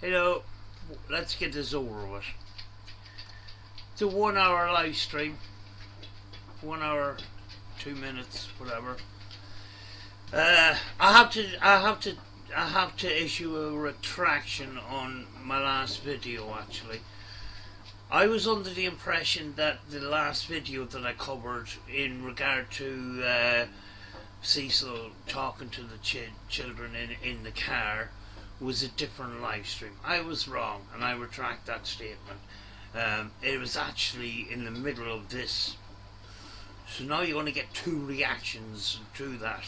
Hello, let's get this over with. It's a 1 hour live stream. 1 hour, 2 minutes, whatever. I have to issue a retraction on my last video. Actually, I was under the impression that the last video that I covered in regard to Cecil talking to the children in the car was a different live stream. I was wrong, and I retract that statement. It was actually in the middle of this. So now you're going to get two reactions to that.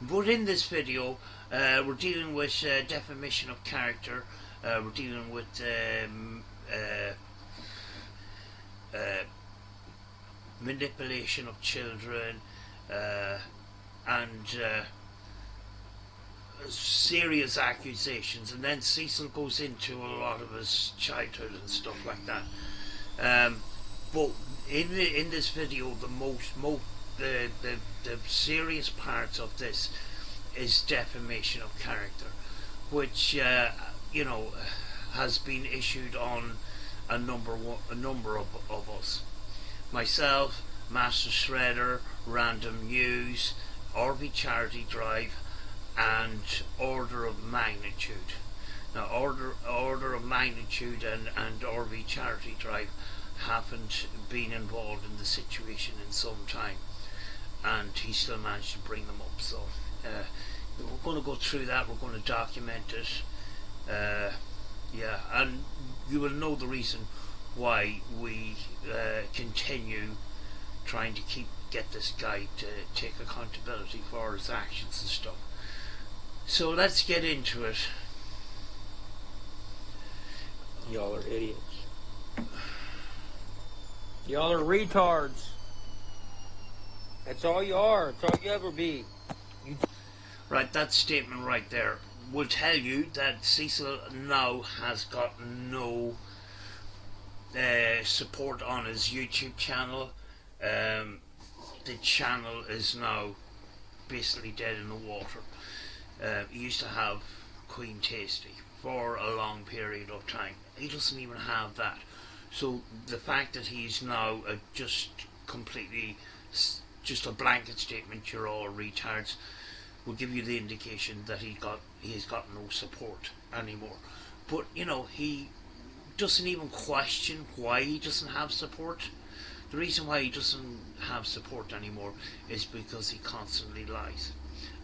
But in this video, we're dealing with defamation of character. We're dealing with manipulation of children, and serious accusations. And then Cecil goes into a lot of his childhood and stuff like that. But in this video, the serious parts of this is defamation of character, which you know, has been issued on a number of us. Myself, Master Shredder, Random News, RV Charity Drive, and Order of Magnitude. Now, Order of Magnitude and RV Charity Drive haven't been involved in the situation in some time, and he still managed to bring them up. So we're going to go through that. We're going to document it. Yeah, and you will know the reason why we continue trying to get this guy to take accountability for his actions and stuff. So let's get into it. Y'all are idiots. Y'all are retards. That's all you are. That's all you ever be. Right, that statement right there will tell you that Cecil now has got no support on his YouTube channel. The channel is now basically dead in the water. He used to have Queen Tasty for a long period of time. He doesn't even have that. So the fact that he's now just completely, just a blanket statement, you're all retards, will give you the indication that he's got no support anymore. But you know, he doesn't even question why he doesn't have support. The reason why he doesn't have support anymore is because he constantly lies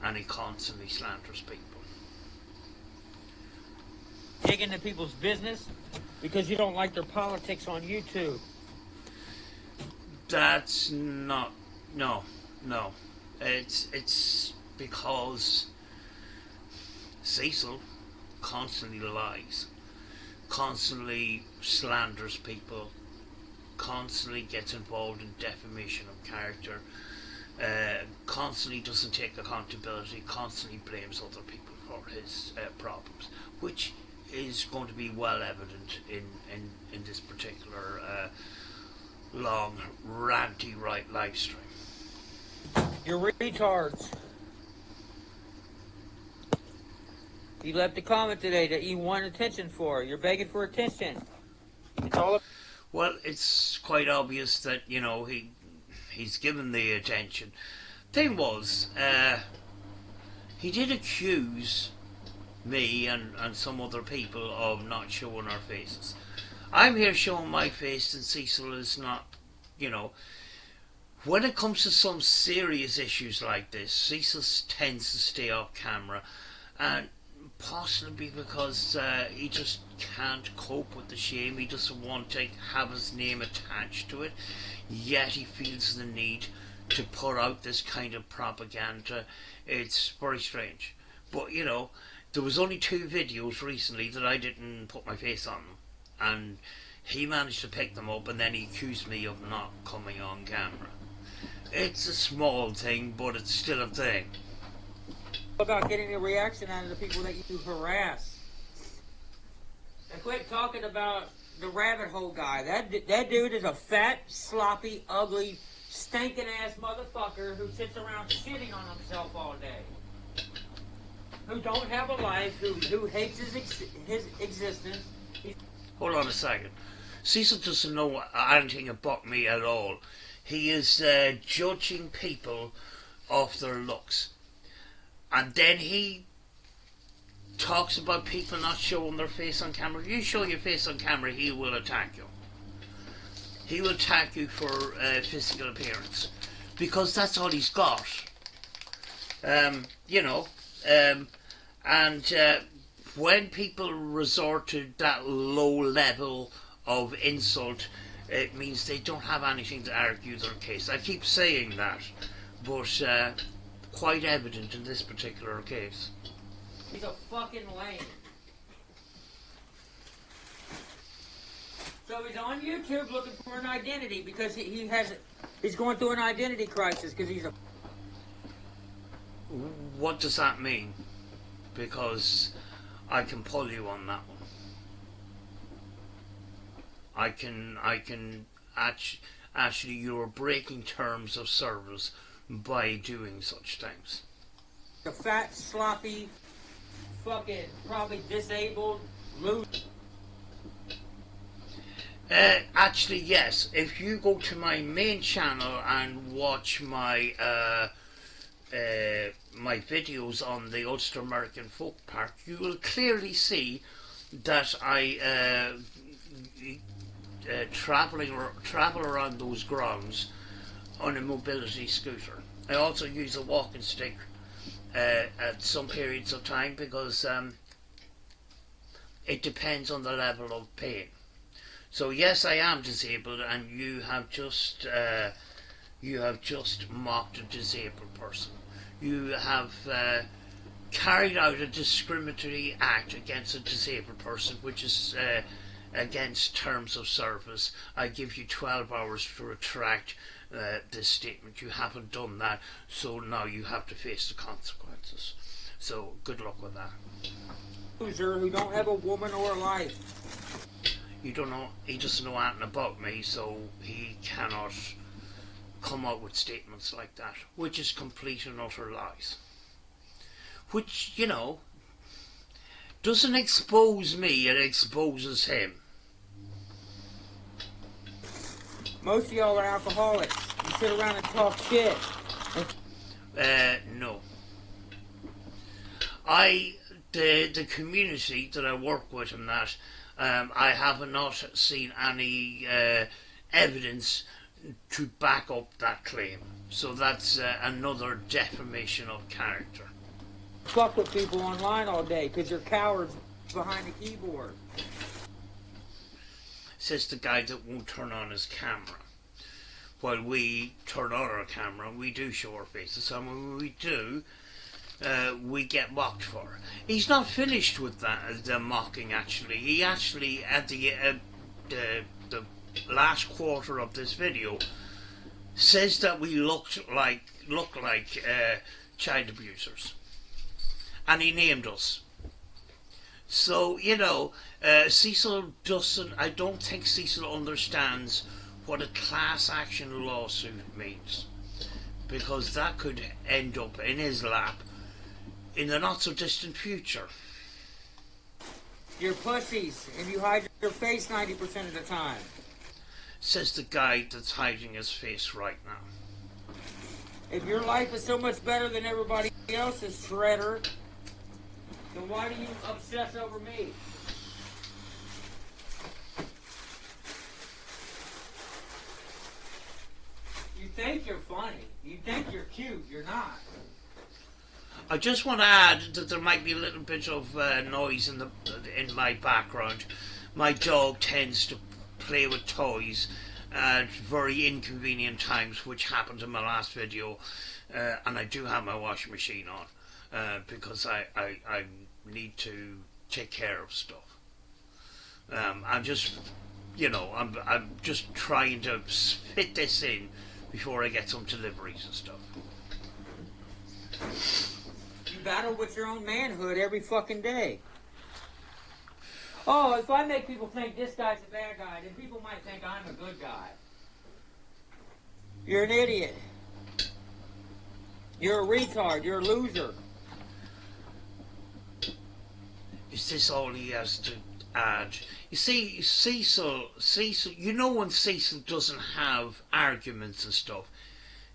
and he constantly slanders people. Dig into people's business because you don't like their politics on YouTube. That's not, no. It's because Cecil constantly lies, constantly slanders people, constantly gets involved in defamation of character, constantly doesn't take accountability, constantly blames other people for his problems, which is going to be well evident in this particular long ranty live stream. You're retards. You left a comment today that you want attention for. You're begging for attention. It's all. Well, it's quite obvious that, you know, he's given the attention. Thing was, he did accuse me and some other people of not showing our faces. I'm here showing my face, and Cecil is not. You know, when it comes to some serious issues like this, Cecil tends to stay off camera, and possibly because he just can't cope with the shame. He doesn't want to have his name attached to it, yet he feels the need to put out this kind of propaganda. It's very strange. But you know, there was only 2 videos recently that I didn't put my face on them, and he managed to pick them up, and then he accused me of not coming on camera. It's a small thing, but it's still a thing. About getting a reaction out of the people that you harass. And quit talking about the rabbit hole guy. That dude is a fat, sloppy, ugly, stinking ass motherfucker who sits around shitting on himself all day. who don't have a life, who hates his existence. Hold on a second. Cecil doesn't know anything about me at all. He is judging people off their looks. And then he talks about people not showing their face on camera. If you show your face on camera, he will attack you. He will attack you for physical appearance. Because that's all he's got. You know. And when people resort to that low level of insult, it means they don't have anything to argue their case. I keep saying that, but quite evident in this particular case. He's a fucking lame. So he's on YouTube looking for an identity because he's going through an identity crisis because he's a... What does that mean? Because I can pull you on that one. I can actually, you're breaking terms of service by doing such things. A fat, sloppy, fucking, probably disabled, loose. Actually, yes. If you go to my main channel and watch my my videos on the Ulster American Folk Park, you will clearly see that I travel around those grounds on a mobility scooter. I also use a walking stick at some periods of time because it depends on the level of pain. So yes, I am disabled, and you have just mocked a disabled person. You have carried out a discriminatory act against a disabled person, which is against terms of service. I give you 12 hours to retract this statement. You haven't done that, so now you have to face the consequences. So good luck with that. Loser who don't have a woman or a life. You don't know. He doesn't know anything about me, so he cannot come out with statements like that, which is complete and utter lies. Which, you know, doesn't expose me, it exposes him. Most of y'all are alcoholics. You sit around and talk shit. No. The community that I work with and that, I have not seen any evidence to back up that claim. So that's another defamation of character. Fuck with people online all day because you're cowards behind the keyboard. Says the guy that won't turn on his camera. While we turn on our camera, we do show our faces, and when we do, we get mocked for it. He's not finished with that, the mocking actually. He actually, at the last quarter of this video, says that we look like child abusers. And he named us. So, you know, Cecil doesn't, I don't think Cecil understands what a class action lawsuit means. Because that could end up in his lap in the not so distant future. You're pussies, and you hide your face 90% of the time. Says the guy that's hiding his face right now. If your life is so much better than everybody else's, Shredder, then why do you obsess over me? You think you're funny. You think you're cute. You're not. I just want to add that there might be a little bit of noise in my background. My dog tends to play with toys at very inconvenient times, which happened in my last video, and I do have my washing machine on because I need to take care of stuff. I'm just, you know, I'm just trying to fit this in before I get some deliveries and stuff. You battle with your own manhood every fucking day. Oh, if I make people think this guy's a bad guy, then people might think I'm a good guy. You're an idiot. You're a retard. You're a loser. Is this all he has to add? You see, Cecil, you know when Cecil doesn't have arguments and stuff,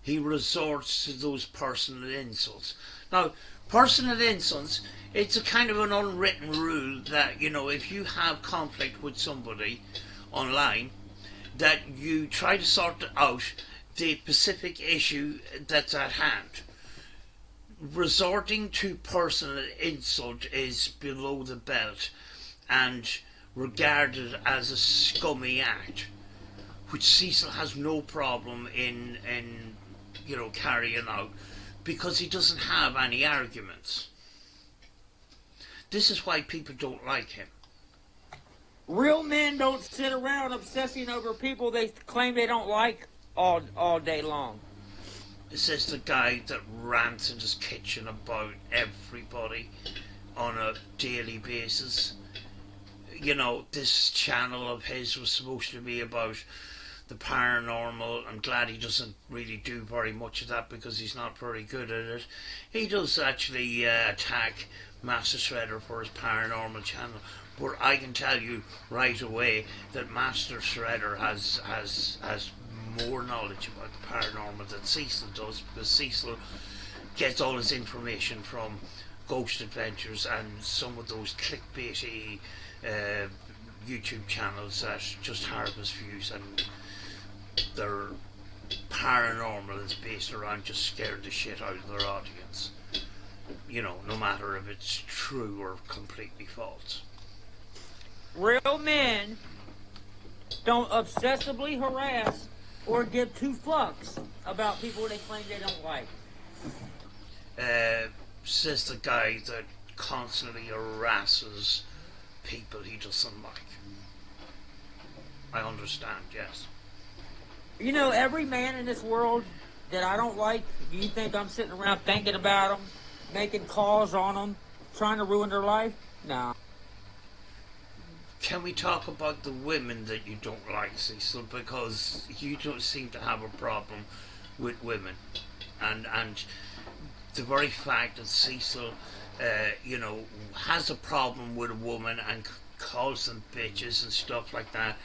he resorts to those personal insults. Now, personal insults, it's a kind of an unwritten rule that, you know, if you have conflict with somebody online, that you try to sort out the specific issue that's at hand. Resorting to personal insult is below the belt and regarded as a scummy act, which Cecil has no problem in you know, carrying out, because he doesn't have any arguments. This is why people don't like him. Real men don't sit around obsessing over people they claim they don't like all day long. This is the guy that rants in his kitchen about everybody on a daily basis. You know, this channel of his was supposed to be about the paranormal. I'm glad he doesn't really do very much of that because he's not very good at it. He does actually attack Master Shredder for his paranormal channel, but I can tell you right away that Master Shredder has more knowledge about the paranormal than Cecil does, because Cecil gets all his information from Ghost Adventures and some of those clickbaity YouTube channels that just harvest views, and their paranormal is based around just scaring the shit out of their audience. You know, no matter if it's true or completely false. Real men don't obsessively harass or give two fucks about people they claim they don't like. Says the guy that constantly harasses people he doesn't like. I understand, yes. You know, every man in this world that I don't like, do you think I'm sitting around thinking about them, making calls on them, trying to ruin their life? No. Can we talk about the women that you don't like, Cecil? Because you don't seem to have a problem with women. And the very fact that Cecil, you know, has a problem with a woman and calls them bitches and stuff like that,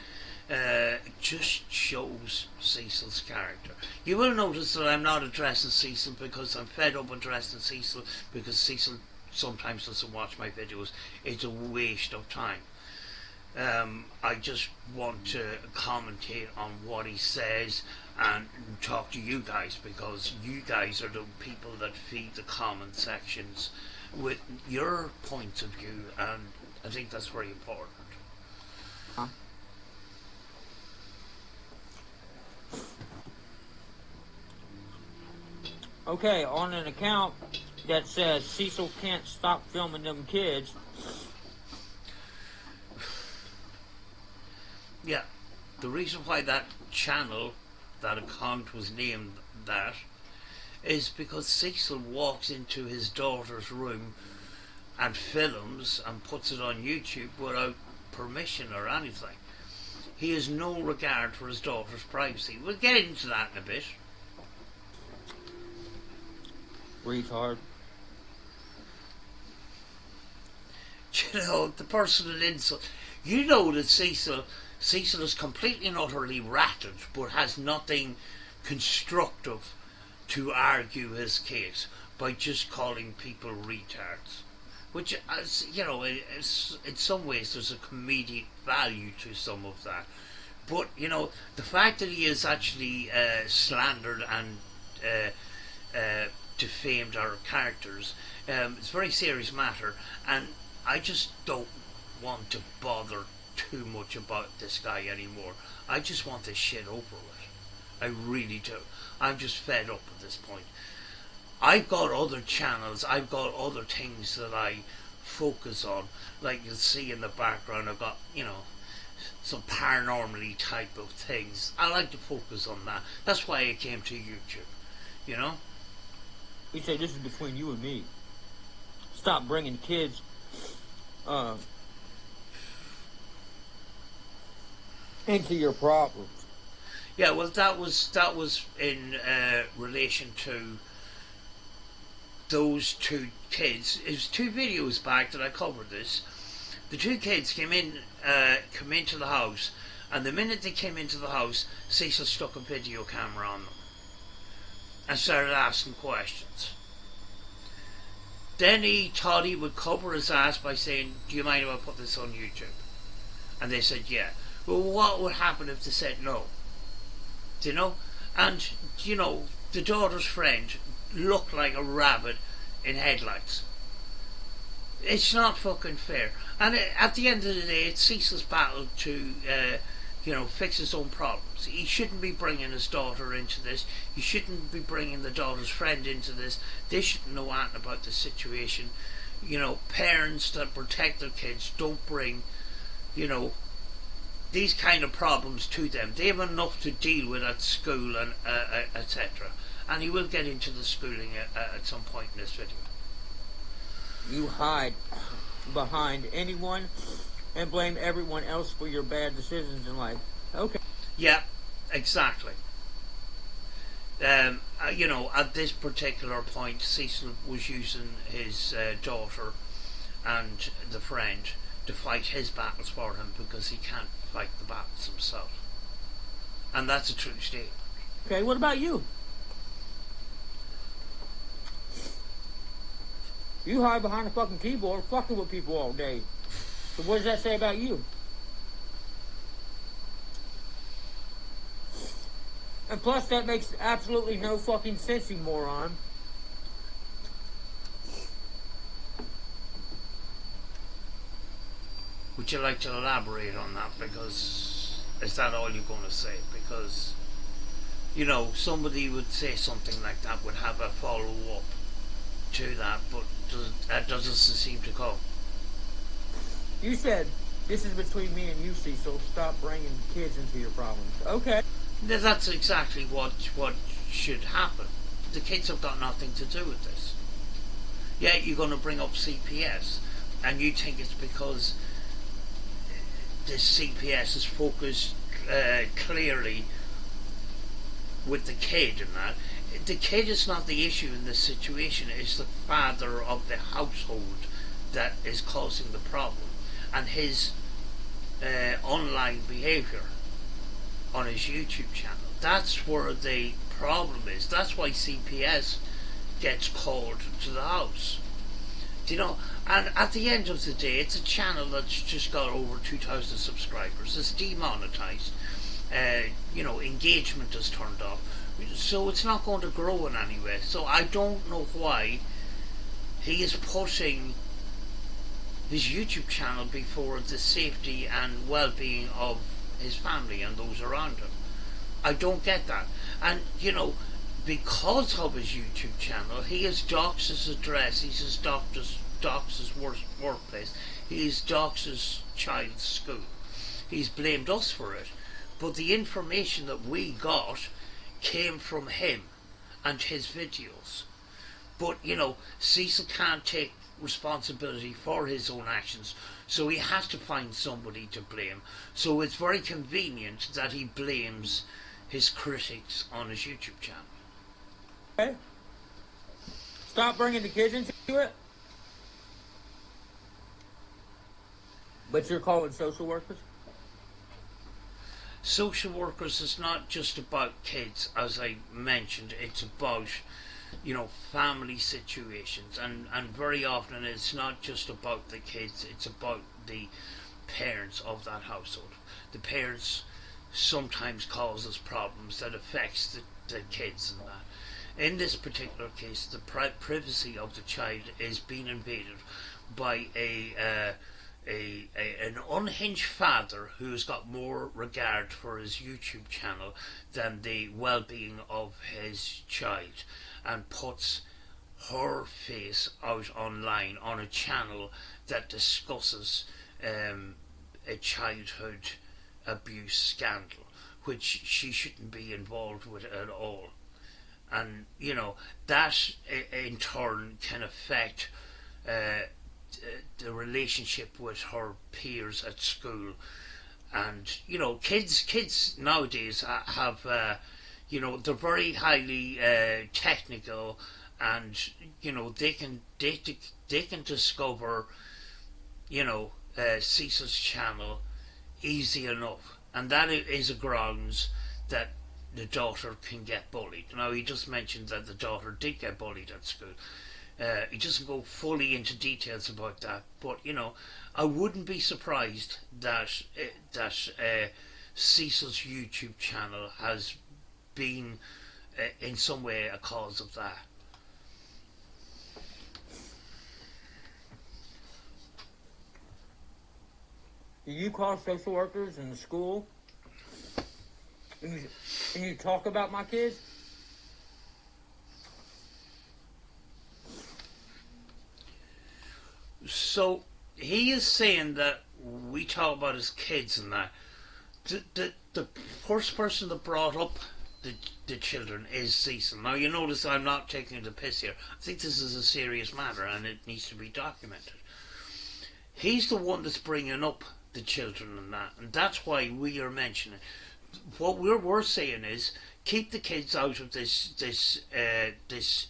just shows Cecil's character. You will notice that I'm not addressing Cecil because I'm fed up addressing Cecil, because Cecil sometimes doesn't watch my videos. It's a waste of time. I just want to commentate on what he says and talk to you guys, because you guys are the people that feed the comment sections with your points of view, and I think that's very important. Okay, on an account that says Cecil can't stop filming them kids. Yeah, the reason why that channel, that account was named that, is because Cecil walks into his daughter's room and films and puts it on YouTube without permission or anything. He has no regard for his daughter's privacy. We'll get into that in a bit. Retard. You know, the personal insult. You know that Cecil is completely and utterly ratted, but has nothing constructive to argue his case by just calling people retards. Which, as you know, in some ways there's a comedic value to some of that. But, you know, the fact that he is actually slandered and defamed our characters, it's a very serious matter, and I just don't want to bother too much about this guy anymore. I just want this shit over with. I really do. I'm just fed up at this point. I've got other channels, I've got other things that I focus on. Like you'll see in the background, I've got, you know, some paranormally type of things. I like to focus on that. That's why I came to YouTube, you know? We say this is between you and me. Stop bringing kids into your problems. Yeah, well, that was in relation to those two kids. It was 2 videos back that I covered this. The two kids come into the house, and the minute they came into the house, Cecil stuck a video camera on them and started asking questions. Then he thought he would cover his ass by saying, "Do you mind if I put this on YouTube?" And they said, "Yeah." Well, what would happen if they said no? Do you know? And, you know, the daughter's friend looked like a rabbit in headlights. It's not fucking fair. And at the end of the day, it's Cecil's battle to, fix his own problems. He shouldn't be bringing his daughter into this. He shouldn't be bringing the daughter's friend into this. They shouldn't know anything about the situation. You know, parents that protect their kids don't bring, these kind of problems to them. They have enough to deal with at school and etc. And he will get into the schooling at some point in this video. You hide behind anyone and blame everyone else for your bad decisions in life. Okay. Yeah, exactly. At this particular point, Cecil was using his daughter and the friend to fight his battles for him because he can't fight the battles himself. And that's a true statement. Okay, what about you? You hide behind a fucking keyboard fucking with people all day. So what does that say about you? And plus that makes absolutely no fucking sense, you moron. Would you like to elaborate on that? Because is that all you're going to say? Because, somebody would say something like that, would have a follow-up to that, but that doesn't seem to come. You said, this is between me and you, Cecil. Stop bringing kids into your problems. Okay. That's exactly what should happen. The kids have got nothing to do with this. Yeah, you're going to bring up CPS, and you think it's because this CPS is focused clearly with the kid and that. The kid is not the issue in this situation. It's the father of the household that is causing the problem, and his online behaviour on his YouTube channel. That's where the problem is. That's why CPS gets called to the house. Do you know? And at the end of the day, it's a channel that's just got over 2,000 subscribers. It's demonetized. Engagement is turned off. So it's not going to grow in any way. So I don't know why he is putting his YouTube channel before the safety and well-being of his family and those around him. I don't get that. And, because of his YouTube channel, he has doxed his address, he's doxed his workplace, he's doxed his child's school. He's blamed us for it. But the information that we got came from him and his videos. But, Cecil can't take responsibility for his own actions, so he has to find somebody to blame. So it's very convenient that he blames his critics on his YouTube channel. Okay. Stop bringing the kids into it. But you're calling social workers? Social workers is not just about kids, as I mentioned. It's about family situations, and very often it's not just about the kids, it's about the parents of that household. The parents sometimes causes problems that affects the kids and that. In this particular case, the privacy of the child is being invaded by an unhinged father who's got more regard for his YouTube channel than the well-being of his child, and puts her face out online on a channel that discusses a childhood abuse scandal, which she shouldn't be involved with at all. And that in turn can affect the relationship with her peers at school. And kids nowadays have they're very highly technical, and they can discover Cecil's channel easy enough, and that is a grounds that the daughter can get bullied. Now, he just mentioned that the daughter did get bullied at school. He doesn't go fully into details about that, but you know, I wouldn't be surprised that Cecil's YouTube channel has been in some way a cause of that. Do you call social workers in the school and you talk about my kids? So he is saying that we talk about his kids and that. The first person that brought up the children is Cecil. Now, you notice I'm not taking the piss here. I think this is a serious matter and it needs to be documented. He's the one that's bringing up the children and that's why we are mentioning it. What we're saying is keep the kids out of this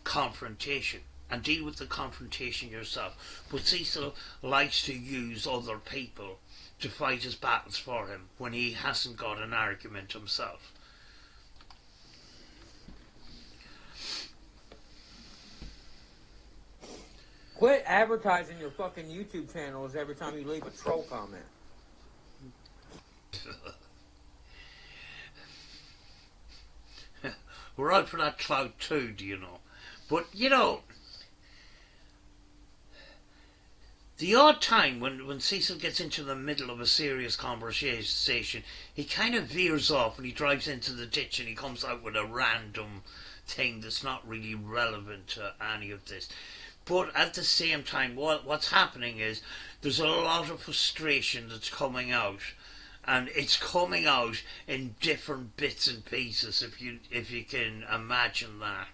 confrontation and deal with the confrontation yourself. But Cecil likes to use other people to fight his battles for him when he hasn't got an argument himself. Quit advertising your fucking YouTube channels every time you leave a troll comment. We're out for that clout too, do you know? But, you know, the odd time when Cecil gets into the middle of a serious conversation, he kind of veers off and he drives into the ditch and he comes out with a random thing that's not really relevant to any of this. But at the same time, what's happening is there's a lot of frustration that's coming out, and it's coming out in different bits and pieces. If you can imagine that.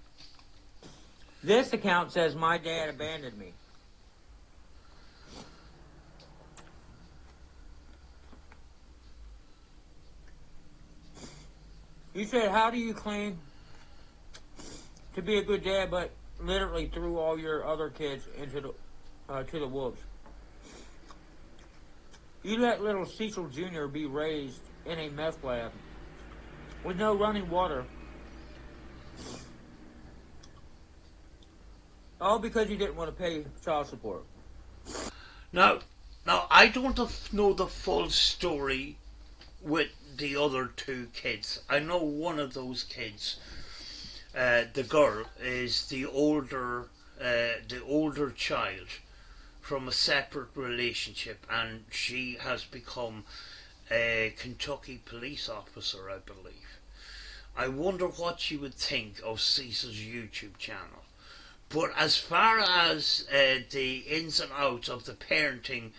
This account says my dad abandoned me. You said, how do you claim to be a good dad, but literally threw all your other kids into to the wolves? You let little Cecil Jr. be raised in a meth lab with no running water, all because you didn't want to pay child support. Now, I don't know the full story with the other two kids. I know one of those kids, the girl, is the older child from a separate relationship, and she has become a Kentucky police officer, I believe. I wonder what she would think of Cecil's YouTube channel. But as far as the ins and outs of the parenting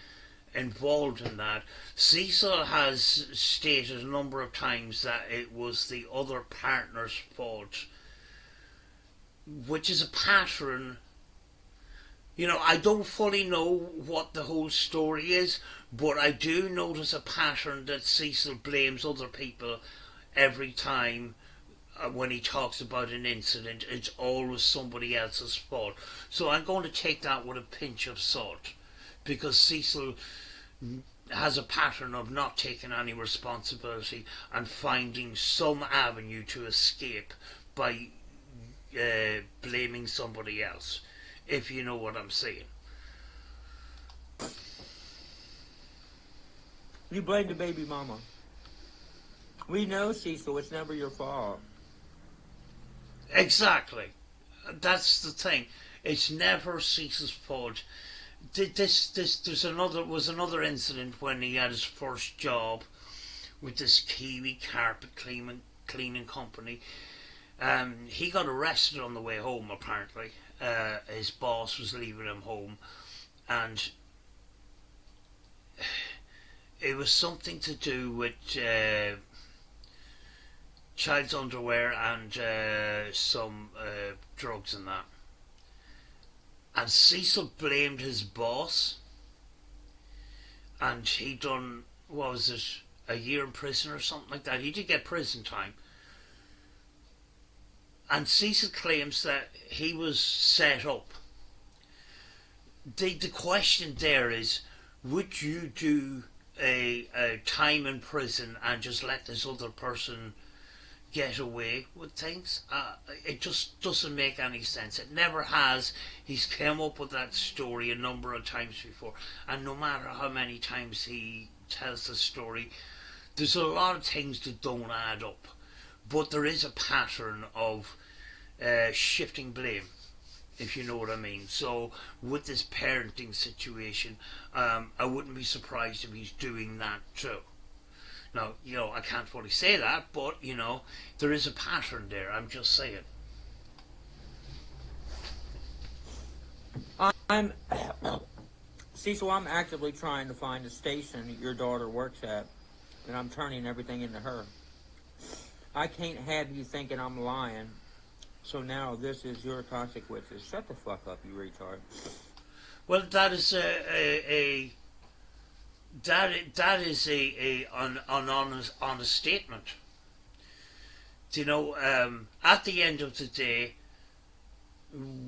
involved in that, Cecil has stated a number of times that it was the other partner's fault, which is a pattern. You know, I don't fully know what the whole story is, but I do notice a pattern that Cecil blames other people every time. When he talks about an incident, it's always somebody else's fault. So I'm going to take that with a pinch of salt, because Cecil has a pattern of not taking any responsibility and finding some avenue to escape by blaming somebody else, if you know what I'm saying. You blame the baby mama. We know, Cecil, it's never your fault. Exactly. That's the thing. It's never Cecil's fault. There's another incident when he had his first job with this Kiwi carpet cleaning company. He got arrested on the way home, apparently. His boss was leaving him home, and it was something to do with child's underwear and some drugs and that. And Cecil blamed his boss, and he done, what was it, a year in prison or something like that. He did get prison time. And Cecil claims that he was set up. The question there is, would you do a time in prison and just let this other person get away with things? It just doesn't make any sense. It never has. He's come up with that story a number of times before, and no matter how many times he tells the story, there's a lot of things that don't add up. But there is a pattern of shifting blame, if you know what I mean. So with this parenting situation, I wouldn't be surprised if he's doing that too. Now, I can't fully say that, but, there is a pattern there, I'm just saying. Cecil, I'm actively trying to find a station your daughter works at, and I'm turning everything into her. I can't have you thinking I'm lying, so now this is your consequences. Shut the fuck up, you retard. Well, that is an honest statement. At the end of the day,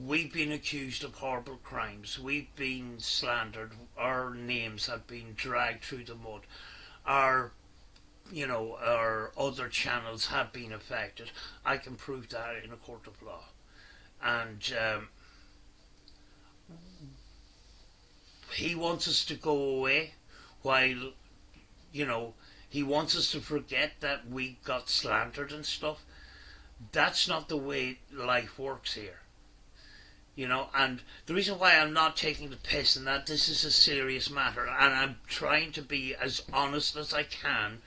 we've been accused of horrible crimes. We've been slandered. Our names have been dragged through the mud. Our other channels have been affected. I can prove that in a court of law. And he wants us to go away while, he wants us to forget that we got slandered and stuff. That's not the way life works here. And the reason why I'm not taking the piss in that, this is a serious matter, and I'm trying to be as honest as I can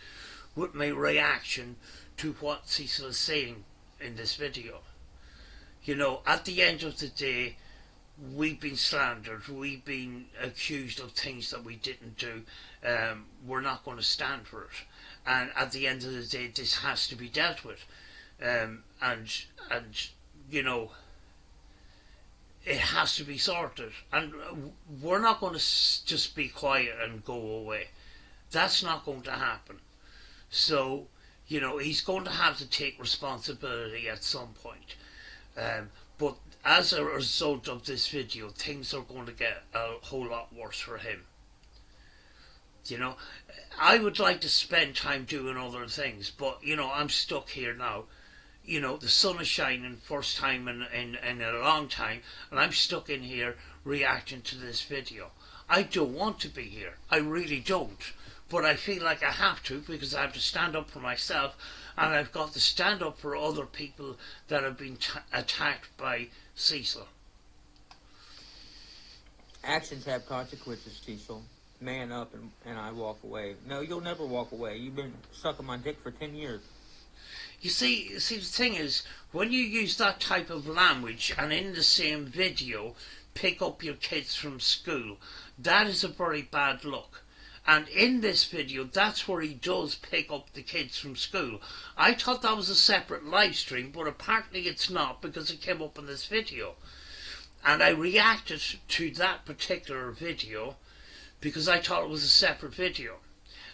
with my reaction to what Cecil is saying in this video. At the end of the day, we've been slandered, we've been accused of things that we didn't do. We're not going to stand for it, and at the end of the day, this has to be dealt with. And it has to be sorted, and we're not going to just be quiet and go away. That's not going to happen. So, he's going to have to take responsibility at some point. But as a result of this video, things are going to get a whole lot worse for him. I would like to spend time doing other things, but, I'm stuck here now. The sun is shining, first time in a long time, and I'm stuck in here reacting to this video. I don't want to be here. I really don't. But I feel like I have to, because I have to stand up for myself, and I've got to stand up for other people that have been attacked by Cecil. Actions have consequences, Cecil. Man up and I walk away. No, you'll never walk away. You've been sucking my dick for 10 years. You see, the thing is, when you use that type of language and in the same video pick up your kids from school, that is a very bad look. And in this video, that's where he does pick up the kids from school. I thought that was a separate live stream, but apparently it's not, because it came up in this video. And I reacted to that particular video because I thought it was a separate video.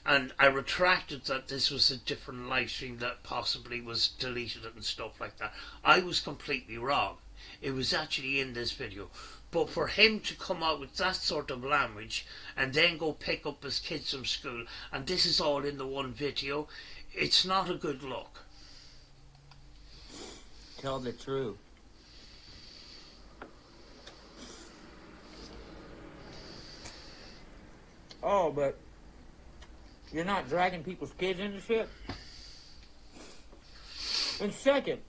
And I retracted that this was a different live stream that possibly was deleted and stuff like that. I was completely wrong. It was actually in this video. But for him to come out with that sort of language and then go pick up his kids from school, and this is all in the one video, it's not a good look. Tell the truth. Oh, but you're not dragging people's kids into shit? And second,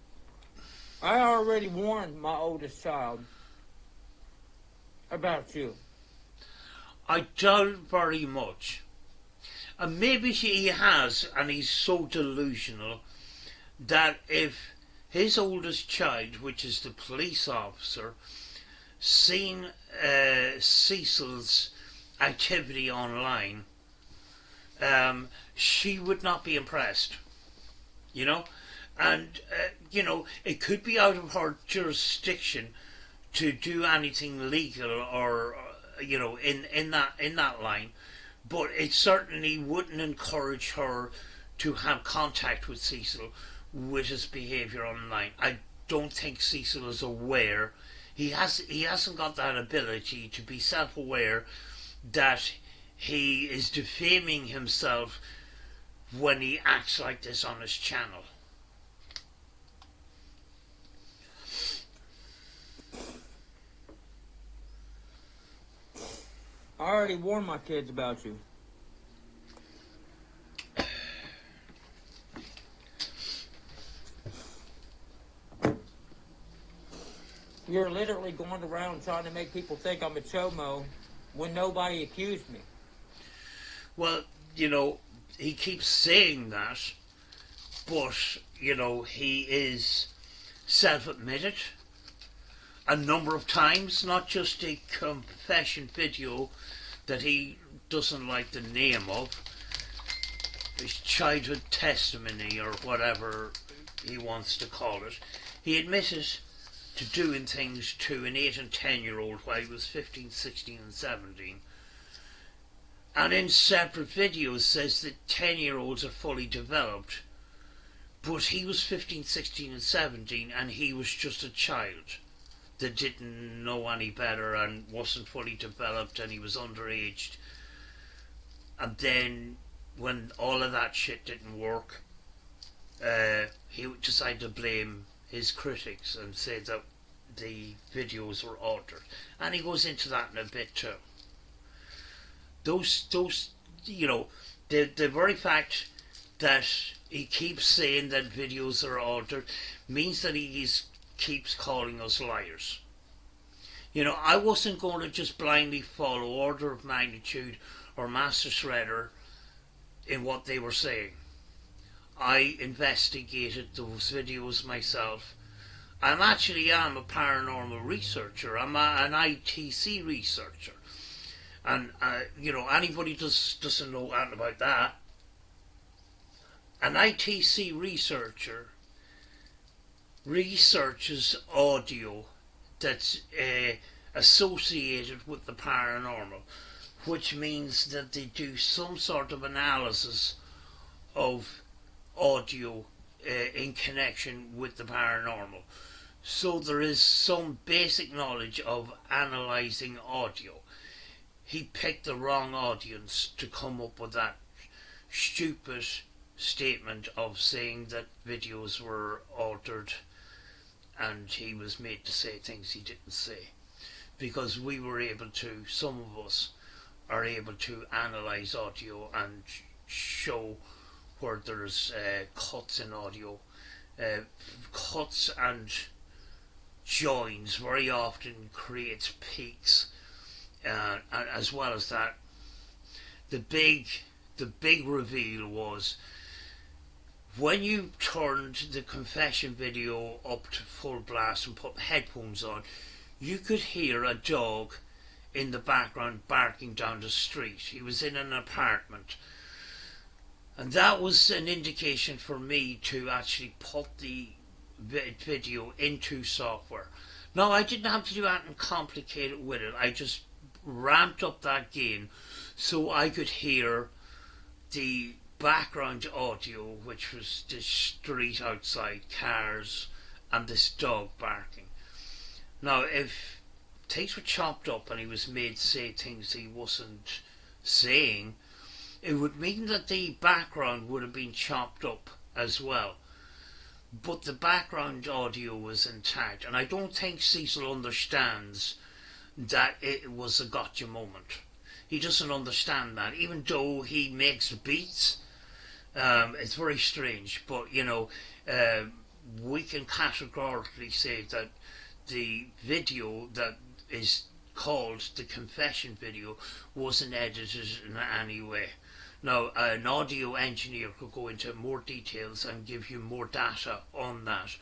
I already warned my oldest child about you. I doubt very much. And maybe he has, and he's so delusional that if his oldest child, which is the police officer, seen Cecil's activity online, she would not be impressed, and it could be out of her jurisdiction to do anything legal or in that line, but it certainly wouldn't encourage her to have contact with Cecil with his behaviour online. I don't think Cecil is aware. He hasn't got that ability to be self-aware that he is defaming himself when he acts like this on his channel. I already warned my kids about you. You're literally going around trying to make people think I'm a chomo when nobody accused me. Well, you know, he keeps saying that, but, you know, he is self-admitted a number of times, not just a confession video that he doesn't like the name of, his childhood testimony or whatever he wants to call it. He admitted to doing things to an 8 and 10-year-old while he was 15, 16 and 17. And in separate videos says that 10-year-olds are fully developed. But he was 15, 16 and 17 and he was just a child that didn't know any better and wasn't fully developed and he was underaged. And then when all of that shit didn't work, he decided to blame his critics and said that the videos were altered. And he goes into that in a bit too. Those you know, the very fact that he keeps saying that videos are altered means that he keeps calling us liars. You know, I wasn't going to just blindly follow Order of Magnitude or Master Shredder in what they were saying. I investigated those videos myself. I am a paranormal researcher. I'm an ITC researcher. And, you know, anybody doesn't know anything about that. An ITC researcher researches audio that's associated with the paranormal, which means that they do some sort of analysis of audio in connection with the paranormal. So there is some basic knowledge of analysing audio. He picked the wrong audience to come up with that stupid statement of saying that videos were altered and he was made to say things he didn't say. Because we were able to, some of us are able to analyse audio and show where there's cuts in audio. Cuts and joins very often creates peaks. And as well as that, the big reveal was when you turned the confession video up to full blast and put headphones on, you could hear a dog in the background barking down the street. He was in an apartment. And that was an indication for me to actually put the video into software. Now, I didn't have to do anything complicated with it. I just ramped up that gain so I could hear the background audio, which was the street outside, cars, and this dog barking. Now, if things were chopped up and he was made to say things he wasn't saying, it would mean that the background would have been chopped up as well. But the background audio was intact, and I don't think Cecil understands that it was a gotcha moment. He doesn't understand that, even though he makes beats. It's very strange, but you know, we can categorically say that the video that is called the confession video wasn't edited in any way. Now, an audio engineer could go into more details and give you more data on that,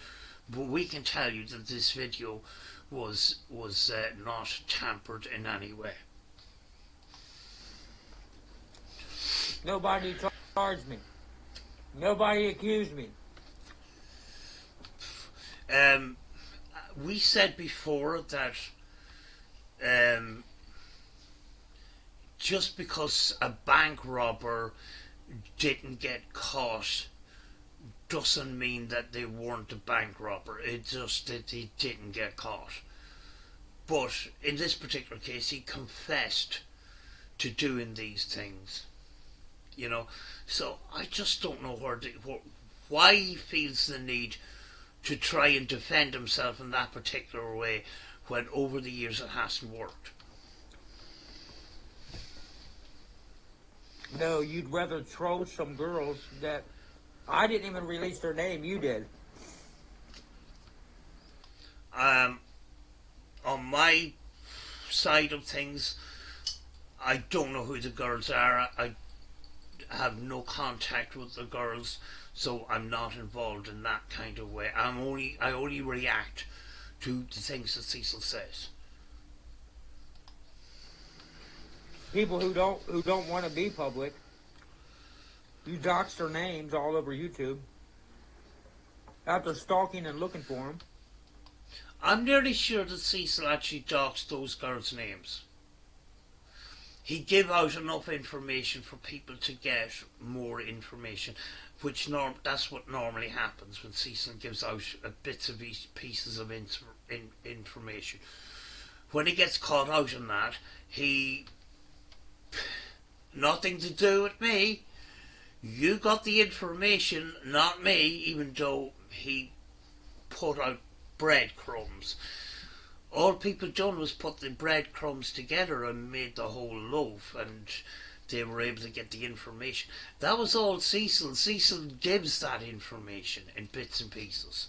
but we can tell you that this video was not tampered in any way. Nobody charged me. Nobody accused me. We said before that just because a bank robber didn't get caught doesn't mean that they weren't a bank robber. It's just that he didn't get caught. But in this particular case, he confessed to doing these things. You know, so I just don't know why he feels the need to try and defend himself in that particular way when over the years it hasn't worked. No, you'd rather troll some girls that I didn't even release their name. You did. On my side of things, I don't know who the girls are. I have no contact with the girls, so I'm not involved in that kind of way. I only react to the things that Cecil says. People who don't want to be public, you dox their names all over YouTube after stalking and looking for them. I'm nearly sure that Cecil actually doxed those girls' names. He gave out enough information for people to get more information, which that's what normally happens when Cecil gives out bits of pieces of information. When he gets caught out on that, nothing to do with me. You got the information, not me, even though he put out breadcrumbs. All people done was put the breadcrumbs together and made the whole loaf, and they were able to get the information. That was all Cecil. Cecil gives that information in bits and pieces.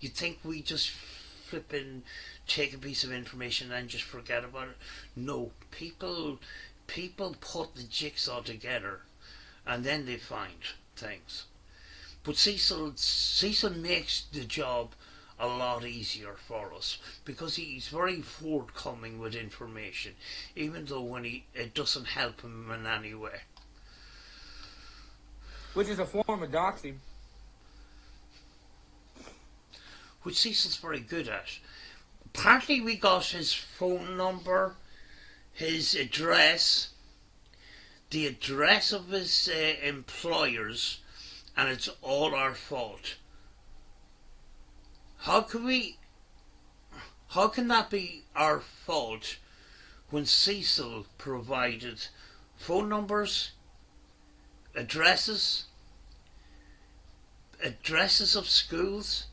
You'd think we just flipping take a piece of information and just forget about it. No, people put the jigsaw together and then they find things. But Cecil makes the job a lot easier for us because he's very forthcoming with information, even though when it doesn't help him in any way. Which is a form of doxing. Which Cecil's very good at. Partly we got his phone number, his address, the address of his employers, and it's all our fault. How can that be our fault when Cecil provided phone numbers, addresses of schools,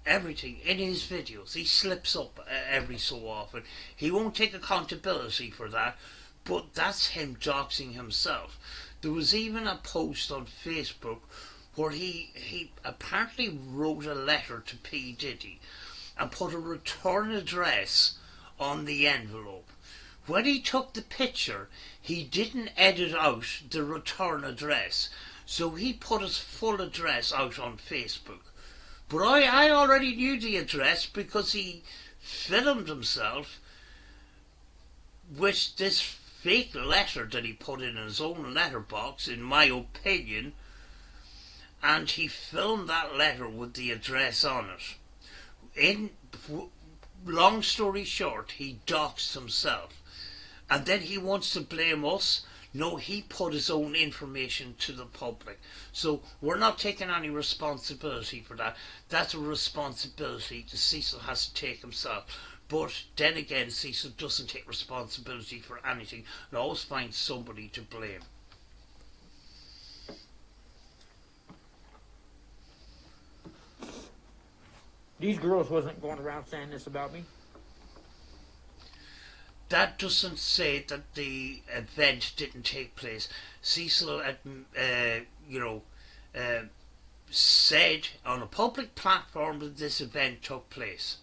everything in his videos? He slips up every so often. He won't take accountability for that, but that's him doxing himself. There was even a post on Facebook where he apparently wrote a letter to P. Diddy and put a return address on the envelope. When he took the picture, he didn't edit out the return address, so he put his full address out on Facebook. But I already knew the address because he filmed himself with this fake letter that he put in his own letterbox, in my opinion, and he filmed that letter with the address on it. Long story short, he doxed himself. And then he wants to blame us. No, he put his own information to the public. So we're not taking any responsibility for that. That's a responsibility that Cecil has to take himself. But then again, Cecil doesn't take responsibility for anything and always finds somebody to blame. These girls wasn't going around saying this about me. That doesn't say that the event didn't take place. Cecil, said on a public platform that this event took place.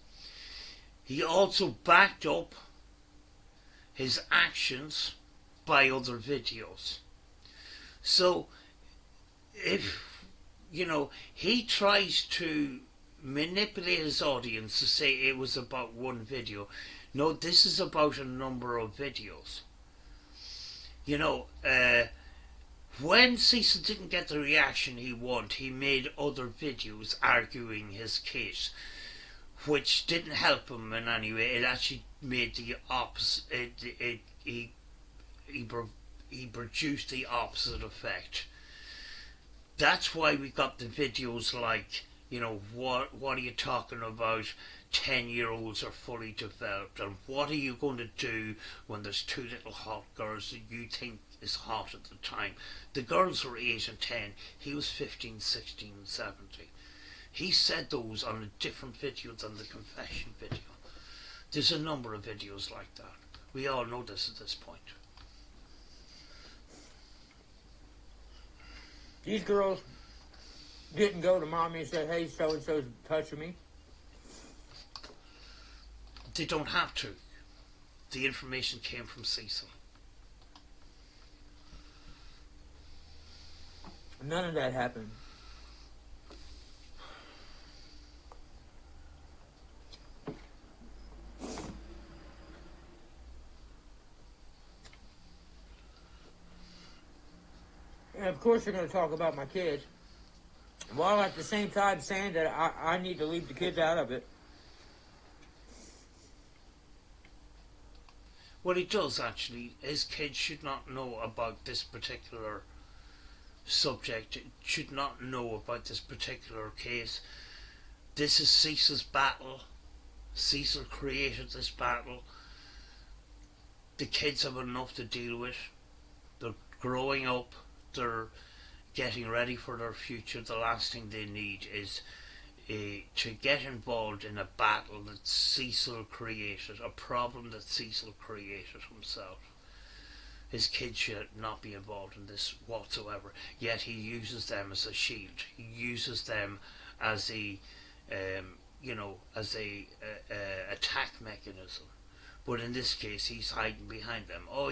He also backed up his actions by other videos. So, if, he tries to manipulate his audience to say it was about one video. No, this is about a number of videos. When Cecil didn't get the reaction he wanted, he made other videos arguing his case, which didn't help him in any way. It actually made the opposite. He produced the opposite effect. That's why we got the videos like, what are you talking about? 10-year-olds are fully developed, and what are you going to do when there's two little hot girls that you think is hot at the time? The girls were 8 and 10, he was 15, 16 and 17. He said those on a different video than the confession video. There's a number of videos like that. We all know this at this point. These girls didn't go to mommy and say, hey, so-and-so's touching me. They don't have to. The information came from Cecil. None of that happened. And of course they're going to talk about my kids, while at the same time saying that I need to leave the kids out of it. Well, he does actually. His kids should not know about this particular subject, should not know about this particular case. This is Cecil's battle. Cecil created this battle. The kids have enough to deal with. They're growing up. They're getting ready for their future. The last thing they need is to get involved in a battle that Cecil created, a problem that Cecil created himself. His kids should not be involved in this whatsoever, yet he uses them as a shield. He uses them as a attack mechanism. But in this case, he's hiding behind them. Oh,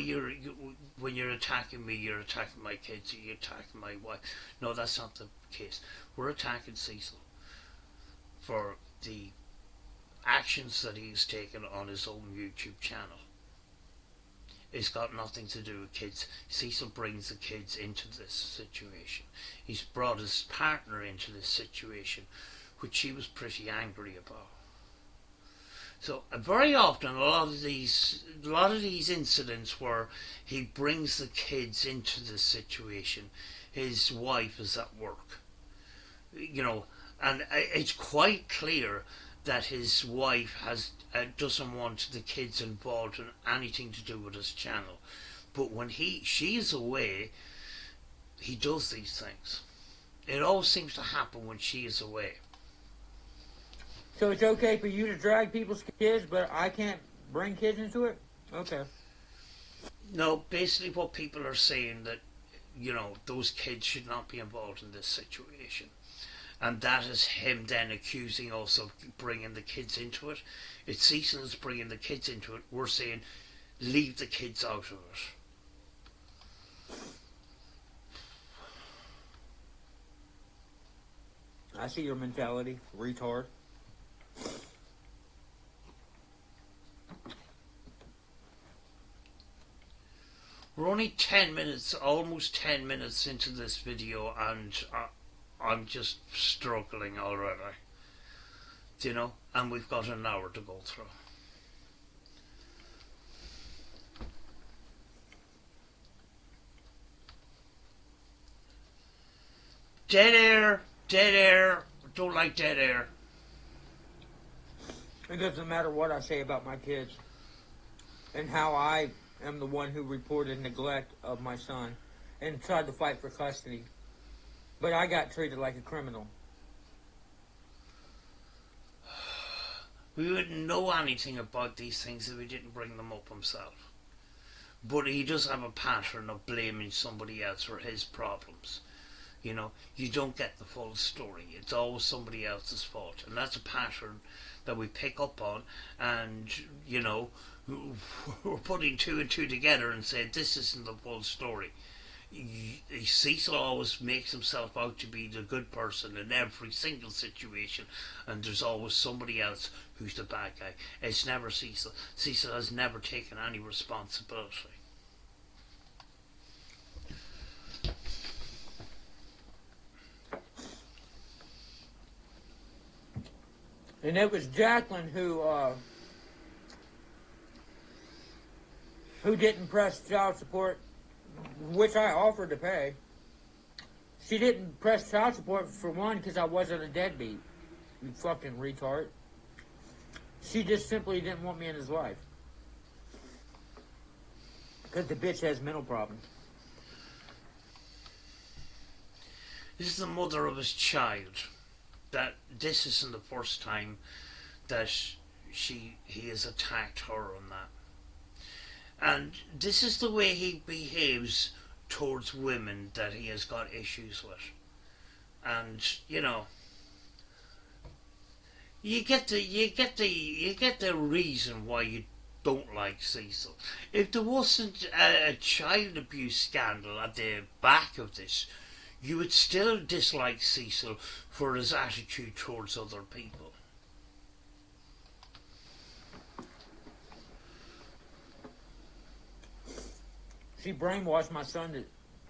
when you're attacking me, you're attacking my kids, you're attacking my wife. No, that's not the case. We're attacking Cecil for the actions that he's taken on his own YouTube channel. It's got nothing to do with kids. Cecil brings the kids into this situation. He's brought his partner into this situation, which she was pretty angry about. So very often, a lot of these incidents where he brings the kids into this situation, his wife is at work, and it's quite clear that his wife doesn't want the kids involved in anything to do with his channel. But when she's away, he does these things. It all seems to happen when she is away. So it's okay for you to drag people's kids, but I can't bring kids into it? Okay. No, basically what people are saying that, those kids should not be involved in this situation. And that is him then accusing us of bringing the kids into it. It's Cecil's bringing the kids into it. We're saying, leave the kids out of it. I see your mentality, retard. We're only 10 minutes, almost 10 minutes into this video, and I'm just struggling already. And we've got an hour to go through. Dead air, don't like dead air. It doesn't matter what I say about my kids and how I am the one who reported neglect of my son and tried to fight for custody. But I got treated like a criminal. We wouldn't know anything about these things if he didn't bring them up himself. But he does have a pattern of blaming somebody else for his problems. You don't get the full story. It's always somebody else's fault. And that's a pattern that we pick up on, and, we're putting two and two together and saying this isn't the full story. Cecil always makes himself out to be the good person in every single situation, and there's always somebody else who's the bad guy. It's never Cecil. Cecil has never taken any responsibility. And it was Jacqueline who didn't press child support, which I offered to pay. She didn't press child support for one because I wasn't a deadbeat. You fucking retard. She just simply didn't want me in his life. Because the bitch has mental problems. This is the mother of his child. That this isn't the first time that he has attacked her on that. And this is the way he behaves towards women that he has got issues with. And, you know, you get the reason why you don't like Cecil. If there wasn't a child abuse scandal at the back of this, you would still dislike Cecil for his attitude towards other people. She brainwashed my son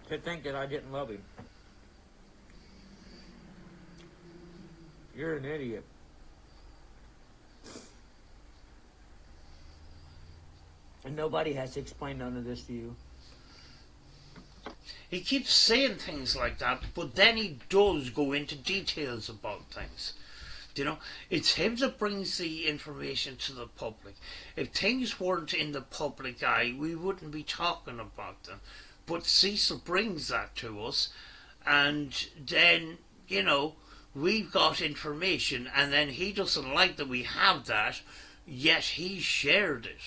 to think that I didn't love him. You're an idiot. And nobody has to explain none of this to you. He keeps saying things like that, but then he does go into details about things. You know, it's him that brings the information to the public. If things weren't in the public eye, we wouldn't be talking about them. But Cecil brings that to us, and then, you know, we've got information, and then he doesn't like that we have that, yet he shared it.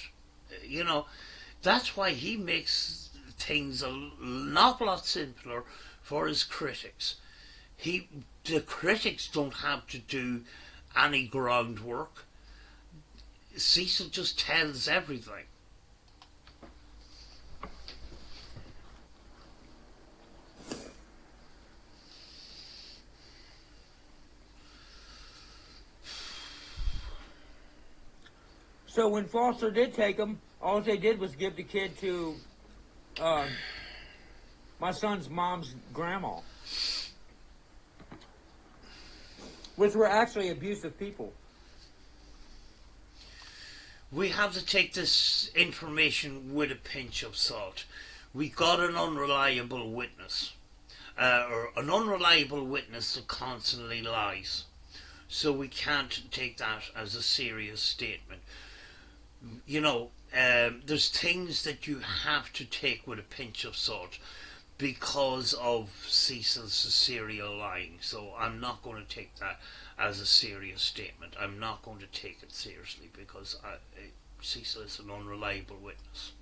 You know, that's why he makes things an awful lot simpler for his critics. The critics don't have to do any groundwork. Cecil just tells everything. So when Foster did take him, all they did was give the kid to my son's mom's grandma, which were actually abusive people. We have to take this information with a pinch of salt. We got an unreliable witness, or an unreliable witness that constantly lies. So we can't take that as a serious statement. You know, there's things that you have to take with a pinch of salt because of Cecil's serial lying. So I'm not going to take that as a serious statement. I'm not going to take it seriously because Cecil is an unreliable witness.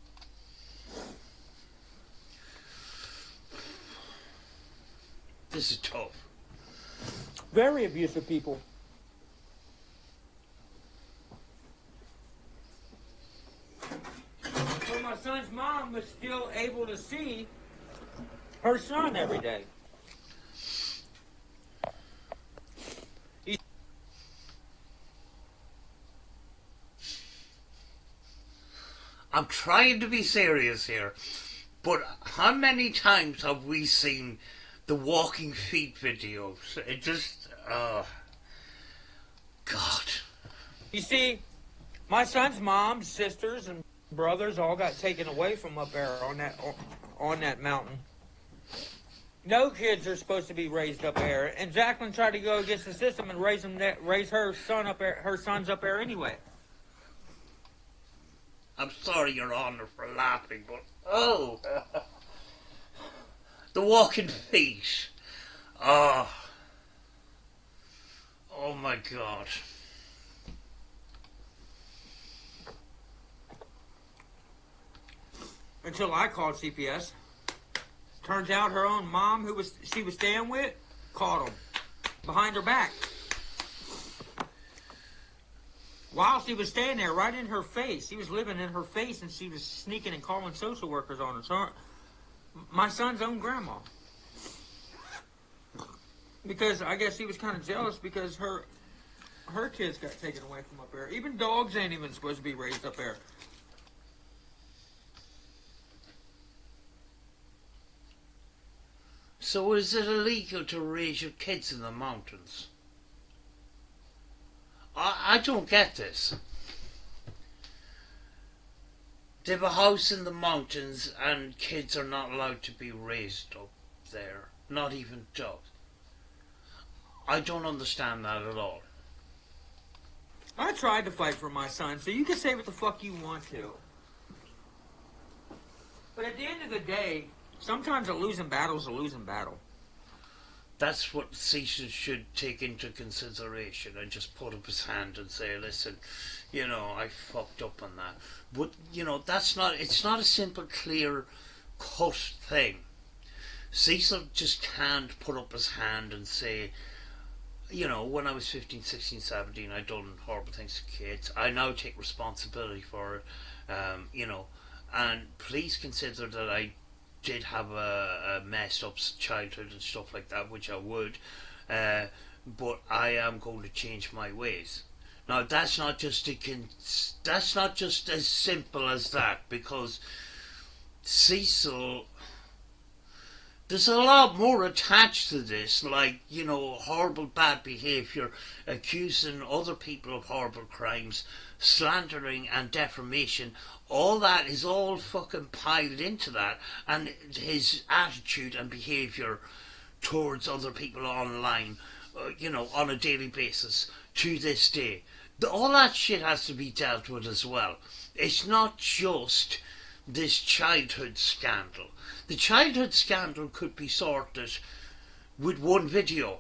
This is tough. Very abusive people. But my son's mom was still able to see her son every day. I'm trying to be serious here, but how many times have we seen the walking feet videos? It just, God. You see, my son's mom, sisters, and brothers all got taken away from up there on that mountain. No kids are supposed to be raised up there, and Jacqueline tried to go against the system and raise her son up there, her sons up there anyway. I'm sorry, Your Honour, for laughing, but the walking feet. Oh my God. Until I called CPS. Turns out her own mom, she was staying with, caught him behind her back. While she was staying there, right in her face. She was living in her face, and she was sneaking and calling social workers on her. So, my son's own grandma. Because I guess she was kind of jealous because her kids got taken away from up there. Even dogs ain't even supposed to be raised up there. So is it illegal to raise your kids in the mountains? I don't get this. They have a house in the mountains and kids are not allowed to be raised up there. Not even dogs. I don't understand that at all. I tried to fight for my son, so you can say what the fuck you want to. But at the end of the day, sometimes a losing battle is a losing battle. That's what Cecil should take into consideration and just put up his hand and say, listen, you know, I fucked up on that. But, you know, it's not a simple, clear cut thing. Cecil just can't put up his hand and say, you know, when I was 15, 16, 17, I done horrible things to kids. I now take responsibility for it, you know, and please consider that I did have a messed up childhood and stuff like that, which I would, but I am going to change my ways. Now that's not just as simple as that, because Cecil, there's a lot more attached to this, like, you know, horrible bad behaviour, accusing other people of horrible crimes, slandering and defamation. All that is all fucking piled into that, and his attitude and behaviour towards other people online, you know, on a daily basis to this day. All that shit has to be dealt with as well. It's not just this childhood scandal. The childhood scandal could be sorted with one video.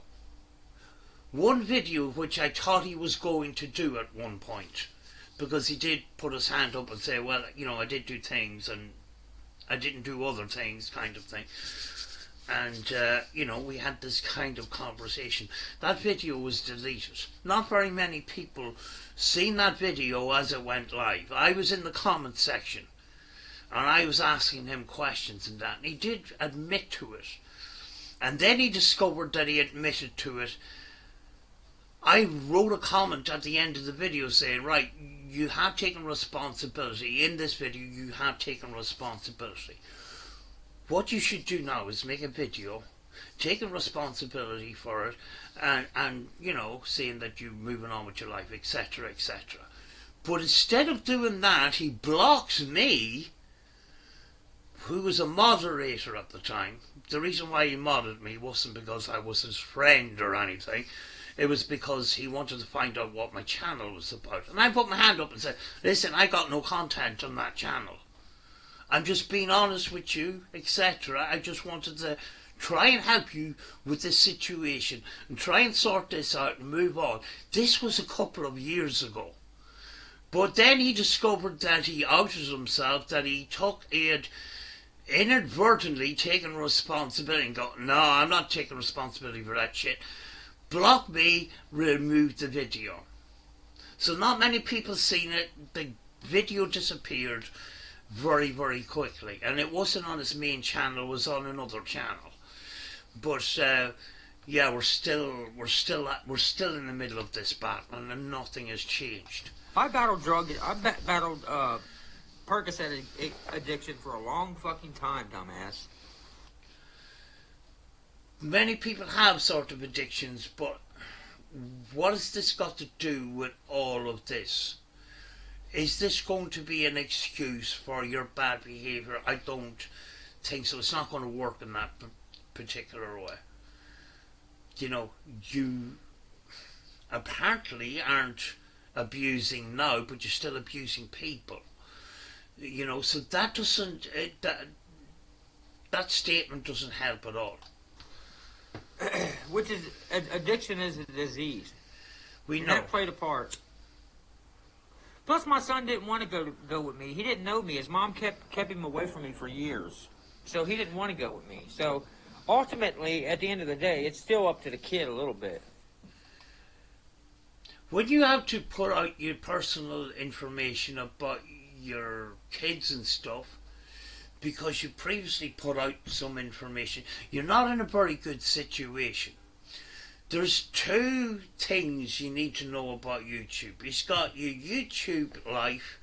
One video which I thought he was going to do at one point. Because he did put his hand up and say, well, you know, I did do things and I didn't do other things, kind of thing. And, you know, we had this kind of conversation. That video was deleted. Not very many people seen that video as it went live. I was in the comments section and I was asking him questions and that, and he did admit to it. And then he discovered that he admitted to it. I wrote a comment at the end of the video saying, right, you have taken responsibility. In this video, you have taken responsibility. What you should do now is make a video, taking responsibility for it, and you know, saying that you're moving on with your life, etc., etc. But instead of doing that, he blocks me, who was a moderator at the time. The reason why he modded me wasn't because I was his friend or anything. It was because he wanted to find out what my channel was about. And I put my hand up and said, listen, I got no content on that channel. I'm just being honest with you, etc. I just wanted to try and help you with this situation and try and sort this out and move on. This was a couple of years ago. But then he discovered that he outed himself, that he had inadvertently taken responsibility and go, no, I'm not taking responsibility for that shit. Block me, remove the video. So not many people seen it. The video disappeared very, very quickly, and it wasn't on his main channel, it was on another channel. But yeah, we're still in the middle of this battle, and nothing has changed. I battled Percocet addiction for a long fucking time, dumbass. Many people have sort of addictions, but what has this got to do with all of this? Is this going to be an excuse for your bad behaviour? I don't think so. It's not going to work in that particular way. You know, you apparently aren't abusing now, but you're still abusing people. You know, so that doesn't, that statement doesn't help at all. Which is, addiction is a disease. We know. That played a part. Plus, my son didn't want to go with me. He didn't know me. His mom kept him away from me for years. So he didn't want to go with me. So ultimately, at the end of the day, it's still up to the kid a little bit. When you have to put out your personal information about your kids and stuff, because you previously put out some information, you're not in a very good situation. There's two things you need to know about YouTube. It's got your YouTube life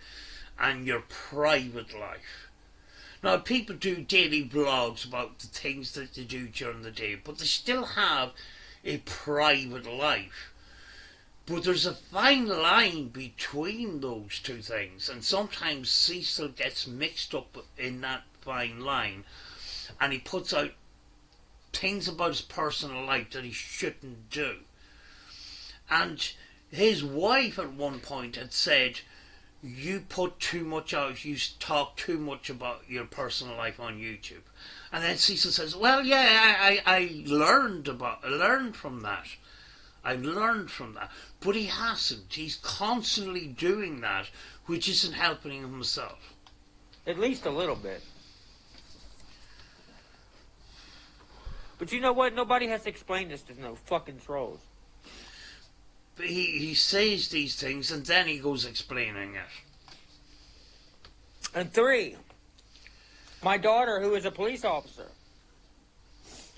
and your private life. Now, people do daily vlogs about the things that they do during the day, but they still have a private life. But there's a fine line between those two things, and sometimes Cecil gets mixed up in that fine line, and he puts out things about his personal life that he shouldn't do. And his wife at one point had said, you put too much out, you talk too much about your personal life on YouTube. And then Cecil says, well, yeah, I learned from that. I learned from that. But he hasn't. He's constantly doing that, which isn't helping himself. At least a little bit. But you know what? Nobody has to explain this to no fucking trolls. But he says these things and then he goes explaining it. And 3, my daughter, who is a police officer.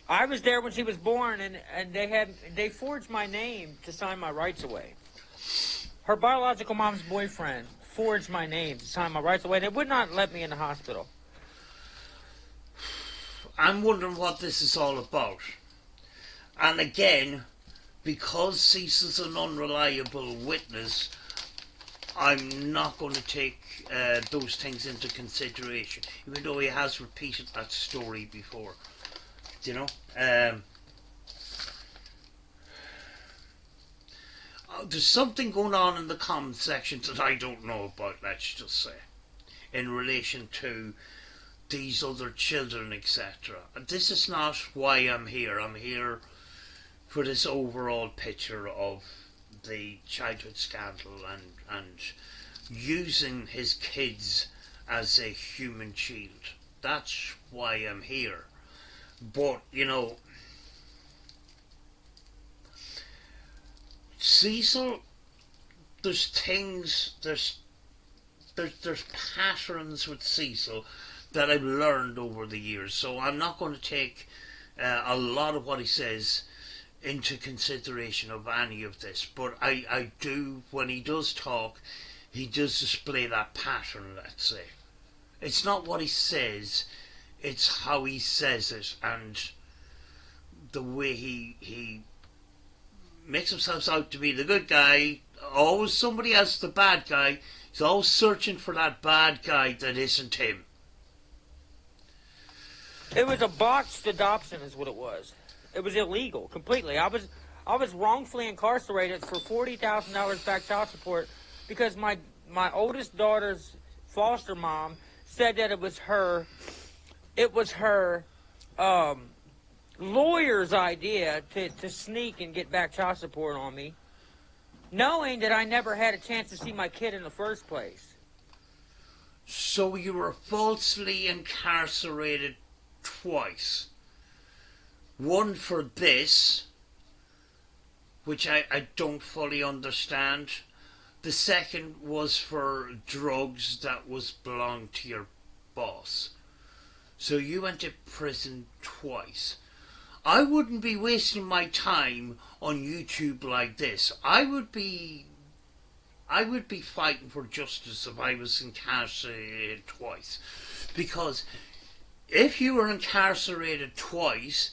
I was there when she was born, and they forged my name to sign my rights away. Her biological mom's boyfriend forged my name to sign my rights away. They would not let me in the hospital. I'm wondering what this is all about. And again, because Cecil's an unreliable witness, I'm not going to take those things into consideration, even though he has repeated that story before. You know? There's something going on in the comment section that I don't know about, let's just say, in relation to these other children, etc. This is not why I'm here. I'm here for this overall picture of the childhood scandal and using his kids as a human shield. That's why I'm here. But, you know, Cecil, there's patterns with Cecil that I've learned over the years. So I'm not going to take a lot of what he says into consideration of any of this. But I do, when he does talk, he does display that pattern, let's say. It's not what he says, it's how he says it and the way he makes himself out to be the good guy. Always somebody else the bad guy. He's always searching for that bad guy that isn't him. It was a botched adoption is what it was. It was illegal, completely. I was wrongfully incarcerated for $40,000 back child support because my oldest daughter's foster mom said that it was her lawyer's idea to sneak and get back child support on me, knowing that I never had a chance to see my kid in the first place. So you were falsely incarcerated twice. One for this, which I don't fully understand. The second was for drugs that belonged to your boss. So you went to prison twice. I wouldn't be wasting my time on YouTube like this. I would be fighting for justice if I was incarcerated twice. Because if you were incarcerated twice,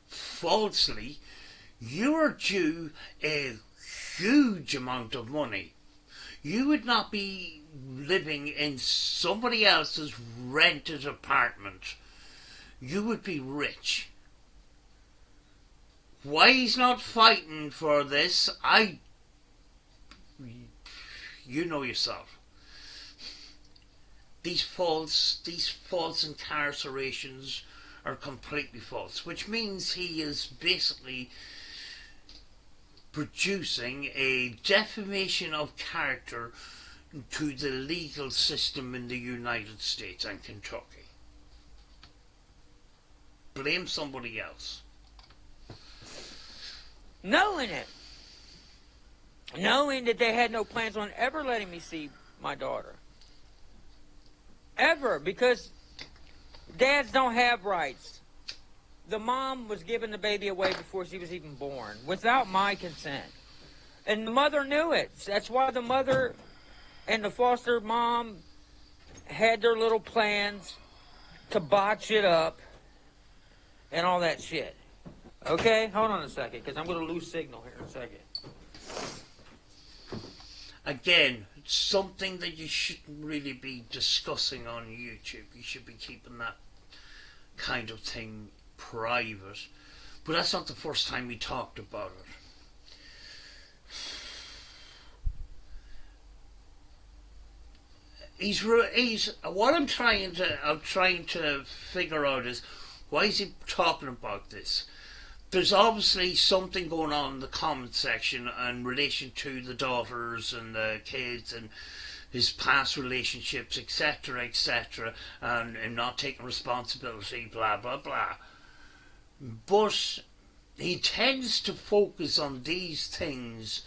falsely, you are due a huge amount of money. You would not be living in somebody else's rented apartment. You would be rich. Why he's not fighting for this, you know yourself. These false incarcerations are completely false, which means he is basically producing a defamation of character to the legal system in the United States and Kentucky. Blame somebody else. Knowing it. Knowing that they had no plans on ever letting me see my daughter. Ever. Because dads don't have rights. The mom was giving the baby away before she was even born, without my consent. And the mother knew it. That's why the mother and the foster mom had their little plans to botch it up and all that shit. Okay? Hold on a second, because I'm going to lose signal here in a second. Again, it's something that you shouldn't really be discussing on YouTube. You should be keeping that kind of thing private. But that's not the first time we talked about it. he's what I'm trying to figure out is, why is he talking about this? There's obviously something going on in the comment section in relation to the daughters and the kids and his past relationships, etc., etc., and him not taking responsibility, blah blah blah. But he tends to focus on these things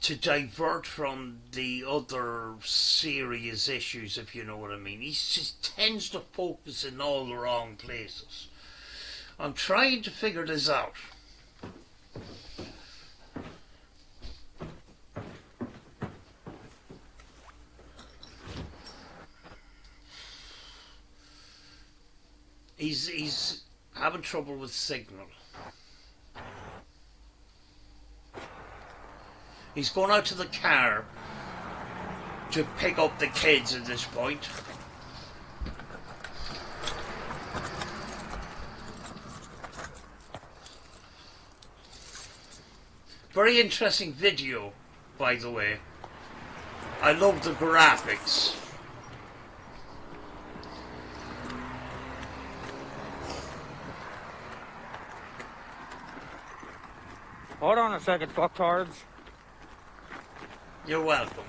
to divert from the other serious issues, if you know what I mean. He just tends to focus in all the wrong places. I'm trying to figure this out. He's having trouble with signal. He's going out to the car to pick up the kids at this point. Very interesting video, by the way. I love the graphics. Hold on a second, fucktards. You're welcome.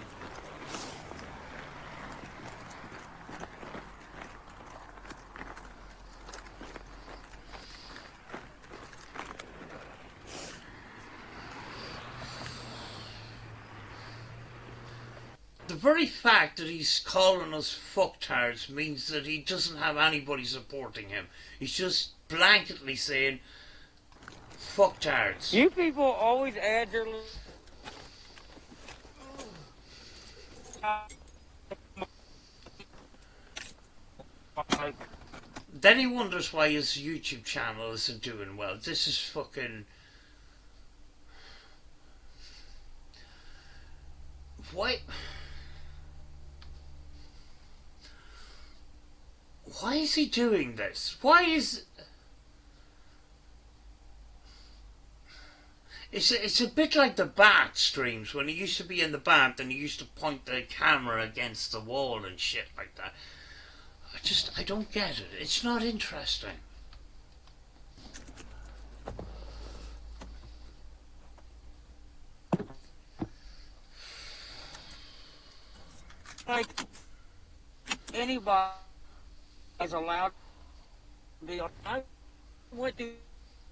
The very fact that he's calling us fucktards means that he doesn't have anybody supporting him. He's just blanketly saying fucktards. You people always add your... Then he wonders why his YouTube channel isn't doing well. This is fucking... Why is he doing this? Why is... It's a bit like the bath streams, when he used to be in the bath and he used to point the camera against the wall and shit like that. I don't get it. It's not interesting. Like, anybody is allowed to be on. I went to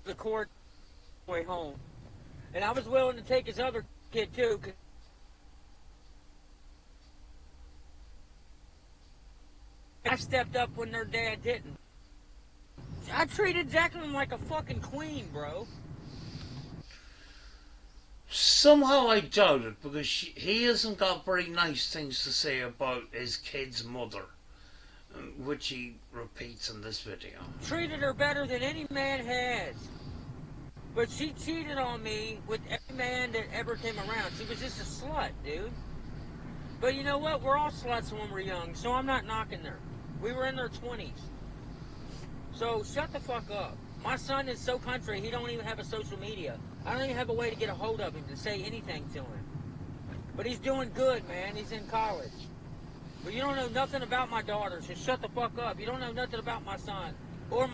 the court way home, and I was willing to take his other kid too. I stepped up when their dad didn't. I treated Jacqueline like a fucking queen, bro. Somehow I doubt it, because he hasn't got very nice things to say about his kid's mother, which he repeats in this video. Treated her better than any man has. But she cheated on me with every man that ever came around. She was just a slut, dude. But you know what? We're all sluts when we're young, so I'm not knocking her. We were in their 20s. So shut the fuck up. My son is so country, he don't even have a social media. I don't even have a way to get a hold of him to say anything to him. But he's doing good, man. He's in college. But you don't know nothing about my daughter, so shut the fuck up. You don't know nothing about my son. Or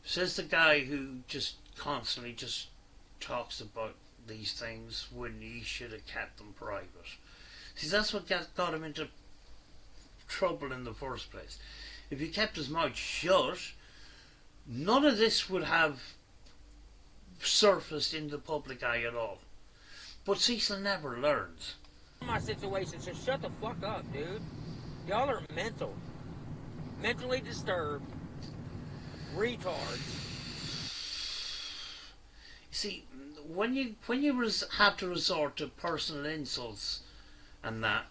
Says the guy who just constantly just talks about these things when he should have kept them private. See, that's what got him into trouble in the first place. If he kept his mouth shut, none of this would have surfaced in the public eye at all. But Cecil never learns. my situation, so shut the fuck up, dude. Y'all are mental. Mentally disturbed. Retards. See, when you have to resort to personal insults and that,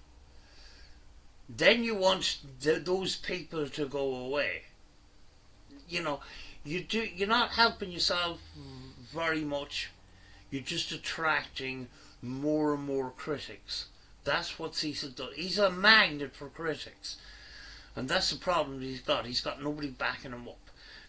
then you want those people to go away. You know, you're not helping yourself very much. You're just attracting more and more critics. That's what Cecil does. He's a magnet for critics. And that's the problem he's got. He's got nobody backing him up.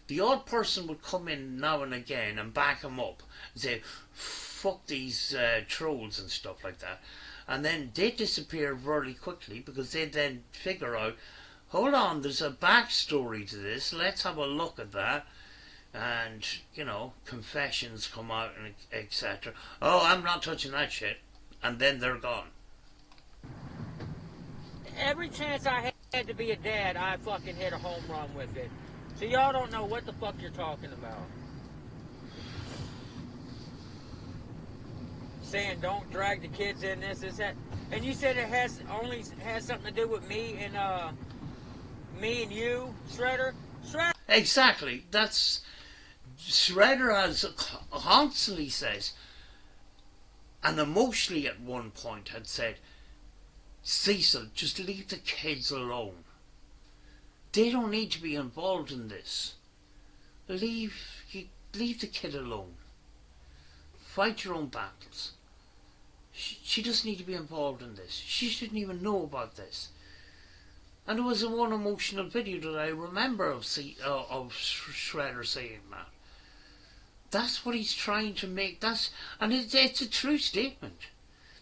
The odd person would come in now and again and back him up and say, fuck these trolls and stuff like that. and then they disappear very quickly because they then figure out, hold on, there's a backstory to this, let's have a look at that. And, you know, confessions come out and etc. Oh, I'm not touching that shit. And then they're gone. Every chance I had to be a dad, I fucking hit a home run with it. So y'all don't know what the fuck you're talking about. Saying don't drag the kids in this, that. And you said it has something to do with me and you, Shredder? Exactly. That's... Shredder has constantly says, and emotionally at one point had said, Cecil, just leave the kids alone. They don't need to be involved in this. Leave the kid alone. Fight your own battles. She doesn't need to be involved in this. She shouldn't even know about this. And there was one emotional video that I remember of Shredder saying that. That's what he's trying to make. And it's a true statement.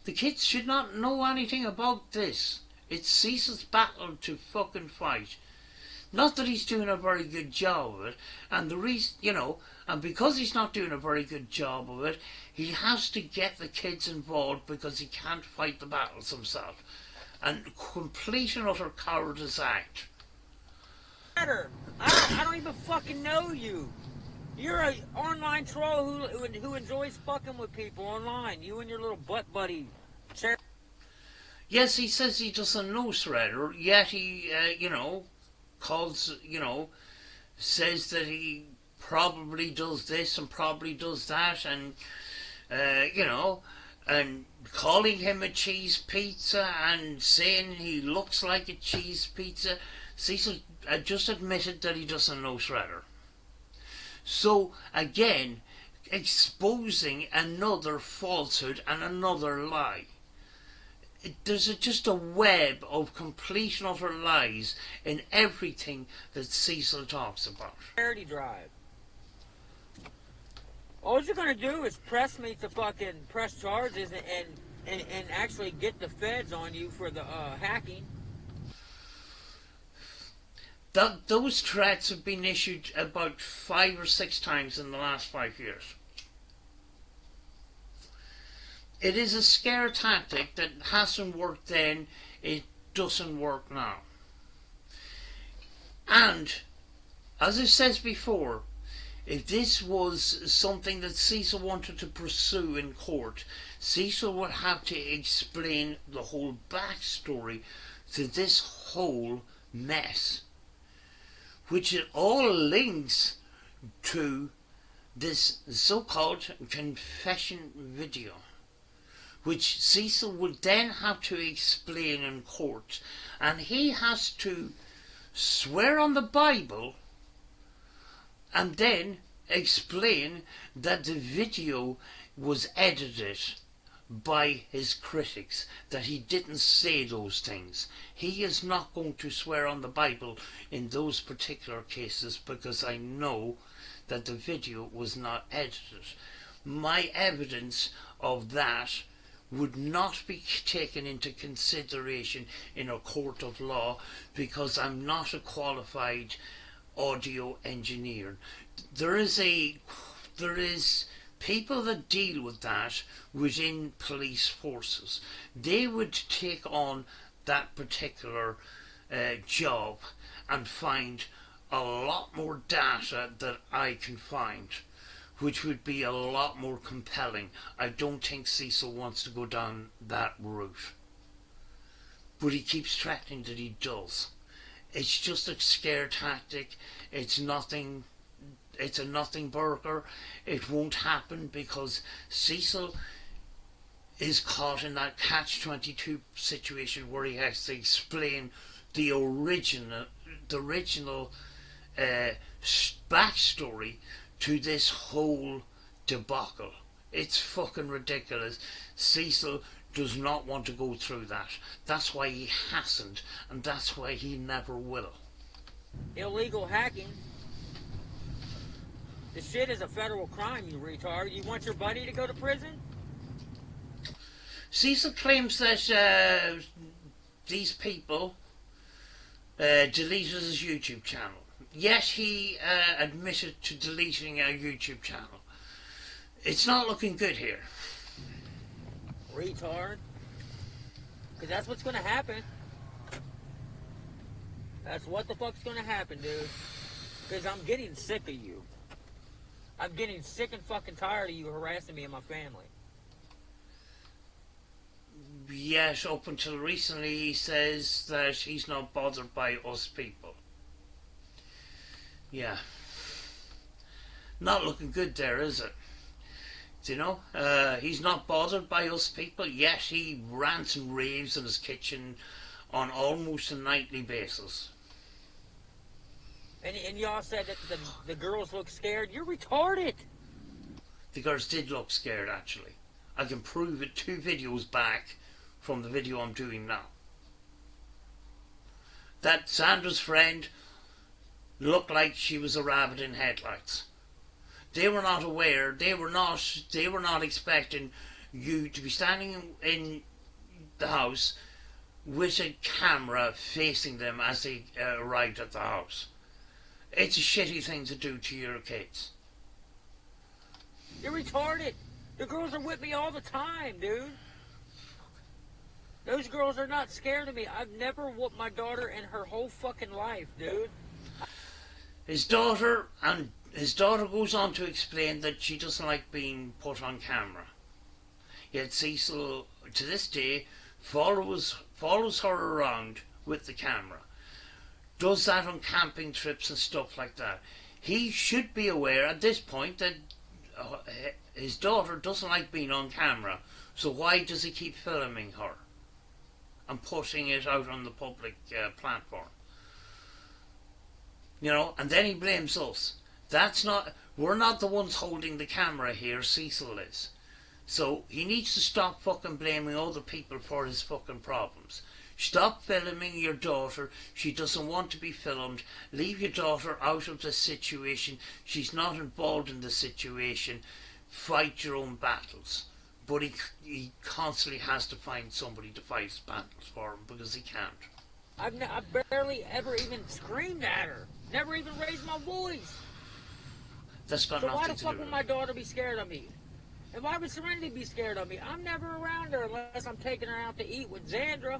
The kids should not know anything about this. It's Cecil's battle to fucking fight. Not that he's doing a very good job of it, and the reason, you know, and because he's not doing a very good job of it, he has to get the kids involved because he can't fight the battles himself. And complete and utter cowardice act. I don't even fucking know you. You're an online troll who enjoys fucking with people online. You and your little butt buddy. Yes, he says he doesn't know Shredder, yet he, you know, calls, you know, says that he probably does this and probably does that, and, you know, and calling him a cheese pizza and saying he looks like a cheese pizza. Cecil just admitted that he doesn't know Shredder. So, again, exposing another falsehood and another lie. There's just a web of complete and utter lies in everything that Cecil talks about. Charity drive. All you're gonna do is press me to fucking press charges and actually get the feds on you for the hacking. Those threats have been issued about 5 or 6 times in the last 5 years. It is a scare tactic that hasn't worked then, it doesn't work now. And, as I said before, if this was something that Cecil wanted to pursue in court, Cecil would have to explain the whole backstory to this whole mess, which it all links to this so-called confession video, which Cecil would then have to explain in court, and he has to swear on the Bible and then explain that the video was edited by his critics, that he didn't say those things. He is not going to swear on the Bible in those particular cases because I know that the video was not edited. My evidence of that would not be taken into consideration in a court of law because I'm not a qualified audio engineer. There is people that deal with that within police forces. They would take on that particular job and find a lot more data that I can find, which would be a lot more compelling. I don't think Cecil wants to go down that route, but he keeps threatening that he does. It's just a scare tactic. It's nothing. It's a nothing burger. It won't happen because Cecil is caught in that catch-22 situation where he has to explain the original backstory to this whole debacle. It's fucking ridiculous. Cecil does not want to go through that. That's why he hasn't, and that's why he never will. Illegal hacking. This shit is a federal crime, you retard. You want your buddy to go to prison? Cecil claims that these people deleted his YouTube channel. Yes, he admitted to deleting our YouTube channel. It's not looking good here. Retard. Because that's what's going to happen. That's what the fuck's going to happen, dude. Because I'm getting sick of you. I'm getting sick and fucking tired of you harassing me and my family. Yes, up until recently he says that he's not bothered by us people. Yeah. Not looking good there, is it? You know, he's not bothered by us people. Yes, he rants and raves in his kitchen on almost a nightly basis. And y'all said that the girls look scared. You're retarded. The girls did look scared, actually. I can prove it 2 videos back from the video I'm doing now. That Sandra's friend looked like she was a rabbit in headlights. They were not aware, they were not expecting you to be standing in the house with a camera facing them as they arrived at the house. It's a shitty thing to do to your kids. You're retarded. The girls are with me all the time, dude. Those girls are not scared of me. I've never whooped my daughter in her whole fucking life, dude. His daughter goes on to explain that she doesn't like being put on camera. Yet Cecil, to this day, follows her around with the camera. Does that on camping trips and stuff like that. He should be aware at this point that his daughter doesn't like being on camera. So why does he keep filming her and putting it out on the public platform? You know, and then he blames us. We're not the ones holding the camera here, Cecil is. So he needs to stop fucking blaming other people for his fucking problems. Stop filming your daughter. She doesn't want to be filmed. Leave your daughter out of the situation. She's not involved in the situation. Fight your own battles. But he constantly has to find somebody to fight his battles for him because he can't. I've barely ever even screamed at her. Never even raised my voice. That's got so nothing why the to fuck do would with my it. daughter be scared of me? And why would Serenity be scared of me? I'm never around her unless I'm taking her out to eat with Xandra.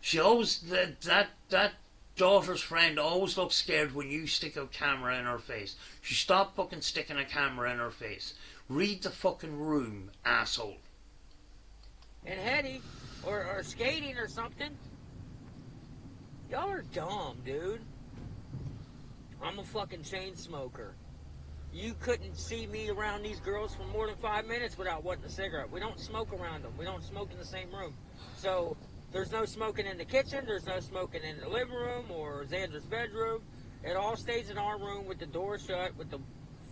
She always, that daughter's friend always looks scared when you stick a camera in her face. She stopped fucking sticking a camera in her face. Read the fucking room, asshole. And Hetty, or skating or something. Y'all are dumb, dude. I'm a fucking chain smoker. You couldn't see me around these girls for more than 5 minutes without wanting a cigarette. We don't smoke around them. We don't smoke in the same room. So there's no smoking in the kitchen. There's no smoking in the living room or Xandra's bedroom. It all stays in our room with the door shut, with the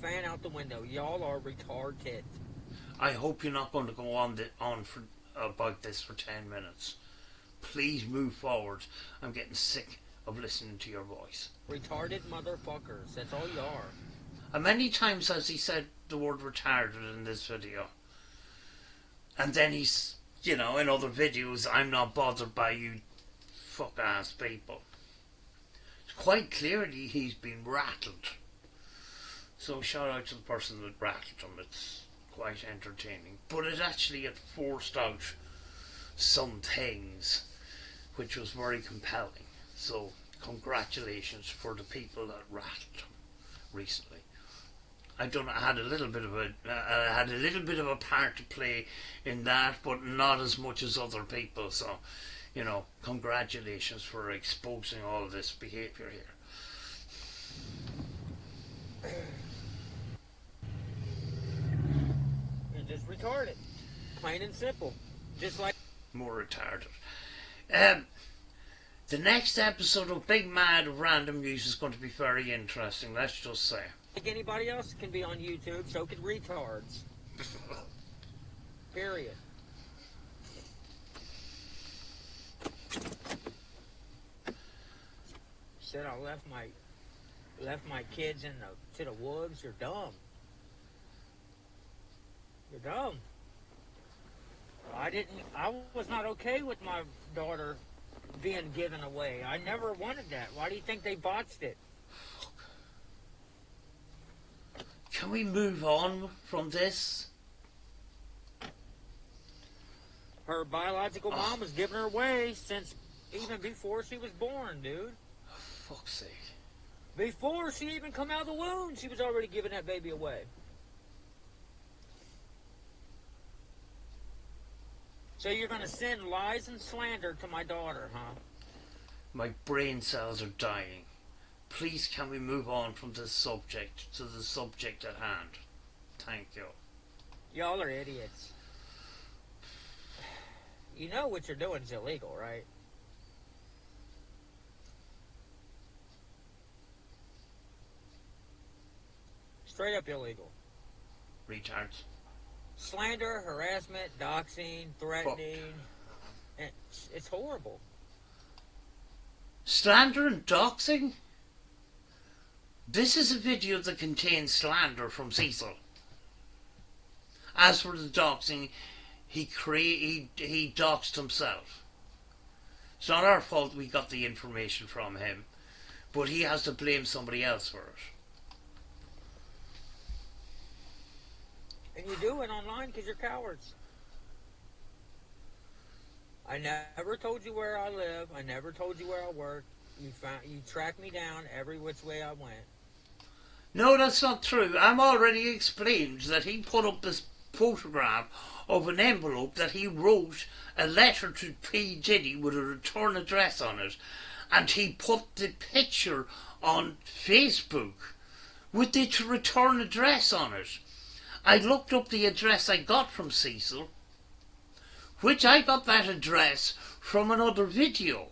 fan out the window. Y'all are retarded. I hope you're not going to go on for about this for 10 minutes. Please move forward. I'm getting sick of listening to your voice. Retarded motherfuckers. That's all you are. And many times has he said the word retarded in this video. And then he's, you know, in other videos, I'm not bothered by you fuck-ass people. Quite clearly he's been rattled. So shout out to the person that rattled him. It's quite entertaining. But it actually had forced out some things which was very compelling. So congratulations for the people that rattled him recently. I had a little bit of a part to play in that, but not as much as other people. So, you know, congratulations for exposing all of this behaviour here. You're just retarded. Plain and simple. Just like... More retarded. The next episode of Big Mad Random News is going to be very interesting, let's just say. Like anybody else can be on YouTube, so can retards. Period. Said I left my kids to the woods. You're dumb. You're dumb. I I was not okay with my daughter being given away. I never wanted that. Why do you think they botched it? Can we move on from this? Her biological mom was giving her away since even before she was born, dude. For fuck's sake. Before she even come out of the womb, she was already giving that baby away. So you're going to send lies and slander to my daughter, huh? My brain cells are dying. Please can we move on from this subject to the subject at hand? Thank you. Y'all are idiots. You know what you're doing is illegal, right? Straight up illegal. Retards. Slander, harassment, doxing, threatening. It's horrible. Slander and doxing? This is a video that contains slander from Cecil. As for the doxing, he doxed himself. It's not our fault we got the information from him, but he has to blame somebody else for it. And you do it online because you're cowards. I never told you where I live. I never told you where I work. You tracked me down every which way I went. No, that's not true. I'm already explained that he put up this photograph of an envelope that he wrote a letter to P. Diddy with a return address on it, and he put the picture on Facebook with the return address on it. I looked up the address I got from Cecil, which I got that address from another video,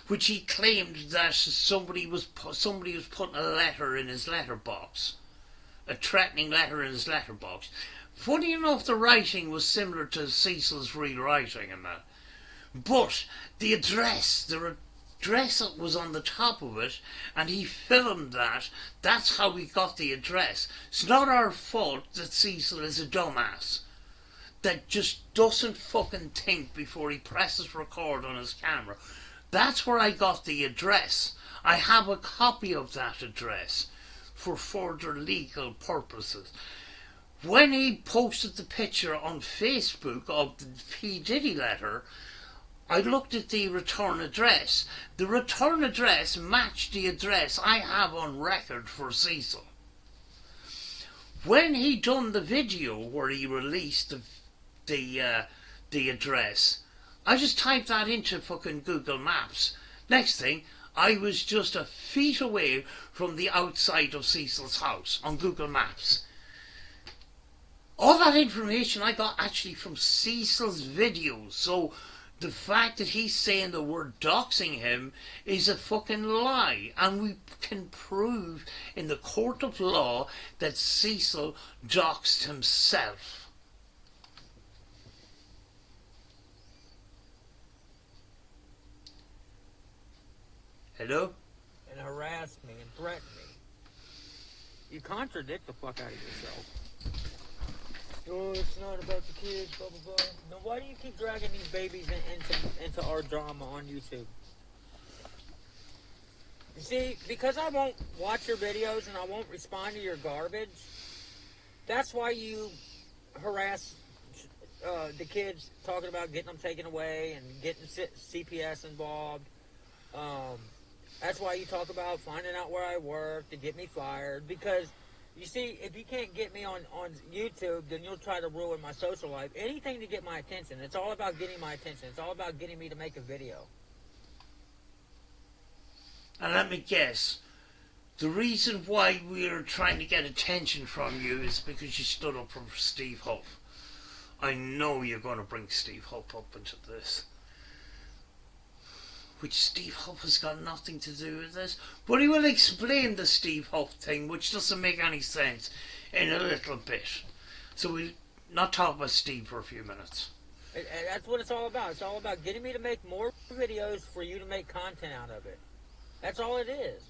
which he claimed that somebody was putting a letter in his letterbox, a threatening letter in his letterbox. Funny enough, the writing was similar to Cecil's real writing and that, but the address that was on the top of it, and he filmed that. That's how we got the address. It's not our fault that Cecil is a dumbass that just doesn't fucking think before he presses record on his camera. That's where I got the address. I have a copy of that address for further legal purposes. When he posted the picture on Facebook of the P. Diddy letter, I looked at the return address. The return address matched the address I have on record for Cecil. When he done the video where he released the address, I just typed that into fucking Google Maps. Next thing, I was just a feet away from the outside of Cecil's house on Google Maps. All that information I got actually from Cecil's videos, so the fact that he's saying the word doxing him is a fucking lie. And we can prove in the court of law that Cecil doxed himself. Hello? And harassed me and threatened me. You contradict the fuck out of yourself. Oh, it's not about the kids, blah, blah, blah. Now, why do you keep dragging these babies into our drama on YouTube? You see, because I won't watch your videos and I won't respond to your garbage, that's why you harass the kids, talking about getting them taken away and getting CPS involved. That's why you talk about finding out where I work to get me fired, because you see, if you can't get me on YouTube, then you'll try to ruin my social life. Anything to get my attention. It's all about getting my attention. It's all about getting me to make a video. And let me guess, the reason why we're trying to get attention from you is because you stood up for Steve Huff. I know you're going to bring Steve Huff up into this. Which Steve Huff has got nothing to do with this. But he will explain the Steve Huff thing, which doesn't make any sense, in a little bit. So we'll not talk about Steve for a few minutes. And that's what it's all about. It's all about getting me to make more videos for you to make content out of it. That's all it is.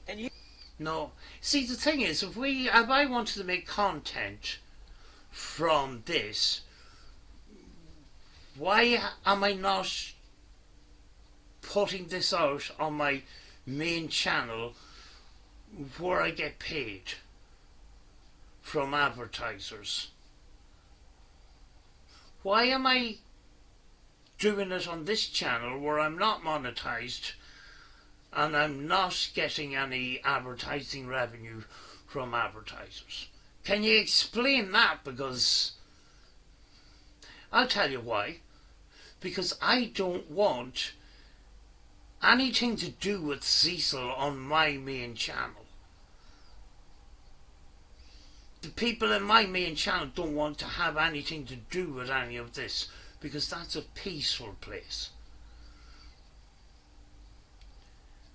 And you... No. See, the thing is, if I wanted to make content from this, why am I not putting this out on my main channel where I get paid from advertisers? Why am I doing it on this channel where I'm not monetized and I'm not getting any advertising revenue from advertisers? Can you explain that? Because I'll tell you why. Because I don't want anything to do with Cecil on my main channel. The people in my main channel don't want to have anything to do with any of this, because that's a peaceful place.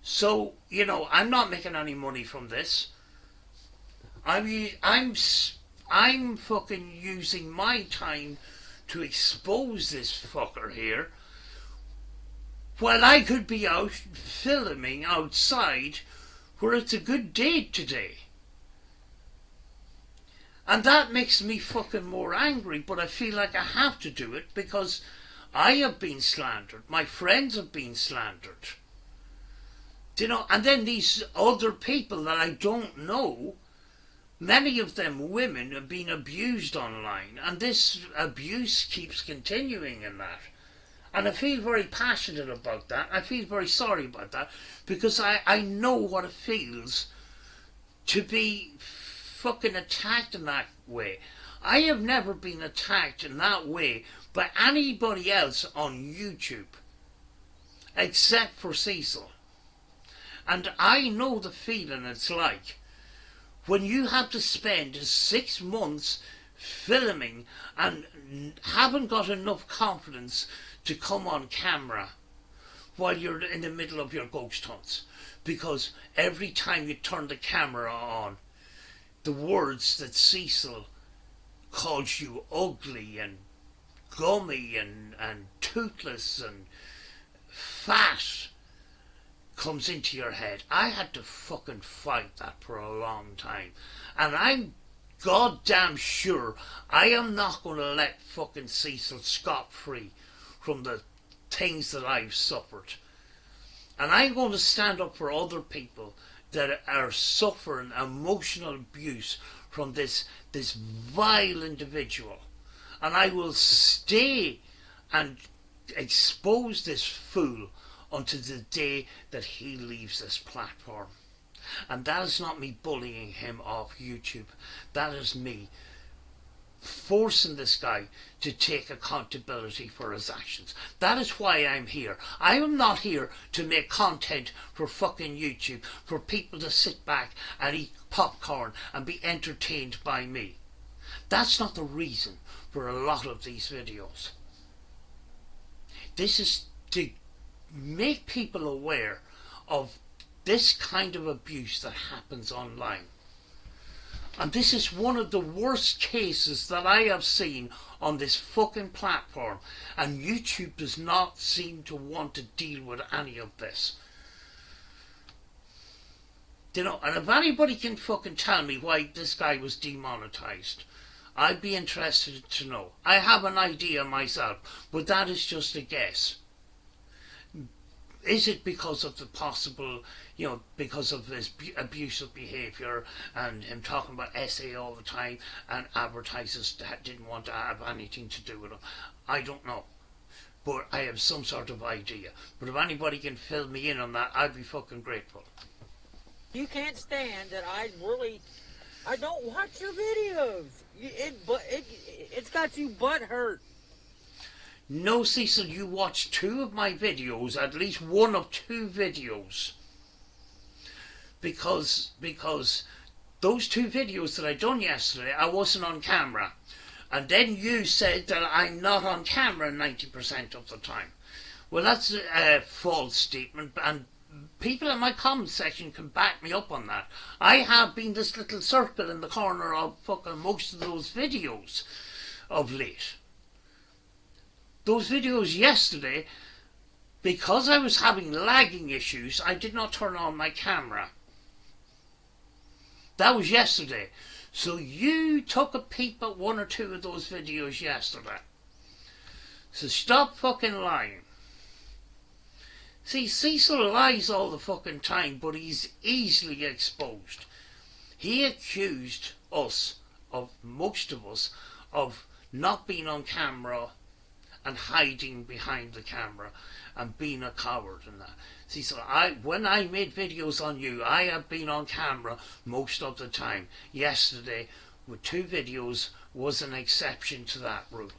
So, you know, I'm not making any money from this. I'm fucking using my time to expose this fucker here, while I could be out filming outside where it's a good day today. And that makes me fucking more angry, but I feel like I have to do it because I have been slandered. My friends have been slandered. You know, and then these other people that I don't know, many of them women, have been abused online, and this abuse keeps continuing in that. And I feel very passionate about that. I feel very sorry about that, because I know what it feels to be fucking attacked in that way. I have never been attacked in that way by anybody else on YouTube, except for Cecil. And I know the feeling it's like when you have to spend 6 months filming and haven't got enough confidence to come on camera while you're in the middle of your ghost hunts. Because every time you turn the camera on, the words that Cecil calls you ugly and gummy and toothless and fat comes into your head. I had to fucking fight that for a long time. And I'm goddamn sure I am not going to let fucking Cecil scot-free from the things that I've suffered. And I'm going to stand up for other people that are suffering emotional abuse from this vile individual. And I will stay and expose this fool until the day that he leaves this platform. And that is not me bullying him off YouTube. That is me forcing this guy to take accountability for his actions. That is why I'm here. I am not here to make content for fucking YouTube, for people to sit back and eat popcorn and be entertained by me. That's not the reason for a lot of these videos. This is to make people aware of this kind of abuse that happens online. And this is one of the worst cases that I have seen on this fucking platform, and YouTube does not seem to want to deal with any of this. You know, and if anybody can fucking tell me why this guy was demonetized, I'd be interested to know. I have an idea myself, but that is just a guess. Is it because of the possible, you know, because of his abusive behaviour and him talking about SA all the time and advertisers that didn't want to have anything to do with him? I don't know. But I have some sort of idea. But if anybody can fill me in on that, I'd be fucking grateful. You can't stand that I don't watch your videos. It's got you butthurt. No, Cecil, you watched 2 of my videos, at least 1 of 2 videos. Because those 2 videos that I done yesterday, I wasn't on camera. And then you said that I'm not on camera 90% of the time. Well, that's a false statement, and people in my comment section can back me up on that. I have been this little circle in the corner of fucking most of those videos of late. Those videos yesterday, because I was having lagging issues, I did not turn on my camera. That was yesterday. So you took a peep at 1 or 2 of those videos yesterday. So stop fucking lying. See, Cecil lies all the fucking time, but he's easily exposed. He accused us, of most of us, of not being on camera and hiding behind the camera and being a coward and that. See, so when I made videos on you, I have been on camera most of the time. Yesterday, with 2 videos, was an exception to that rule.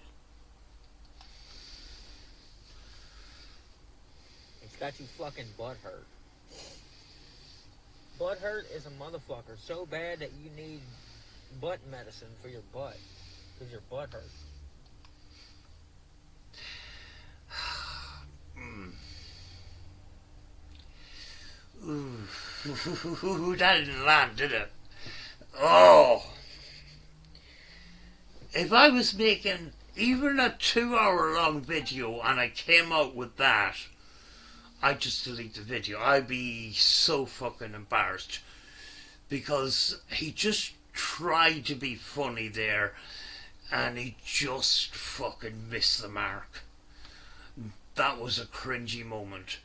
It's got you fucking butthurt. Butthurt is a motherfucker so bad that you need butt medicine for your butt. Because your butt hurts. Ooh, that didn't land, did it? Oh! If I was making even a 2-hour long video and I came out with that, I'd just delete the video. I'd be so fucking embarrassed. Because he just tried to be funny there and he just fucking missed the mark. That was a cringy moment.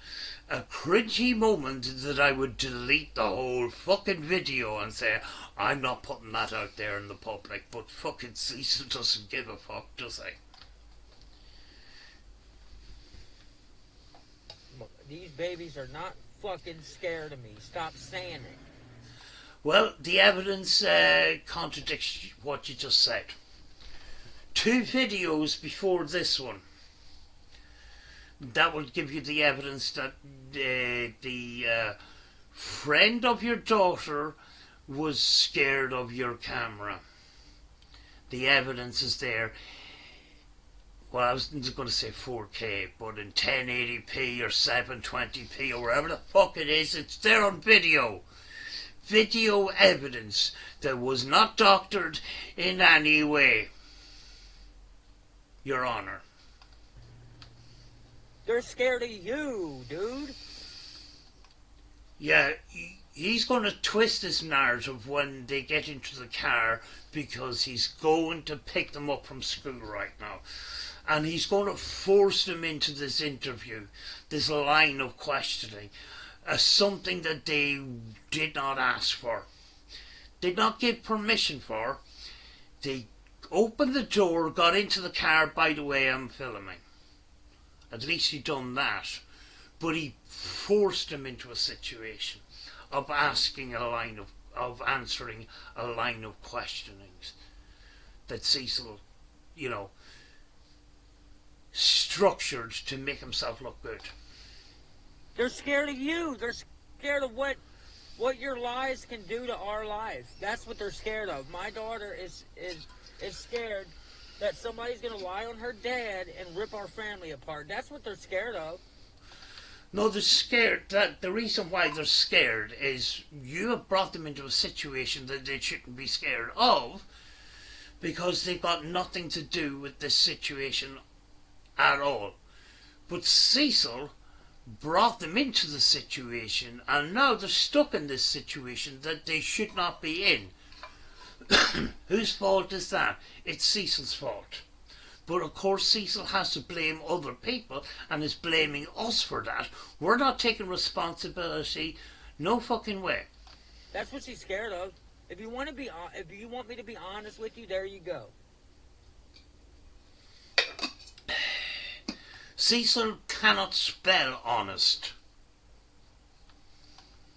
A cringy moment that I would delete the whole fucking video and say, I'm not putting that out there in the public, but fucking Cecil doesn't give a fuck, does he? These babies are not fucking scared of me. Stop saying it. Well, the evidence contradicts what you just said. 2 videos before this one. That would give you the evidence that the friend of your daughter was scared of your camera. The evidence is there. Well, I was going to say 4K, but in 1080p or 720p or wherever the fuck it is, it's there on video. Video evidence that was not doctored in any way, Your Honor. They're scared of you, dude. Yeah, he's going to twist this narrative when they get into the car because he's going to pick them up from school right now. And he's going to force them into this interview, this line of questioning, something that they did not ask for, did not give permission for. They opened the door, got into the car. By the way, I'm filming. At least he done that. But he forced them into a situation of asking of answering a line of questionings that Cecil, structured to make himself look good. They're scared of you. They're scared of what your lies can do to our lives. That's what they're scared of. My daughter is scared that somebody's going to lie on her dad and rip our family apart. That's what they're scared of. No, they're scared. That the reason why they're scared is you have brought them into a situation that they shouldn't be scared of, because they've got nothing to do with this situation at all. But Cecil brought them into the situation, and now they're stuck in this situation that they should not be in. Whose fault is that? It's Cecil's fault. But of course Cecil has to blame other people and is blaming us for that. We're not taking responsibility. No fucking way. That's what she's scared of. If you want me to be honest with you, there you go. Cecil cannot spell honest.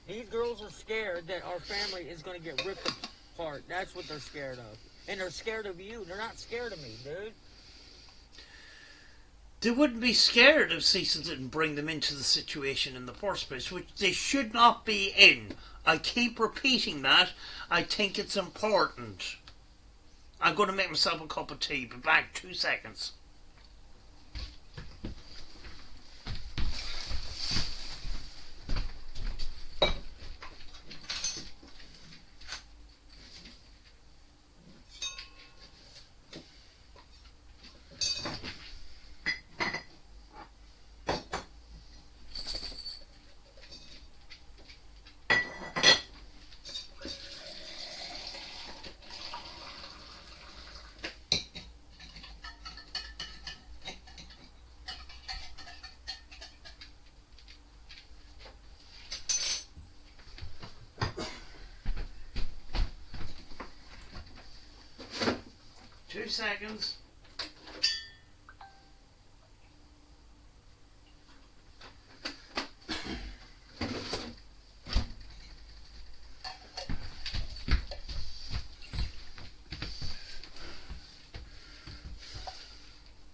These girls are scared that our family is going to get ripped apart. That's what they're scared of. And they're scared of you. They're not scared of me, dude. They wouldn't be scared if Cecil didn't bring them into the situation in the first place, which they should not be in. I keep repeating that. I think it's important. I'm going to make myself a cup of tea. Be back 2 seconds. 2 seconds.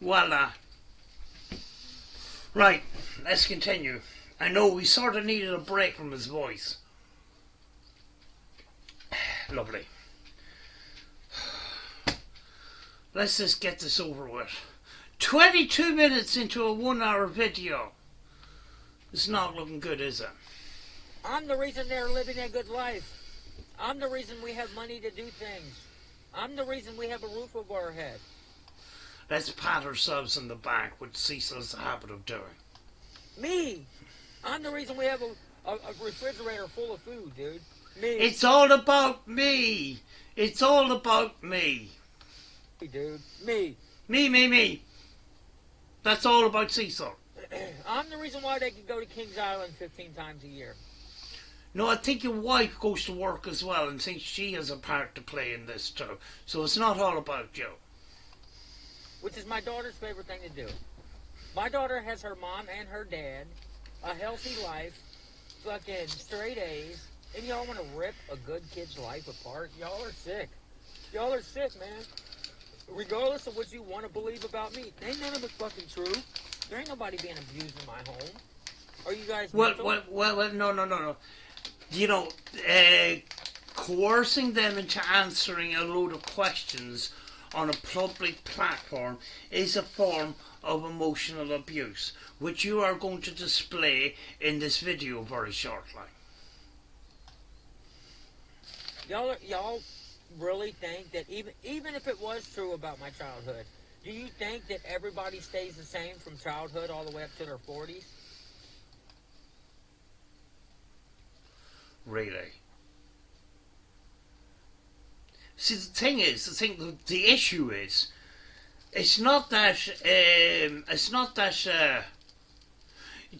Voila. Right, let's continue. I know we sort of needed a break from his voice. Lovely. Let's just get this over with. 22 minutes into a 1-hour video. It's not looking good, is it? I'm the reason they're living a good life. I'm the reason we have money to do things. I'm the reason we have a roof over our head. Let's pat ourselves in the back, which Cecil has a habit of doing. Me! I'm the reason we have a refrigerator full of food, dude. Me. It's all about me. It's all about me. Dude. Me. Me. That's all about Cecil. I'm the reason why they can go to Kings Island 15 times a year. No, I think your wife goes to work as well and thinks she has a part to play in this too. So it's not all about you. Which is my daughter's favorite thing to do. My daughter has her mom and her dad, a healthy life, fucking straight A's, and y'all want to rip a good kid's life apart? Y'all are sick. Y'all are sick, man. Regardless of what you want to believe about me, ain't none of it fucking true. There ain't nobody being abused in my home. Are you guys mental? Well, no. You know, coercing them into answering a load of questions on a public platform is a form of emotional abuse, which you are going to display in this video very shortly. Y'all really think that even if it was true about my childhood, do you think that everybody stays the same from childhood all the way up to their 40s? Really? See, the issue is, it's not that,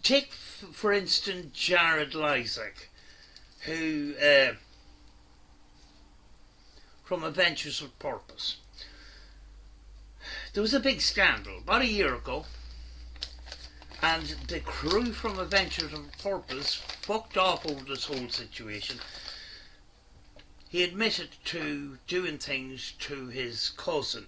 take for instance Jared Lysak, who, from Adventures with Purpose. There was a big scandal about a year ago, and the crew from Adventures with Purpose fucked off over this whole situation. He admitted to doing things to his cousin,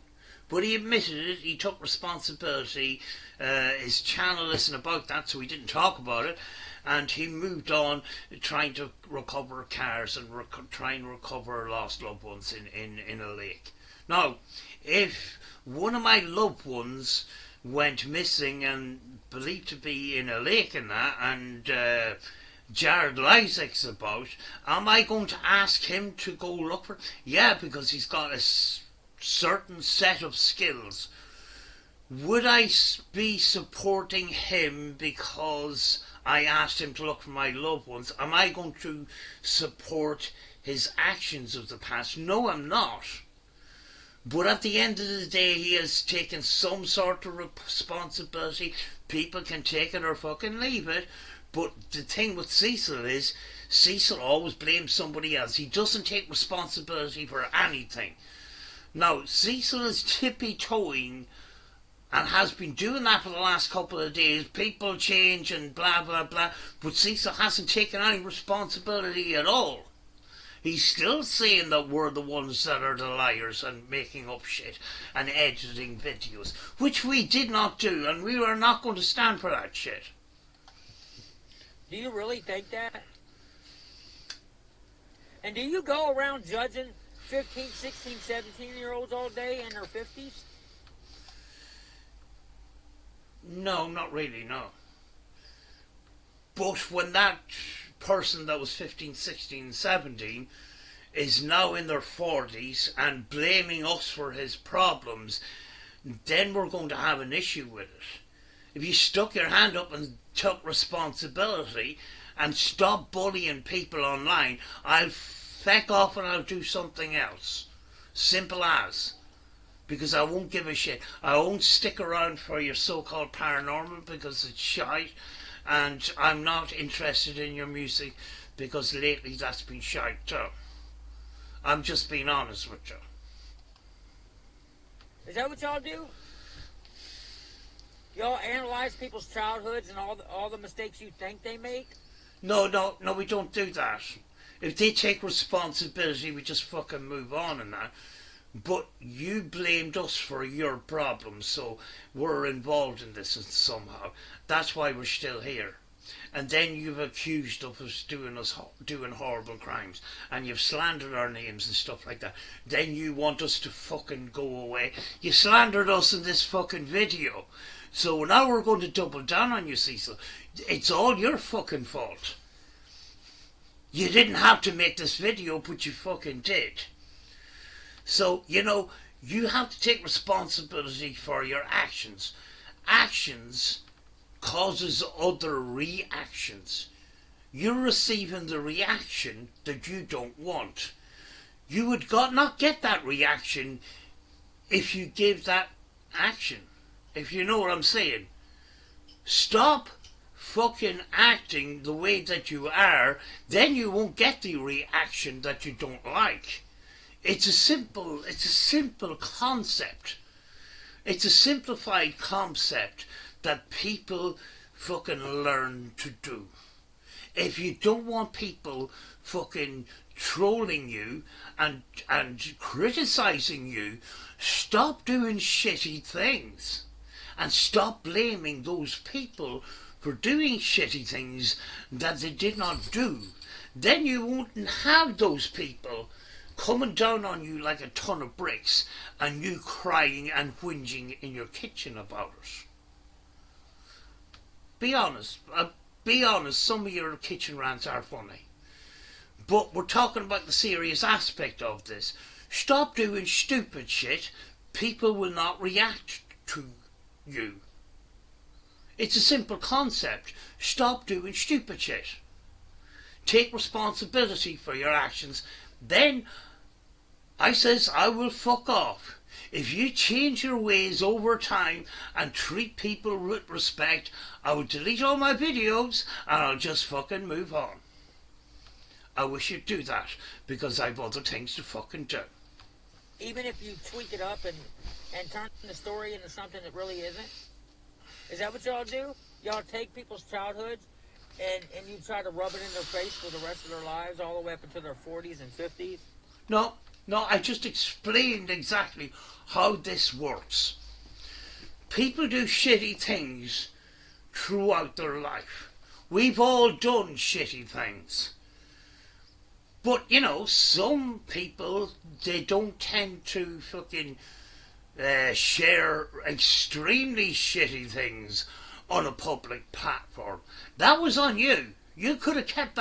but he admitted it, he took responsibility, his channel isn't about that, so he didn't talk about it, and he moved on trying to recover cars and try and recover lost loved ones in a lake. Now, if one of my loved ones went missing and believed to be in a lake and that, and Jared Lysak's about, am I going to ask him to go look for? Yeah, because he's got a certain set of skills. Would I be supporting him because I asked him to look for my loved ones? Am I going to support his actions of the past? No, I'm not. But at the end of the day, he has taken some sort of responsibility. People can take it or fucking leave it. But the thing with Cecil is, Cecil always blames somebody else. He doesn't take responsibility for anything. Now, Cecil is tippy-toeing and has been doing that for the last couple of days. People change and blah, blah, blah. But Cecil hasn't taken any responsibility at all. He's still saying that we're the ones that are the liars and making up shit and editing videos, which we did not do, and we are not going to stand for that shit. Do you really think that? And do you go around judging 15, 16, 17-year-olds all day in their 50s? No, not really, no. But when that person that was 15, 16, 17 is now in their 40s and blaming us for his problems, then we're going to have an issue with it. If you stuck your hand up and took responsibility and stop bullying people online, I'll feck off and I'll do something else. Simple as. Because I won't give a shit. I won't stick around for your so-called paranormal because it's shite, and I'm not interested in your music because lately that's been shite too. I'm just being honest with you. Is that what y'all do? Y'all analyze people's childhoods and all the mistakes you think they make? No, we don't do that. If they take responsibility, we just fucking move on and that. But you blamed us for your problems, so we're involved in this somehow. That's why we're still here. And then you've accused of us doing horrible crimes, and you've slandered our names and stuff like that. Then you want us to fucking go away. You slandered us in this fucking video. So now we're going to double down on you, Cecil. It's all your fucking fault. You didn't have to make this video, but you fucking did. So, you have to take responsibility for your actions. Actions causes other reactions. You're receiving the reaction that you don't want. You would not get that reaction if you give that action. If you know what I'm saying. Stop fucking acting the way that you are, then you won't get the reaction that you don't like. It's a simple concept. It's a simplified concept that people fucking learn to do. If you don't want people fucking trolling you and criticizing you, stop doing shitty things. And stop blaming those people for doing shitty things that they did not do. Then you won't have those people coming down on you like a ton of bricks and you crying and whinging in your kitchen about it. Be honest, some of your kitchen rants are funny. But we're talking about the serious aspect of this. Stop doing stupid shit. People will not react to you. It's a simple concept. Stop doing stupid shit. Take responsibility for your actions. Then I says I will fuck off. If you change your ways over time and treat people with respect, I will delete all my videos and I'll just fucking move on. I wish you'd do that because I've other things to fucking do. Even if you tweak it up and turn the story into something that really isn't? Is that what y'all do? Y'all take people's childhoods and you try to rub it in their face for the rest of their lives, all the way up into their 40s and 50s? No, I just explained exactly how this works. People do shitty things throughout their life. We've all done shitty things. But, some people, they don't tend to fucking share extremely shitty things on a public platform. That was on you. You could have kept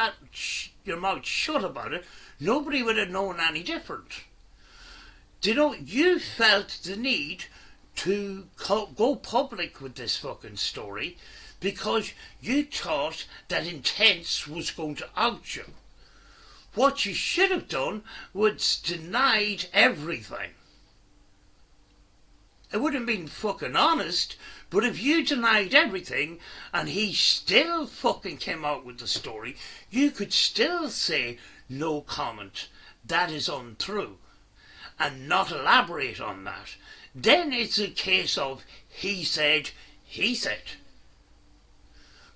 your mouth shut about it. Nobody would have known any different. You felt the need to go public with this fucking story because you thought that Intense was going to out you. What you should have done was denied everything. It would have been fucking honest, but if you denied everything and he still fucking came out with the story, you could still say no comment. That is untrue. And not elaborate on that. Then it's a case of he said.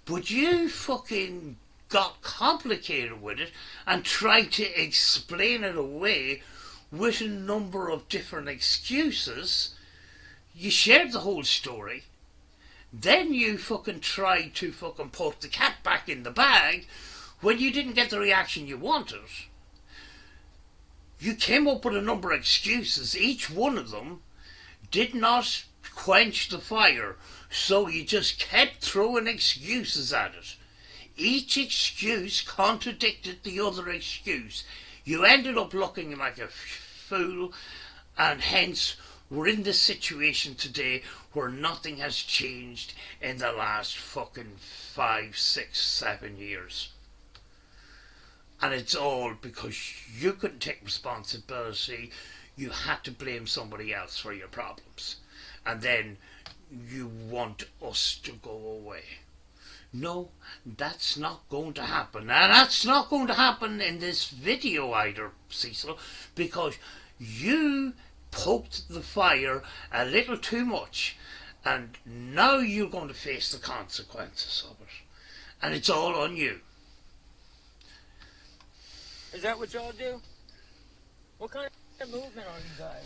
But you fucking got complicated with it and tried to explain it away with a number of different excuses. You shared the whole story. Then you fucking tried to fucking put the cat back in the bag when you didn't get the reaction you wanted. You came up with a number of excuses. Each one of them did not quench the fire. So you just kept throwing excuses at it. Each excuse contradicted the other excuse. You ended up looking like a fool, and hence we're in this situation today where nothing has changed in the last fucking 5, 6, 7 years. And it's all because you couldn't take responsibility. You had to blame somebody else for your problems. And then you want us to go away. No, that's not going to happen. And that's not going to happen in this video either, Cecil, because you poked the fire a little too much, and now you're going to face the consequences of it. And it's all on you. Is that what y'all do? What kind of movement are you guys?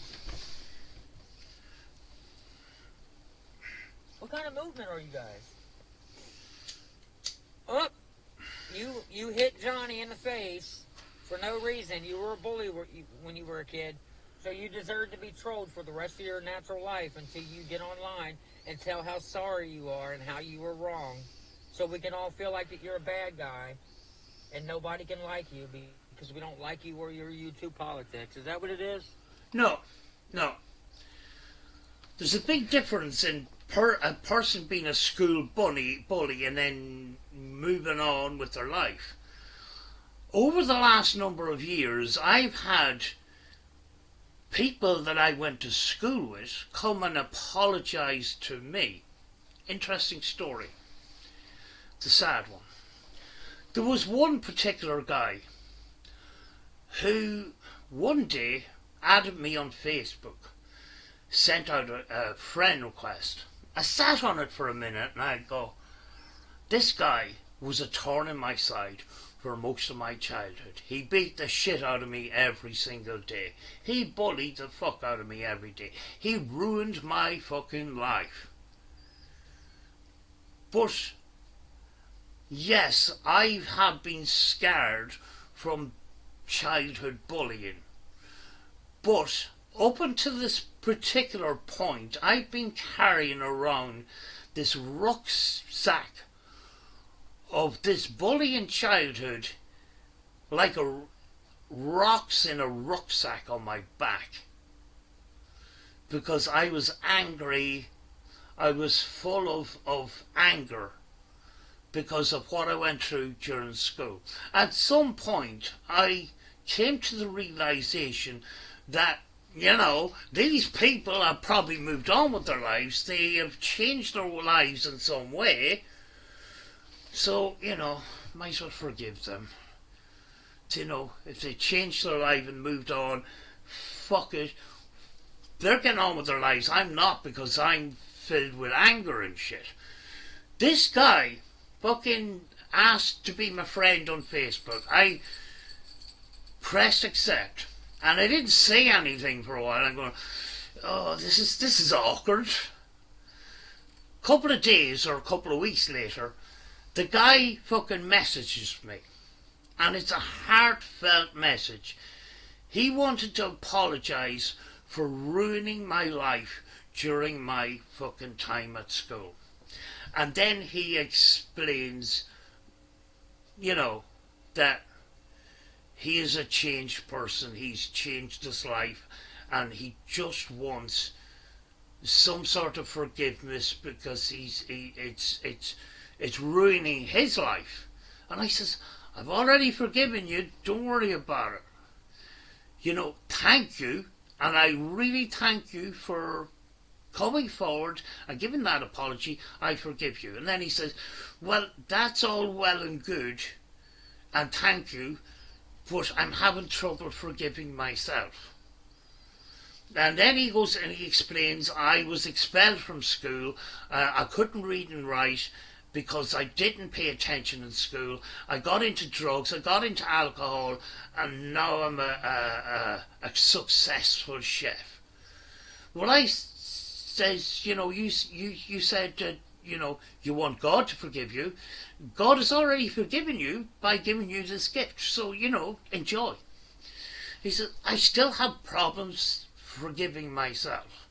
What kind of movement are you guys? Oh, you hit Johnny in the face for no reason. You were a bully when you were a kid, so you deserve to be trolled for the rest of your natural life until you get online and tell how sorry you are and how you were wrong, so we can all feel like that you're a bad guy and nobody can like you because we don't like you or your YouTube politics. Is that what it is? No, no. There's a big difference in a person being a school bully and then moving on with their life. Over the last number of years, I've had people that I went to school with come and apologise to me. Interesting story. It's a sad one. There was one particular guy who one day added me on Facebook, sent out a friend request. I sat on it for a minute and I go, this guy was a thorn in my side for most of my childhood. He beat the shit out of me every single day. He bullied the fuck out of me every day. He ruined my fucking life. But yes, I have been scarred from childhood bullying. But up until this particular point, I've been carrying around this rucksack of this bullying childhood like rocks in a rucksack on my back. Because I was angry, I was full of anger because of what I went through during school. At some point, I came to the realization that, you know, these people have probably moved on with their lives. They have changed their lives in some way. So, you know, might as well forgive them. You know, if they changed their life and moved on, fuck it. They're getting on with their lives. I'm not, because I'm filled with anger and shit. This guy fucking asked to be my friend on Facebook. I pressed accept, and I didn't say anything for a while. I'm going, oh, this is awkward. Couple of days or a couple of weeks later, the guy fucking messages me, and it's a heartfelt message. He wanted to apologise for ruining my life during my fucking time at school. And then he explains, you know, that he is a changed person. He's changed his life, and he just wants some sort of forgiveness because it's ruining his life. And I says, I've already forgiven you. Don't worry about it. You know, thank you, and I really thank you for coming forward and giving that apology. I forgive you. And then he says, well, that's all well and good, and thank you, but I'm having trouble forgiving myself. And then he goes and he explains, I was expelled from school. I couldn't read and write because I didn't pay attention in school. I got into drugs, I got into alcohol, and now I'm a successful chef. Well, I says, you know, you said that, you know, you want God to forgive you. God has already forgiven you by giving you this gift, so, you know, enjoy. He said, I still have problems forgiving myself.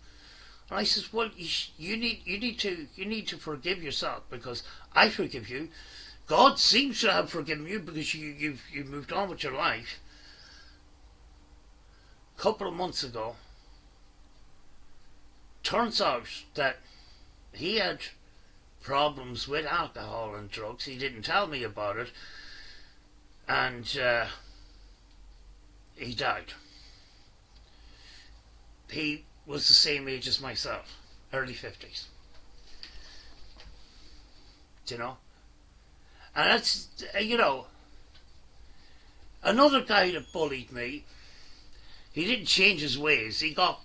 And I says, well, you need to forgive yourself, because I forgive you. God seems to have forgiven you because you've moved on with your life. A couple of months ago, turns out that he had problems with alcohol and drugs. He didn't tell me about it, and he died. He was the same age as myself, early 50s. You know? And that's, you know, another guy that bullied me, he didn't change his ways. He got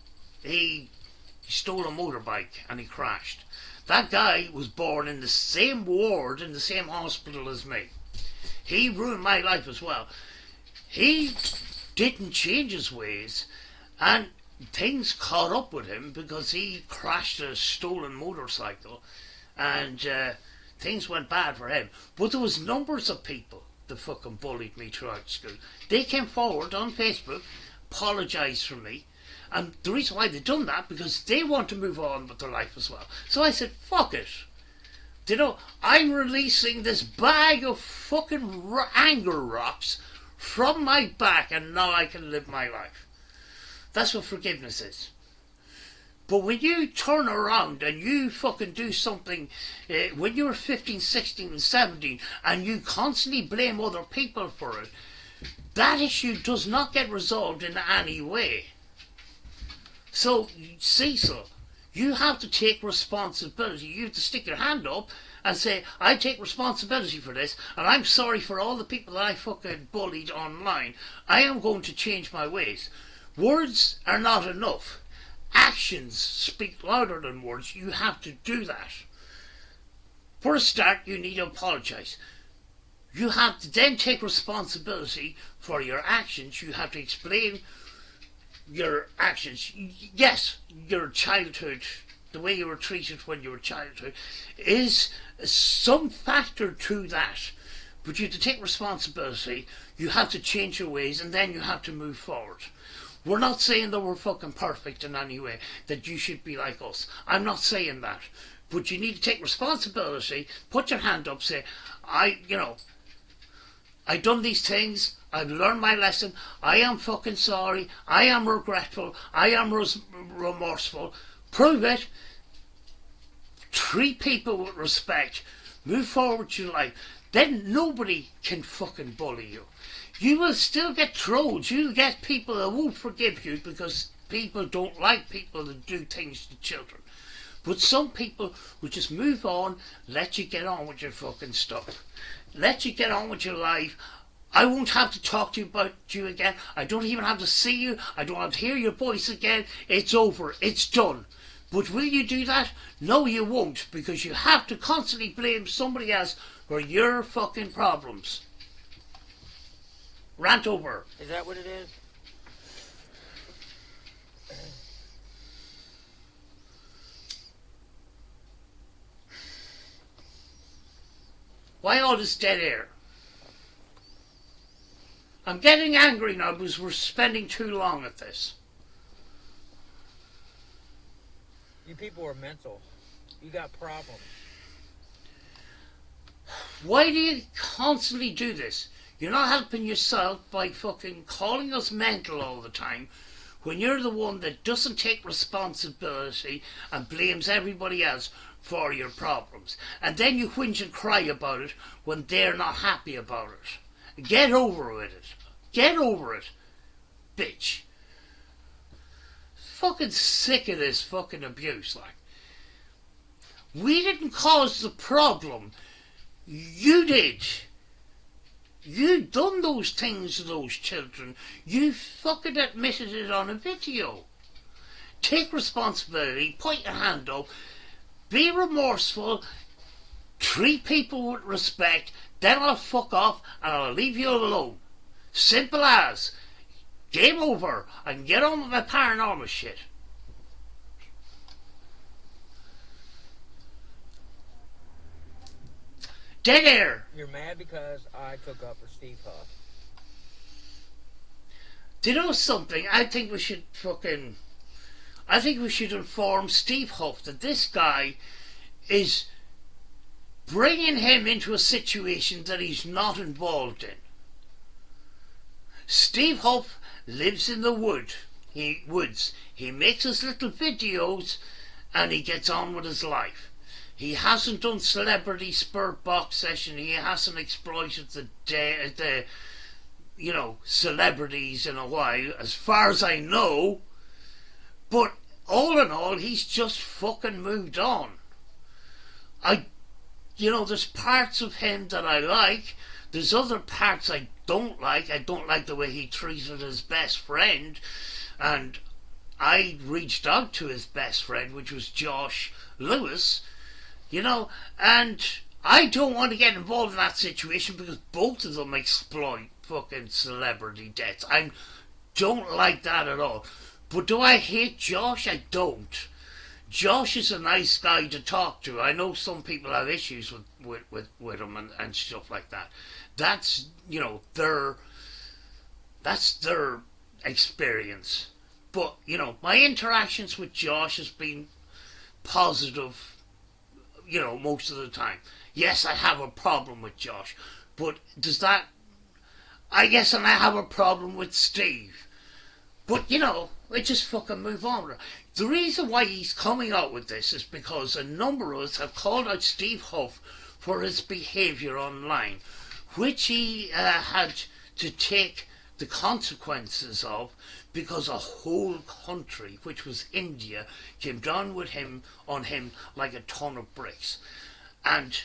he stole a motorbike and he crashed. That guy was born in the same ward in the same hospital as me. He ruined my life as well. He didn't change his ways, and things caught up with him because he crashed a stolen motorcycle, and things went bad for him. But there was numbers of people that fucking bullied me throughout school. They came forward on Facebook, apologised for me, and the reason why they done that, because they want to move on with their life as well. So I said, fuck it. You know, I'm releasing this bag of fucking anger rocks from my back, and now I can live my life. That's what forgiveness is. But when you turn around and you fucking do something when you're 15, 16 and 17 and you constantly blame other people for it, that issue does not get resolved in any way. So, Cecil, you have to take responsibility. You have to stick your hand up and say, I take responsibility for this, and I'm sorry for all the people that I fucking bullied online. I am going to change my ways. Words are not enough. Actions speak louder than words. You have to do that. For a start, you need to apologise. You have to then take responsibility for your actions. You have to explain your actions. Yes, your childhood, the way you were treated when you were childhood, is some factor to that. But you have to take responsibility. You have to change your ways, and then you have to move forward. We're not saying that we're fucking perfect in any way, that you should be like us. I'm not saying that. But you need to take responsibility, put your hand up, say, I've done these things, I've learned my lesson, I am fucking sorry, I am regretful, I am remorseful. Prove it. Treat people with respect. Move forward to your life. Then nobody can fucking bully you. You will still get trolls. You'll get people that won't forgive you because people don't like people that do things to children. But some people will just move on, let you get on with your fucking stuff. Let you get on with your life. I won't have to talk to you about you again. I don't even have to see you. I don't have to hear your voice again. It's over. It's done. But will you do that? No, you won't, because you have to constantly blame somebody else for your fucking problems. Rant over. Is that what it is? Why all this dead air? I'm getting angry now because we're spending too long at this. You people are mental. You got problems. Why do you constantly do this? You're not helping yourself by fucking calling us mental all the time when you're the one that doesn't take responsibility and blames everybody else for your problems. And then you whinge and cry about it when they're not happy about it. Get over with it. Get over it, bitch. Fucking sick of this fucking abuse, like. We didn't cause the problem. You did. You done those things to those children. You fucking admitted it on a video. Take responsibility, put your hand up, be remorseful, treat people with respect, then I'll fuck off and I'll leave you alone. Simple as. Game over. I can get on with my paranormal shit. Dead air. You're mad because I took up for Steve Huff. Do you know something? I think we should inform Steve Huff that this guy is bringing him into a situation that he's not involved in. Steve Huff lives in the woods. He makes his little videos and he gets on with his life. He hasn't done celebrity spirit box session. He hasn't exploited the celebrities in a while, as far as I know. But all in all, he's just fucking moved on. There's parts of him that I like. There's other parts I don't like. I don't like the way he treated his best friend. And I reached out to his best friend, which was Josh Lewis, you know, and I don't want to get involved in that situation because both of them exploit fucking celebrity deaths. I don't like that at all. But do I hate Josh? I don't. Josh is a nice guy to talk to. I know some people have issues with him and stuff like that. That's, you know, that's their experience. But, you know, my interactions with Josh has been positive, you know, most of the time. Yes, I have a problem with Josh, but does that... I guess, and I have a problem with Steve. But, you know, we just fucking move on. The reason why he's coming out with this is because a number of us have called out Steve Huff for his behaviour online, which he had to take the consequences of because a whole country, which was India, came down with him on him like a ton of bricks. And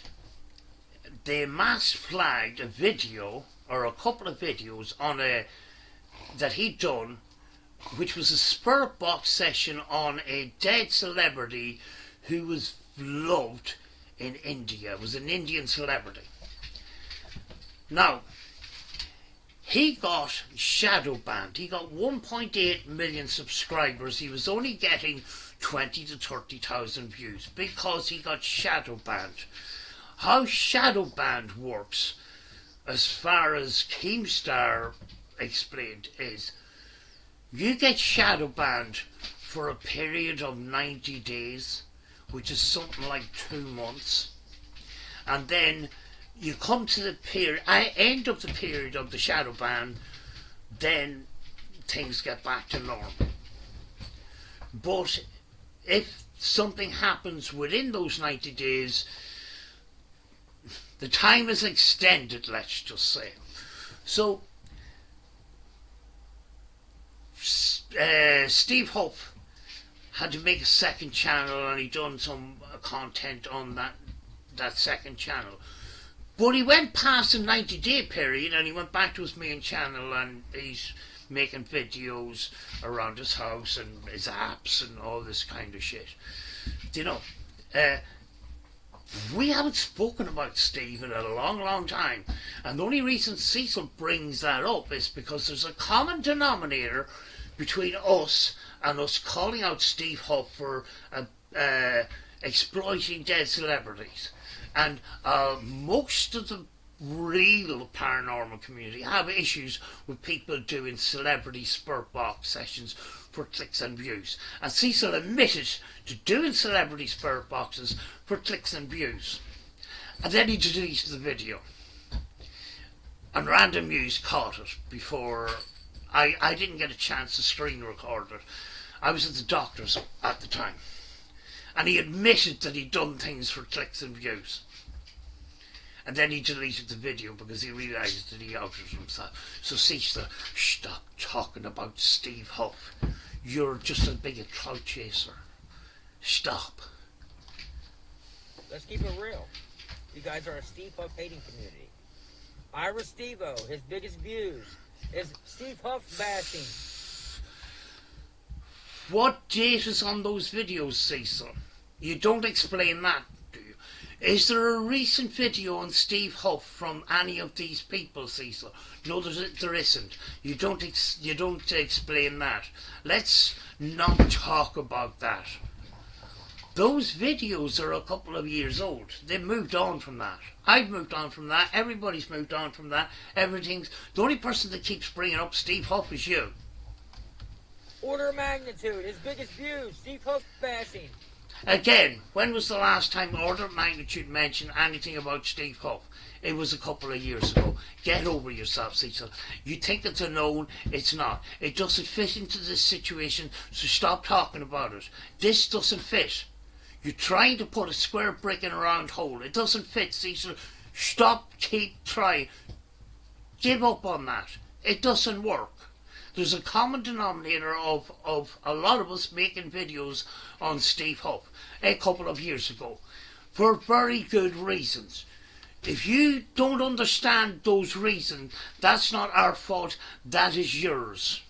they mass flagged a video, or a couple of videos, on a that he'd done, which was a spirit box session on a dead celebrity who was loved in India. It was an Indian celebrity. Now, he got shadow banned. He got 1.8 million subscribers. He was only getting 20 to 30,000 views because he got shadow banned. How shadow banned works, as far as Keemstar explained, is you get shadow banned for a period of 90 days, which is something like 2 months, and then you come to the end of the period of the shadow ban, then things get back to normal. But if something happens within those 90 days, the time is extended, let's just say. So, Steve Huff had to make a second channel, and he done some content on that second channel. But he went past the 90-day period and he went back to his main channel, and he's making videos around his house and his apps and all this kind of shit. You know, we haven't spoken about Steve in a long, long time. And the only reason Cecil brings that up is because there's a common denominator between us and us calling out Steve Huff for exploiting dead celebrities. And most of the real paranormal community have issues with people doing celebrity spirit box sessions for clicks and views. And Cecil admitted to doing celebrity spirit boxes for clicks and views. And then he deleted the video. And Random News caught it before... I didn't get a chance to screen record it. I was at the doctor's at the time. And he admitted that he'd done things for clicks and views. And then he deleted the video because he realised that he outed himself. So Cecil, stop talking about Steve Huff. You're just as big a clout chaser. Stop. Let's keep it real. You guys are a Steve Huff hating community. Ira Stevo, his biggest views is Steve Huff bashing. What date is on those videos, Cecil? You don't explain that, do you? Is there a recent video on Steve Huff from any of these people, Cecil? No, there isn't. You don't explain that. Let's not talk about that. Those videos are a couple of years old. They've moved on from that. I've moved on from that. Everybody's moved on from that. Everything's... The only person that keeps bringing up Steve Huff is you. Order of magnitude, his biggest views, Steve Huff bashing. Again, when was the last time Order of Magnitude mentioned anything about Steve Huff? It was a couple of years ago. Get over yourself, Cecil. You think it's a known, it's not. It doesn't fit into this situation, so stop talking about it. This doesn't fit. You're trying to put a square brick in a round hole. It doesn't fit, Cecil. Stop, keep trying. Give up on that. It doesn't work. There's a common denominator of a lot of us making videos on Steve Huff a couple of years ago for very good reasons. If you don't understand those reasons, that's not our fault, that is yours.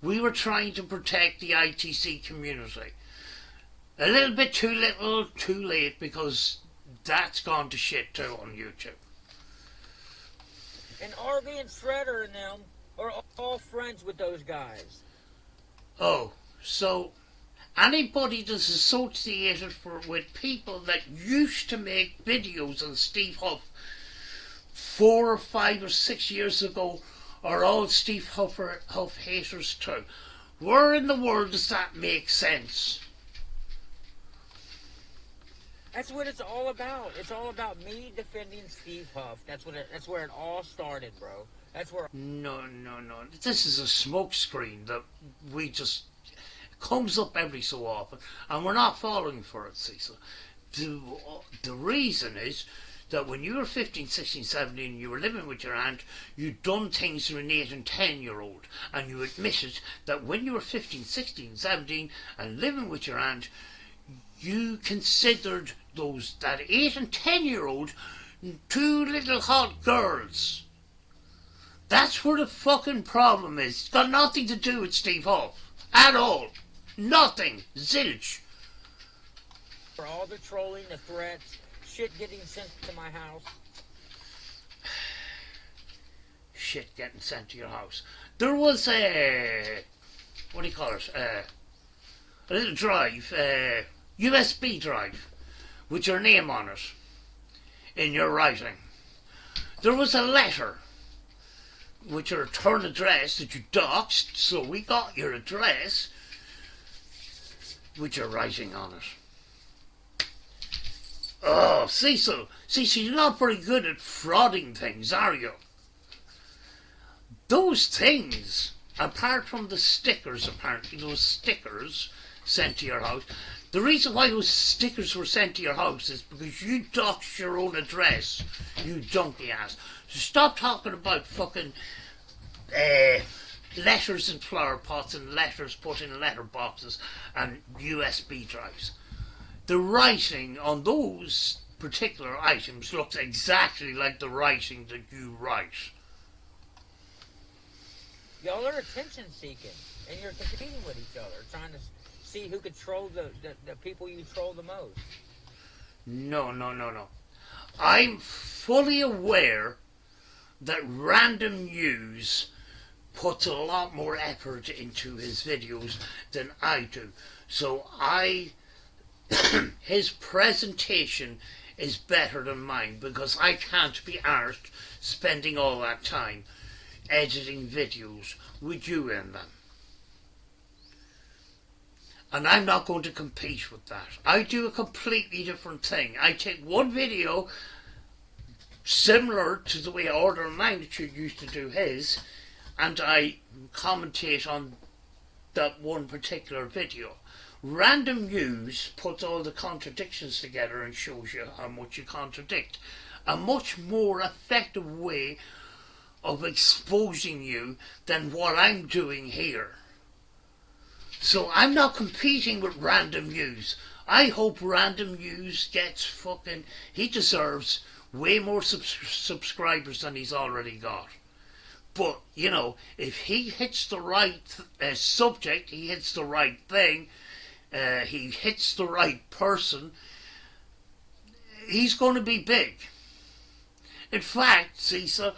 We were trying to protect the ITC community. A little bit too little, too late, because that's gone to shit too on YouTube. And RV and Shredder and them are all friends with those guys. Oh, so anybody that's associated with people that used to make videos on Steve Huff 4 or 5 or 6 years ago are all Steve Huff haters too. Where in the world does that make sense? That's what it's all about. It's all about me defending Steve Huff. That's where it all started, bro. That's where. No. This is a smoke screen that we just comes up every so often, and we're not falling for it, Cecil. The reason is that when you were 15, 16, 17, you were living with your aunt, you'd done things to an 8 and 10-year-old, and you admitted that when you were 15, 16, 17, and living with your aunt, you considered that 8 and 10-year-old two little hot girls. That's where the fucking problem is. It's got nothing to do with Steve Huff. At all. Nothing. Zilch. For all the trolling, the threats, shit getting sent to my house. Shit getting sent to your house. There was a... what do you call it? A little drive. USB drive. With your name on it. In your writing. There was a letter. With your return address that you doxed. So we got your address. With your writing on it. Oh, Cecil, you're not very good at frauding things, are you? Those things, apart from the stickers, apparently, those stickers sent to your house, the reason why those stickers were sent to your house is because you doxed your own address, you donkey ass. So stop talking about fucking letters in flower pots and letters put in letter boxes and USB drives. The writing on those particular items looks exactly like the writing that you write. Y'all are attention seeking, and you're competing with each other, trying to see who could troll the people you troll the most. No. I'm fully aware that Random News puts a lot more effort into his videos than I do. So his presentation is better than mine because I can't be arsed spending all that time editing videos with you in them. And I'm not going to compete with that. I do a completely different thing. I take one video similar to the way Order of Magnitude used to do his, and I commentate on that one particular video. Random News puts all the contradictions together and shows you how much you contradict. A much more effective way of exposing you than what I'm doing here. So I'm not competing with Random News. I hope Random News gets fucking... he deserves way more subscribers than he's already got. But, you know, if he hits the right subject, he hits the right thing, he hits the right person, he's going to be big. In fact, Cecil,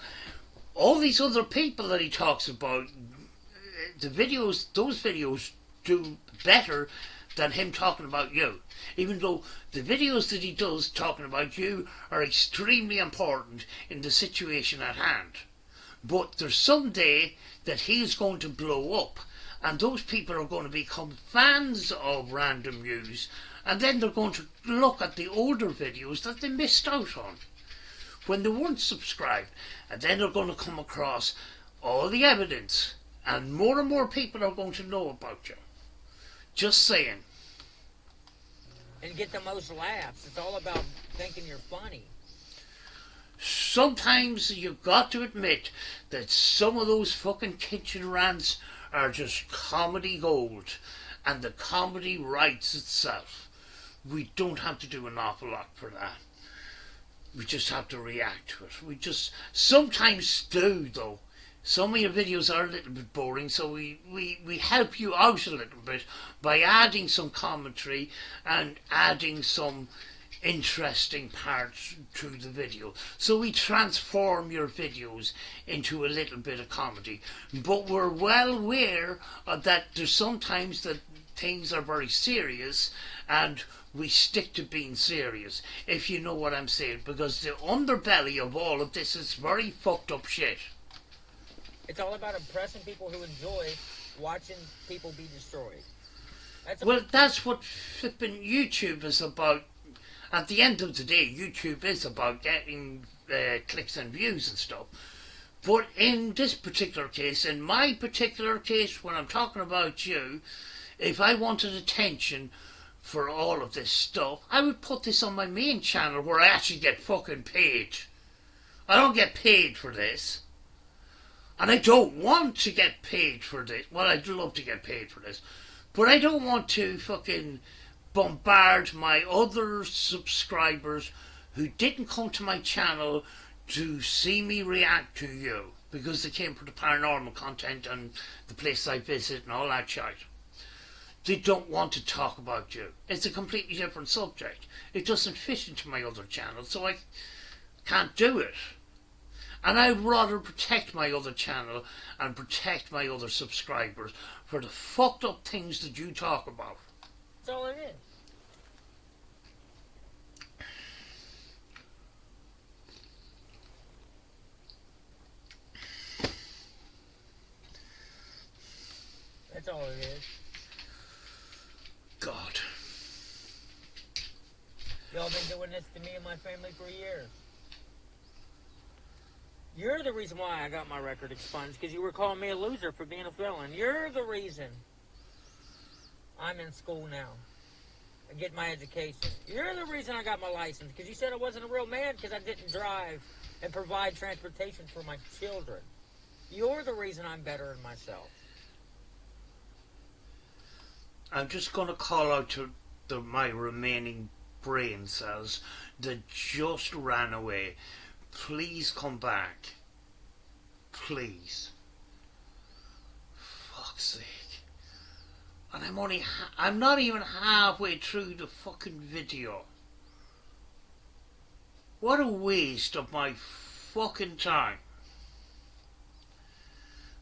all these other people that he talks about, those videos do better than him talking about you. Even though the videos that he does talking about you are extremely important in the situation at hand. But there's some day that he's going to blow up, and those people are going to become fans of Random News, and then they're going to look at the older videos that they missed out on when they weren't subscribed, and then they're going to come across all the evidence, and more people are going to know about you. Just saying. And get the most laughs. It's all about thinking you're funny. Sometimes you've got to admit that some of those fucking kitchen rants are just comedy gold, and the comedy writes itself. We don't have to do an awful lot for that. We just have to react to it. We just sometimes do, though. Some of your videos are a little bit boring, so we help you out a little bit by adding some commentary and adding some interesting parts to the video. So we transform your videos into a little bit of comedy. But we're well aware that there's sometimes that things are very serious, and we stick to being serious, if you know what I'm saying, because the underbelly of all of this is very fucked up shit. It's all about impressing people who enjoy watching people be destroyed. That's what flipping YouTube is about. At the end of the day, YouTube is about getting clicks and views and stuff. But in this particular case, in my particular case, when I'm talking about you, if I wanted attention for all of this stuff, I would put this on my main channel where I actually get fucking paid. I don't get paid for this. And I don't want to get paid for this. Well, I'd love to get paid for this. But I don't want to fucking bombard my other subscribers who didn't come to my channel to see me react to you, because they came for the paranormal content and the place I visit and all that shit. They don't want to talk about you. It's a completely different subject. It doesn't fit into my other channel, so I can't do it. And I'd rather protect my other channel and protect my other subscribers for the fucked up things that you talk about. That's all it is. That's all it is. God. Y'all been doing this to me and my family for years. You're the reason why I got my record expunged, because you were calling me a loser for being a felon. You're the reason I'm in school now. I get my education. You're the reason I got my license, because you said I wasn't a real man because I didn't drive and provide transportation for my children. You're the reason I'm better than myself. I'm just going to call out to my remaining brain cells that just ran away. Please come back. Please. Fuck's sake. And I'm not even halfway through the fucking video. What a waste of my fucking time.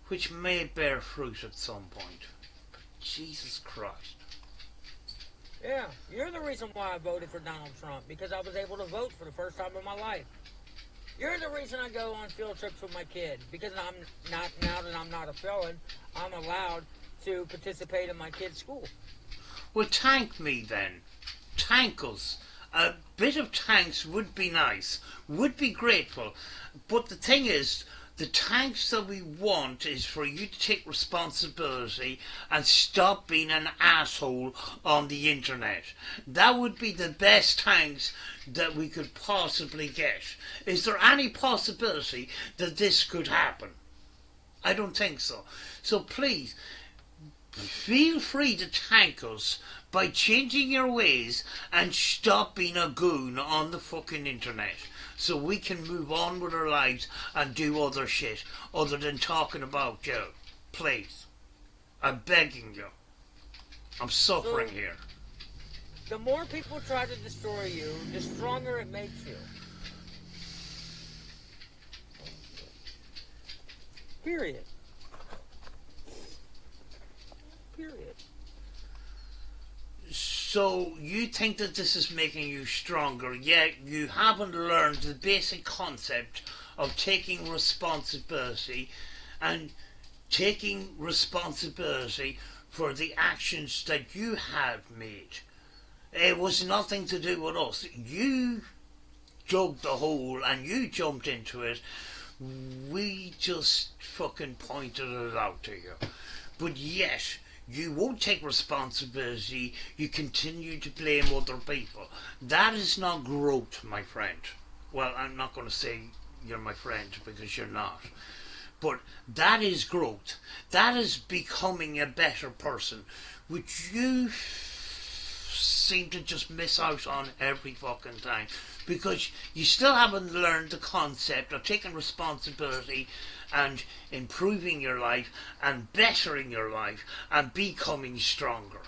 Which may bear fruit at some point. But Jesus Christ. Yeah, you're the reason why I voted for Donald Trump, because I was able to vote for the first time in my life. You're the reason I go on field trips with my kid, because I'm not, now that I'm not a felon, I'm allowed to participate in my kid's school. Well, thank me then. Thank us. A bit of thanks would be nice, would be grateful. But the thing is, the thanks that we want is for you to take responsibility and stop being an asshole on the internet. That would be the best thanks that we could possibly get. Is there any possibility that this could happen? I don't think so. So please, feel free to thank us by changing your ways and stop being a goon on the fucking internet, so we can move on with our lives and do other shit other than talking about you. Please. I'm begging you. I'm suffering here. The more people try to destroy you, the stronger it makes you. Period. Period. So you think that this is making you stronger, yet you haven't learned the basic concept of taking responsibility and taking responsibility for the actions that you have made. It was nothing to do with us. You dug the hole and you jumped into it. We just fucking pointed it out to you. But yet, you won't take responsibility. You continue to blame other people. That is not growth, my friend. Well, I'm not going to say you're my friend, because you're not. But that is growth. That is becoming a better person, which you seem to just miss out on every fucking time, because you still haven't learned the concept of taking responsibility and improving your life and bettering your life and becoming stronger.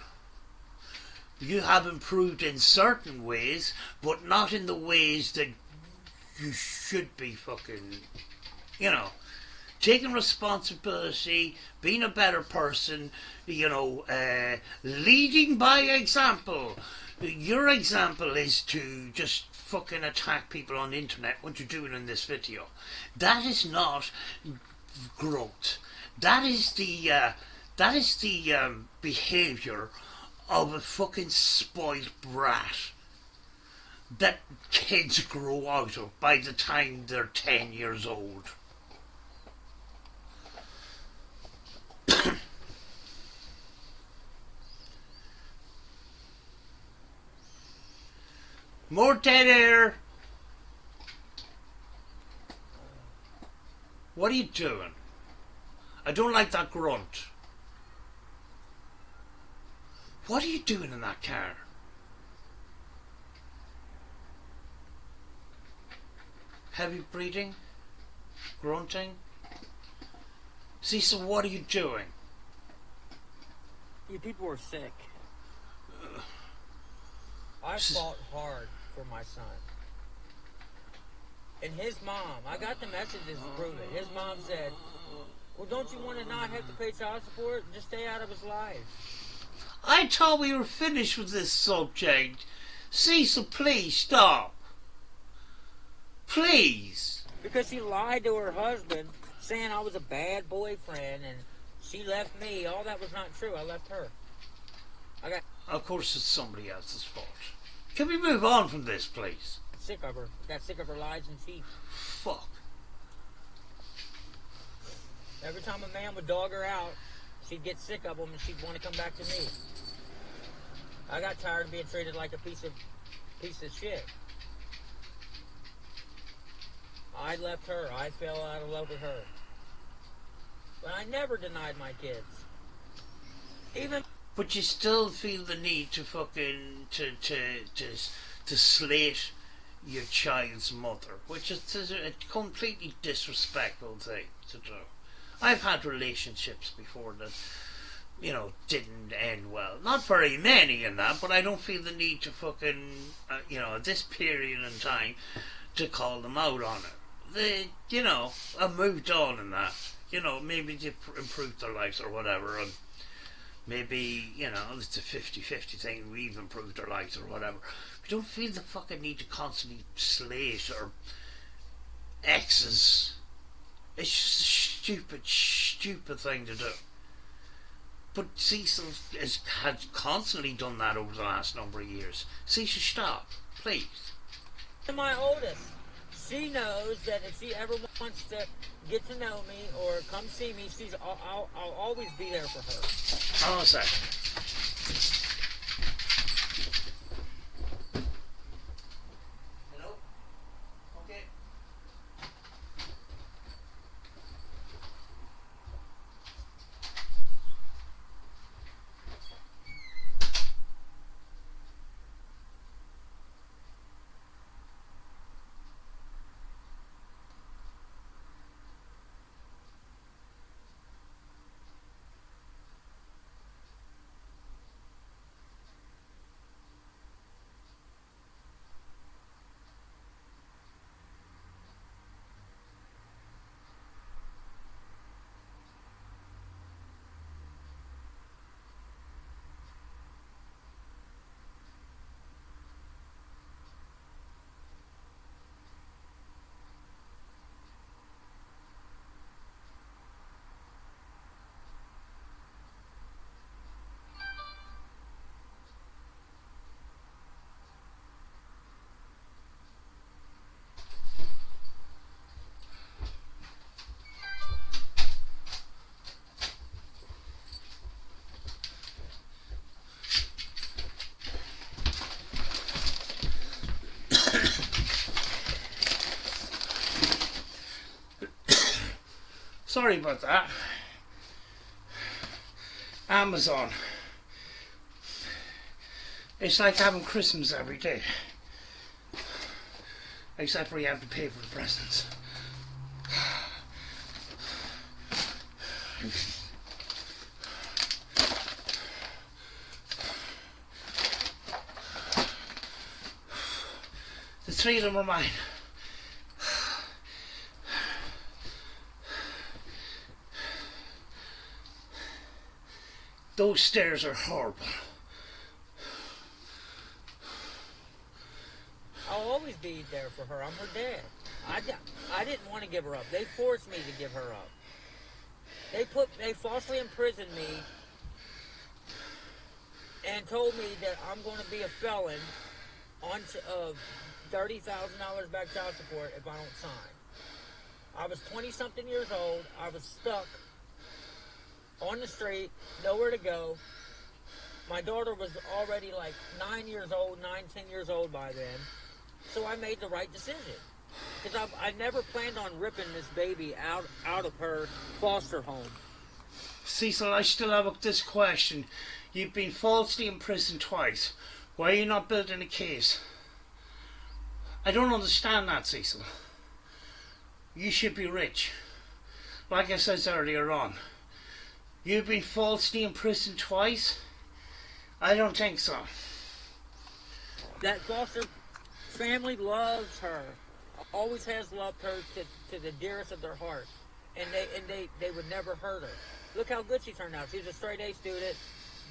You have improved in certain ways, but not in the ways that you should be fucking, you know, taking responsibility, being a better person, you know, leading by example. Your example is to just fucking attack people on the internet, what you're doing in this video. That is not growth. That is the behaviour of a fucking spoiled brat that kids grow out of by the time they're 10 years old. More dead air. What are you doing? I don't like that grunt. What are you doing in that car? Heavy breathing? Grunting? Cecil, what are you doing? You people are sick. I fought hard for my son. And his mom, I got the messages to prove it. His mom said, well, don't you want to not have to pay child support? Just stay out of his life. I thought we were finished with this subject. Cecil, please stop. Please. Because she lied to her husband, saying I was a bad boyfriend, and she left me. All that was not true. I left her. Of course it's somebody else's fault. Can we move on from this, please? Sick of her. Got sick of her lies and cheats. Fuck. Every time a man would dog her out, she'd get sick of him and she'd want to come back to me. I got tired of being treated like a piece of shit. I left her. I fell out of love with her. But I never denied my kids. But you still feel the need to fucking to slate your child's mother, which is a completely disrespectful thing to do. I've had relationships before that, you know, didn't end well. Not very many in that, but I don't feel the need to fucking, you know, at this period in time, to call them out on it. They, you know, I've moved on in that. You know, maybe they improved their lives or whatever, and maybe, you know, it's a 50-50 thing, we've improved our lives or whatever. We don't feel the fucking need to constantly slate or exes. It's just a stupid thing to do. But Cecil has constantly done that over the last number of years. Cecil, stop, please. My oldest, she knows that if she ever wants to get to know me or come see me, I'll always be there for her. Hold on a second. Hello? Okay. Sorry about that. Amazon. It's like having Christmas every day. Except for you have to pay for the presents. The three of them are mine. Those stairs are horrible. I'll always be there for her. I'm her dad. I didn't want to give her up. They forced me to give her up. They falsely imprisoned me and told me that I'm going to be a felon on $30,000 back child support if I don't sign. I was 20-something years old. I was stuck on the street, nowhere to go. My daughter was already like 10 years old by then. So I made the right decision. Because I never planned on ripping this baby out of her foster home. Cecil, I still have this question. You've been falsely imprisoned twice. Why are you not building a case? I don't understand that, Cecil. You should be rich. Like I said earlier on. You've been falsely imprisoned twice? I don't think so. That foster family loves her. Always has loved her to the dearest of their heart. And they would never hurt her. Look how good she turned out. She's a straight A student,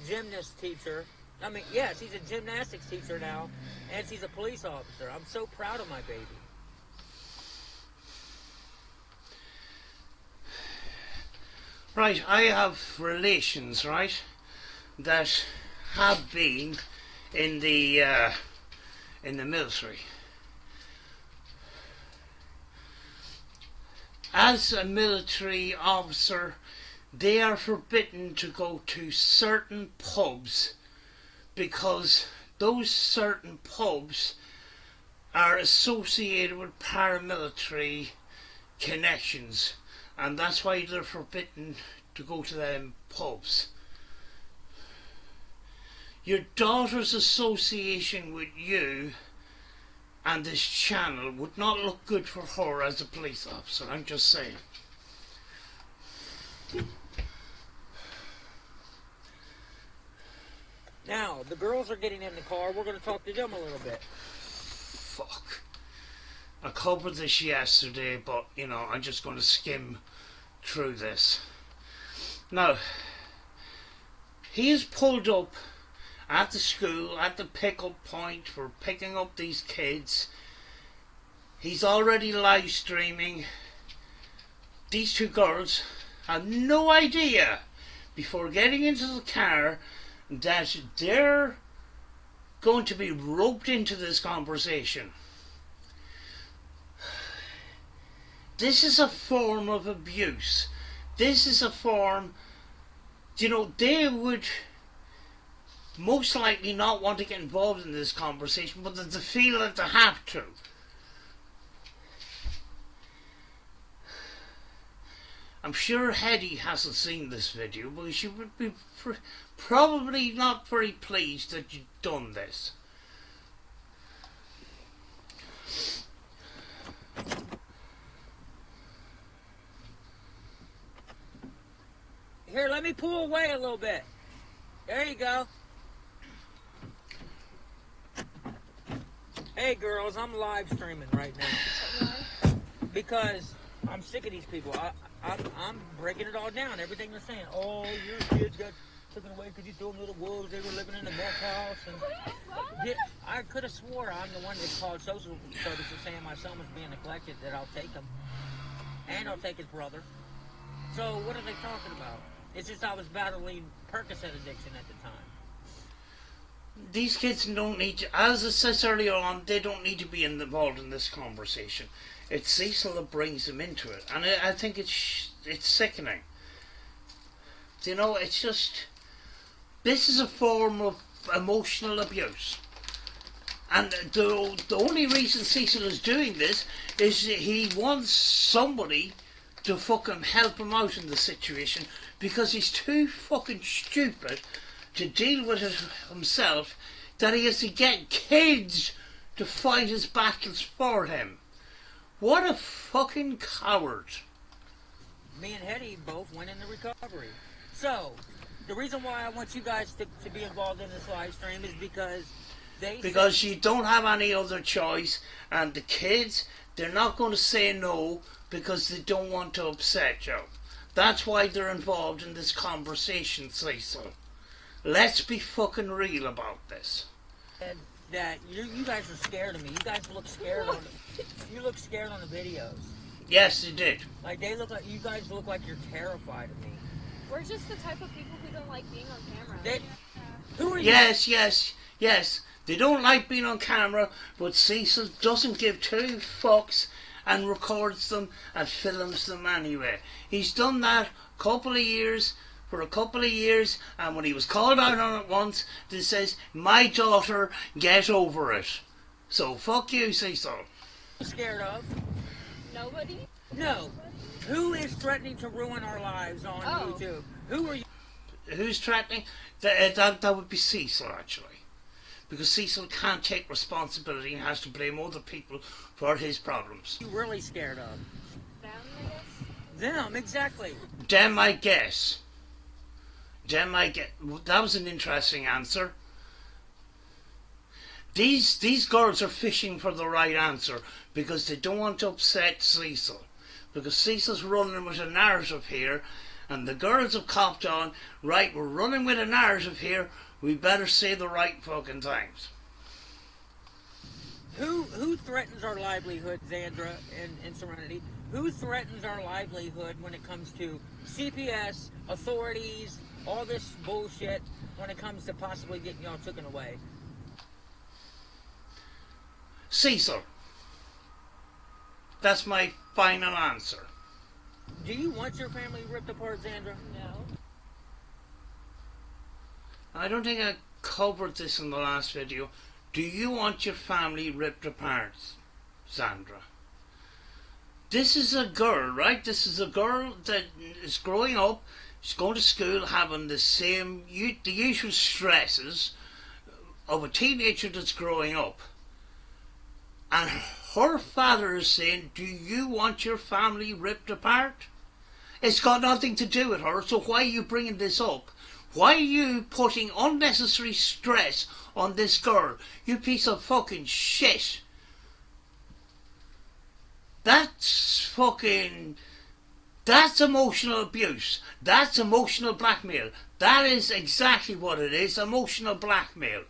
gymnast teacher. I mean, yeah, she's a gymnastics teacher now, and she's a police officer. I'm so proud of my baby. Right, I have relations, right, that have been in the military. As a military officer, they are forbidden to go to certain pubs because those certain pubs are associated with paramilitary connections, and that's why they're forbidden to go to them pubs. Your daughter's association with you and this channel would not look good for her as a police officer, I'm just saying. Now, the girls are getting in the car. We're going to talk to them a little bit. Fuck. I covered this yesterday, but, you know, I'm just going to skim through this. Now, he is pulled up at the school, at the pick-up point for picking up these kids. He's already live streaming. These two girls have no idea before getting into the car that they're going to be roped into this conversation. This is a form of abuse. This is a form, you know, they would most likely not want to get involved in this conversation, but they feel that they have to. I'm sure Hetty hasn't seen this video, but she would be probably not very pleased that you've done this. Here, let me pull away a little bit. There you go. Hey girls, I'm live streaming right now because I'm sick of these people. I'm breaking it all down. Everything they're saying. Oh, your kids got taken away because you threw them to the wolves. They were living in the meth house. And yeah, I could have swore I'm the one that called social services saying my son was being neglected. That I'll take him and I'll take his brother. So what are they talking about? It's just I was battling Percocet addiction at the time. These kids don't need to, as I said earlier on, they don't need to be involved in this conversation. It's Cecil that brings them into it, and I think it's sickening. You know, it's just, this is a form of emotional abuse. And the only reason Cecil is doing this is he wants somebody to fucking help him out in the situation, because he's too fucking stupid to deal with it himself, that he has to get kids to fight his battles for him. What a fucking coward. me and Hetty both went into recovery. So, the reason why I want you guys to be involved in this live stream is because because you don't have any other choice, and the kids, they're not going to say no because they don't want to upset you. That's why they're involved in this conversation, Cecil. Let's be fucking real about this. That you guys are scared of me. You guys look scared you look scared on the videos. Yes, they did. Like you guys look like you're terrified of me. We're just the type of people who don't like being on camera. Who are you? Yes. They don't like being on camera, but Cecil doesn't give two fucks and records them and films them anyway. He's done that for a couple of years, and when he was called out on it once, they says, "My daughter, get over it." So fuck you, Cecil. You scared of? Nobody? No. Who is threatening to ruin our lives on YouTube? Who are you? Who's threatening? That would be Cecil, actually. Because Cecil can't take responsibility and has to blame other people for his problems. You really scared of? Them, I guess? Them, exactly. Them, I guess. That was an interesting answer. These girls are fishing for the right answer because they don't want to upset Cecil. Because Cecil's running with a narrative here, and the girls have copped on, right, we're running with a narrative here, we better say the right fucking things. Who threatens our livelihood, Xandra and Serenity? Who threatens our livelihood when it comes to CPS, authorities, all this bullshit when it comes to possibly getting y'all taken away? Cecil. That's my final answer. Do you want your family ripped apart, Xandra? No. I don't think I covered this in the last video. Do you want your family ripped apart, Sandra? This is a girl, right? This is a girl that is growing up. She's going to school having the usual stresses of a teenager that's growing up. And her father is saying, do you want your family ripped apart? It's got nothing to do with her, so why are you bringing this up? Why are you putting unnecessary stress on this girl? You piece of fucking shit. That's emotional abuse. That's emotional blackmail. That is exactly what it is, emotional blackmail.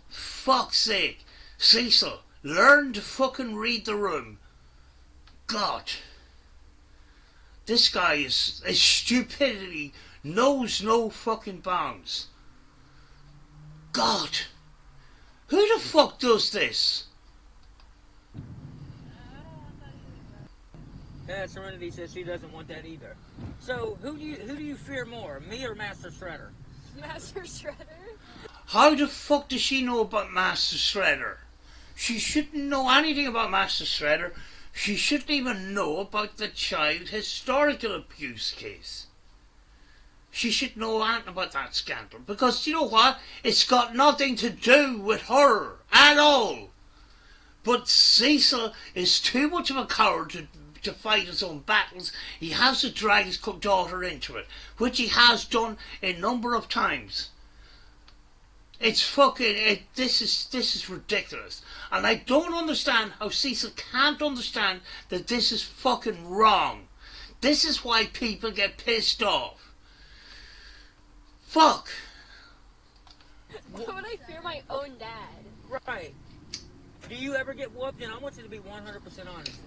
Fuck's sake. Cecil, learn to fucking read the room. God. This guy is stupidity knows no fucking bounds. God. Who the fuck does this? Yeah, Serenity says she doesn't want that either. So who do you fear more, me or Master Shredder? Master Shredder? How the fuck does she know about Master Shredder? She shouldn't know anything about Master Shredder. She shouldn't even know about the child historical abuse case. She should know anything about that scandal. Because, you know what? It's got nothing to do with her at all. But Cecil is too much of a coward to fight his own battles. He has to drag his daughter into it, which he has done a number of times. It's fucking... This is ridiculous. And I don't understand how Cecil can't understand that this is fucking wrong. This is why people get pissed off. Fuck. Why would I fear my own dad? Right. Do you ever get whooped? And I want you to be 100% honest.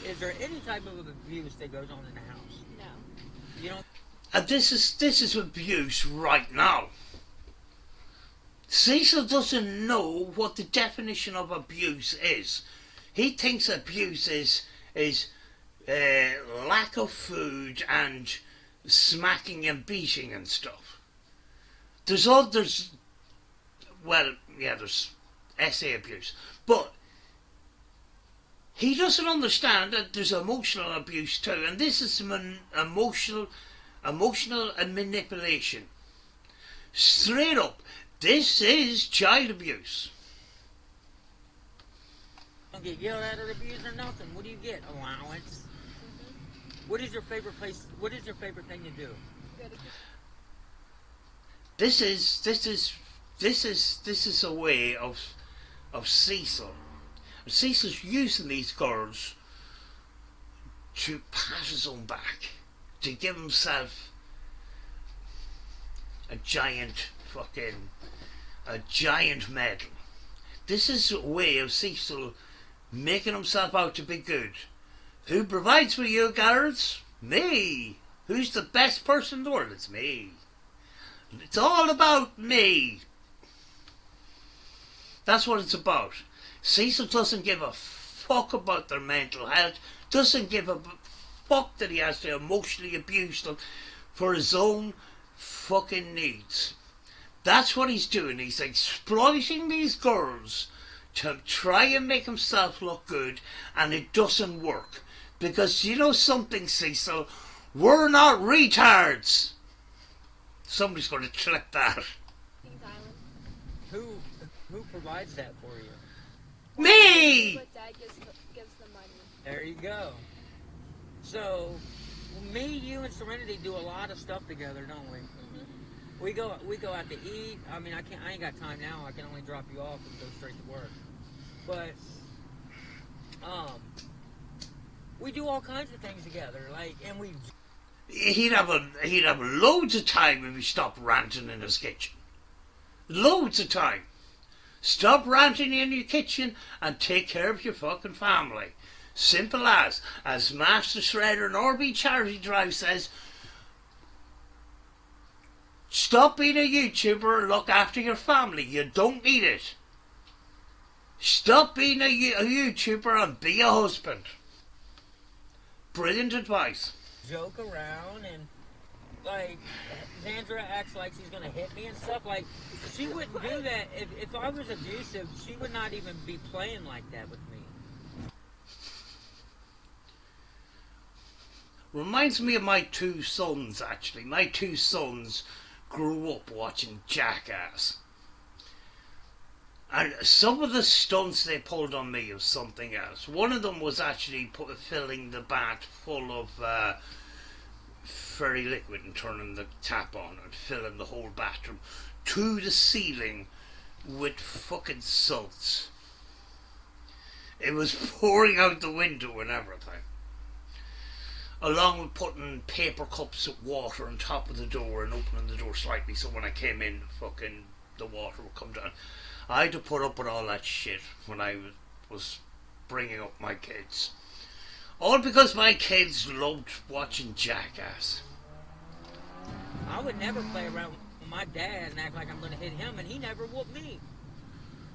Is there any type of abuse that goes on in the house? No. You don't... And this is abuse right now. Cecil doesn't know what the definition of abuse is. He thinks abuse is lack of food and smacking and beating and stuff. There's essay abuse, but he doesn't understand that there's emotional abuse too, and this is emotional and manipulation. Straight up, this is child abuse. You don't get yelled at or abused or nothing. What do you get? Allowance. What is your favorite place? What is your favorite thing to do? This is a way of Cecil. Cecil's using these girls to pat his own back, to give himself a giant medal. This is a way of Cecil making himself out to be good. Who provides for you, girls? Me. Who's the best person in the world? It's me. It's all about me. That's what it's about. Cecil doesn't give a fuck about their mental health, doesn't give a fuck that he has to emotionally abuse them for his own fucking needs. That's what he's doing. He's exploiting these girls to try and make himself look good, and it doesn't work. Because you know something, Cecil? We're not retards. Somebody's going to clip that. Who provides that for you? Me! But Dad gives the money. There you go. So, me, you, and Serenity do a lot of stuff together, don't we? Mm-hmm. We go out to eat. I mean, I ain't got time now. I can only drop you off and go straight to work. But, we do all kinds of things together. And we. He'd have loads of time if he stopped ranting in his kitchen. Loads of time. Stop ranting in your kitchen and take care of your fucking family. Simple as Master Shredder and RB Charity Drive says, stop being a YouTuber and look after your family. You don't need it. Stop being a YouTuber and be a husband. Brilliant advice. Joke around and Xandra acts like she's gonna hit me and stuff. She wouldn't do that if I was abusive. She would not even be playing like that with me. Reminds me of my two sons, actually. My two sons grew up watching Jackass. And some of the stunts they pulled on me was something else. One of them was actually filling the bath full of fairy liquid and turning the tap on and filling the whole bathroom to the ceiling with fucking salts. It was pouring out the window and everything. Along with putting paper cups of water on top of the door and opening the door slightly so when I came in, fucking the water would come down. I had to put up with all that shit when I was bringing up my kids. All because my kids loved watching Jackass. I would never play around with my dad and act like I'm going to hit him, and he never whooped me.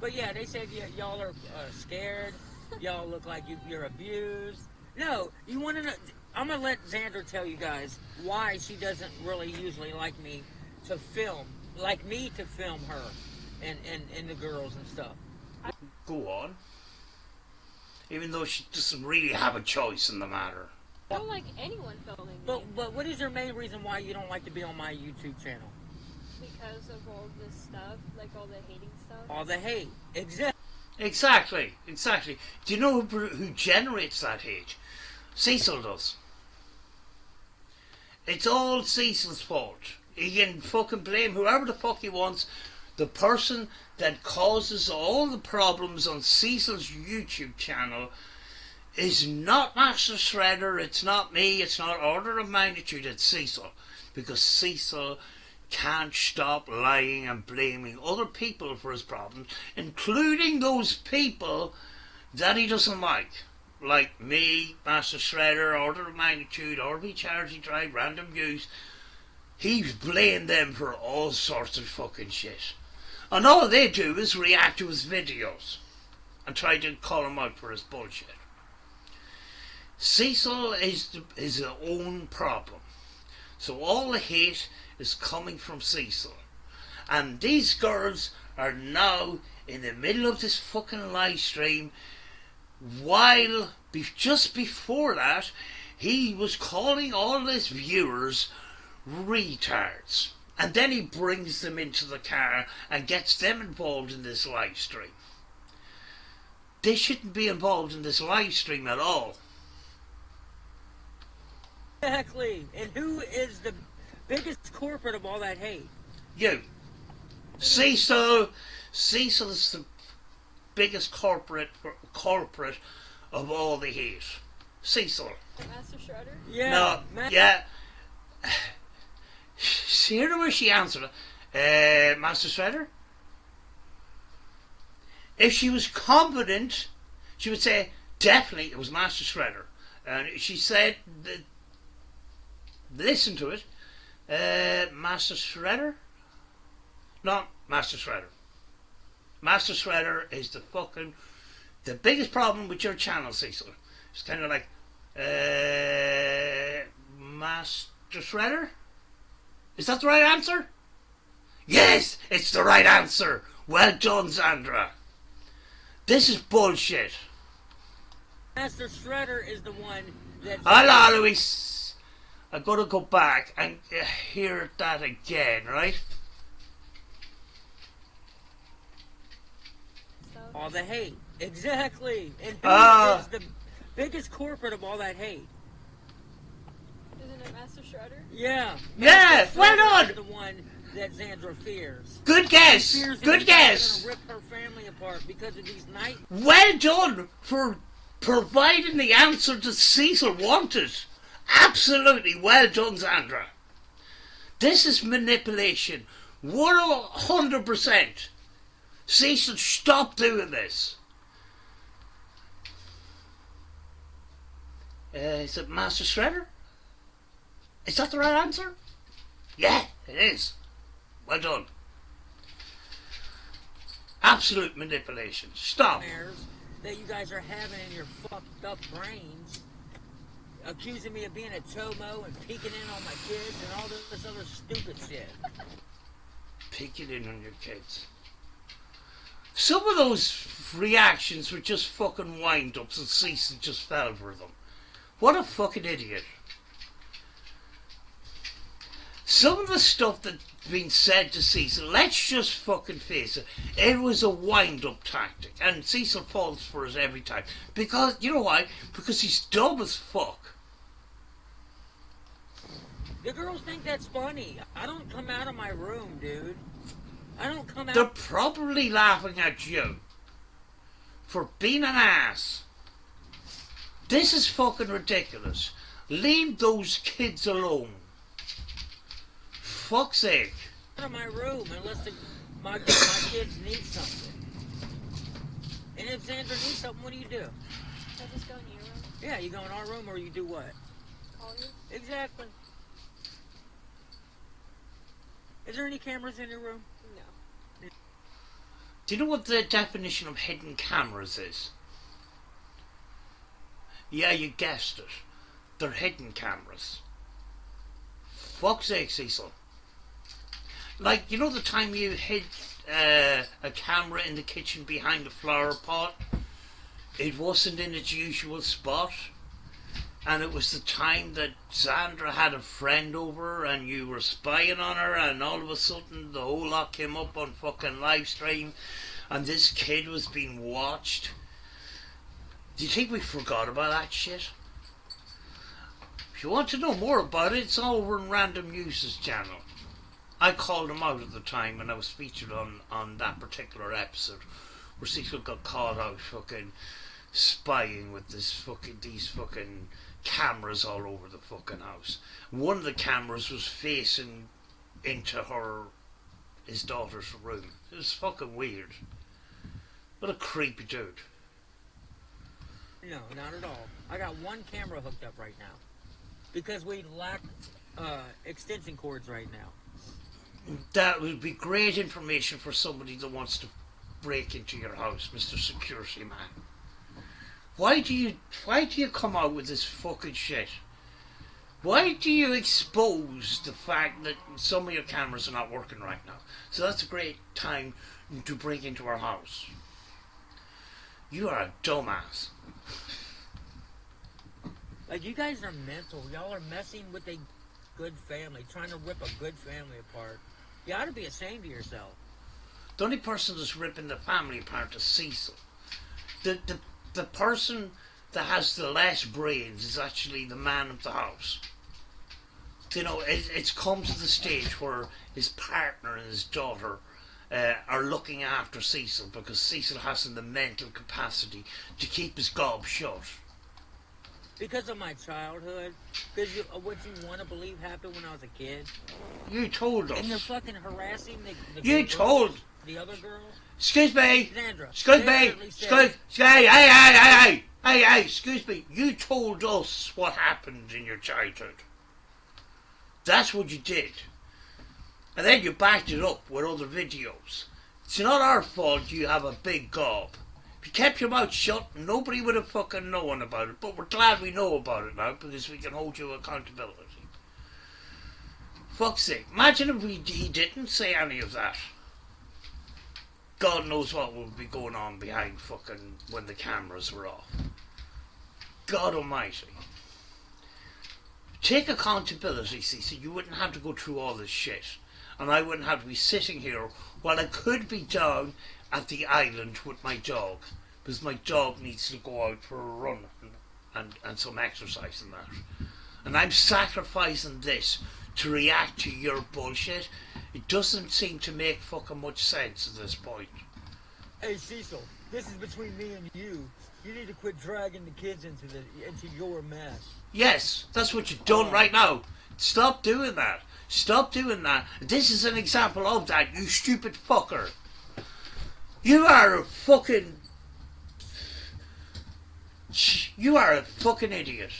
But yeah, they said y'all are scared. Y'all look like you're abused. No, you want to know? I'm going to let Xandra tell you guys why she doesn't really usually like me to film her and the girls and stuff. Go on. Even though she doesn't really have a choice in the matter. I don't like anyone filming me. But what is your main reason why you don't like to be on my YouTube channel? Because of all this stuff, like all the hating stuff. All the hate. Exactly. Do you know who generates that hate? Cecil does. It's all Cecil's fault. He can fucking blame whoever the fuck he wants. The person that causes all the problems on Cecil's YouTube channel is not Master Shredder, it's not me, it's not Order of Magnitude, it's Cecil. Because Cecil can't stop lying and blaming other people for his problems, including those people that he doesn't like me, Master Shredder, Order of Magnitude, RV Charity Drive, Random Views. He's blamed them for all sorts of fucking shit. And all they do is react to his videos and try to call him out for his bullshit. Cecil is his own problem. So all the hate is coming from Cecil. And these girls are now in the middle of this fucking live stream, while just before that he was calling all his viewers retards. And then he brings them into the car and gets them involved in this live stream. They shouldn't be involved in this live stream at all. Exactly. And who is the biggest corporate of all that hate? You. Cecil. Cecil is the biggest corporate of all the hate. Cecil. Master Shredder? Yeah. No, yeah. Hear the way she answered it. Master Shredder? If she was competent, she would say, definitely it was Master Shredder. And she said, listen to it, Master Shredder? Not Master Shredder. Master Shredder is the biggest problem with your channel, Cecil. It's kind of like, Master Shredder? Is that the right answer? Yes, it's the right answer. Well done, Sandra. This is bullshit. Master Shredder is the one that... I'll always... I've got to go back and hear that again, right? All the hate. Exactly. And who is the biggest corporate of all that hate? Isn't it Master Shredder? Yeah. Yeah, well done. Is the one that Xandra fears. Good guess. She fears Good that guess. Gonna rip her family apart because of these night. Well done for providing the answer that Cecil wanted. Absolutely well done, Sandra. This is manipulation. 100%. Cecil, stop doing this. Is it Master Shredder? Is that the right answer? Yeah, it is. Well done. Absolute manipulation. Stop. That you guys are having in your fucked up brains, accusing me of being a Tomo and peeking in on my kids and all this other stupid shit. Peeking in on your kids. Some of those reactions were just fucking wind-ups and Cecil just fell for them. What a fucking idiot. Some of the stuff that's been said to Cecil, let's just fucking face it, it was a wind-up tactic. And Cecil falls for it every time. Because, you know why? Because he's dumb as fuck. The girls think that's funny. I don't come out of my room, dude. I don't come out. They're probably laughing at you for being an ass. This is fucking ridiculous. Leave those kids alone. Fuck's sake. Out of my room unless my kids need something. And if Xandra needs something, what do you do? I just go in your room. Yeah, you go in our room or you do what? Call you. Exactly. Is there any cameras in your room? No. Do you know what the definition of hidden cameras is? Yeah, you guessed it. They're hidden cameras. Fuck's sake, Cecil. Like, you know the time you hid a camera in the kitchen behind the flower pot? It wasn't in its usual spot. And it was the time that Sandra had a friend over and you were spying on her and all of a sudden the whole lot came up on fucking live stream and this kid was being watched. Do you think we forgot about that shit? If you want to know more about it, it's all over in Random Uses channel. I called him out at the time and I was featured on that particular episode where Cecil got caught out fucking spying with these fucking cameras all over the fucking house. One of the cameras was facing into his daughter's room. It was fucking weird. What a creepy dude. No, not at all. I got one camera hooked up right now. Because we lack extension cords right now. That would be great information for somebody that wants to break into your house, Mr. Security Man. Why do you come out with this fucking shit? Why do you expose the fact that some of your cameras are not working right now? So that's a great time to break into our house. You are a dumbass. Like, you guys are mental. Y'all are messing with a good family, trying to rip a good family apart. You ought to be ashamed of yourself. The only person that's ripping the family apart is Cecil. The person that has the less brains is actually the man of the house. You know, it's come to the stage where his partner and his daughter are looking after Cecil because Cecil hasn't the mental capacity to keep his gob shut. Because of my childhood, because what you want to believe happened when I was a kid. You told us. And they're fucking harassing the You girls, told. the other girls. Excuse me. Sandra. Excuse me. Hey, excuse me. You told us what happened in your childhood. That's what you did. And then you backed it up with other videos. It's not our fault you have a big gob. If you kept your mouth shut, nobody would have fucking known about it. But we're glad we know about it now because we can hold you accountability. Fuck's sake. Imagine if he didn't say any of that. God knows what would be going on behind fucking when the cameras were off. God almighty. Take accountability, Cecil. You wouldn't have to go through all this shit. And I wouldn't have to be sitting here while I could be down at the island with my dog. Because my dog needs to go out for a run and some exercise and that. And I'm sacrificing this to react to your bullshit. It doesn't seem to make fucking much sense at this point. Hey Cecil, this is between me and you. You need to quit dragging the kids into your mess. Yes, that's what you've done right now. Stop doing that. Stop doing that. This is an example of that, you stupid fucker. You are a fucking... You are a fucking idiot.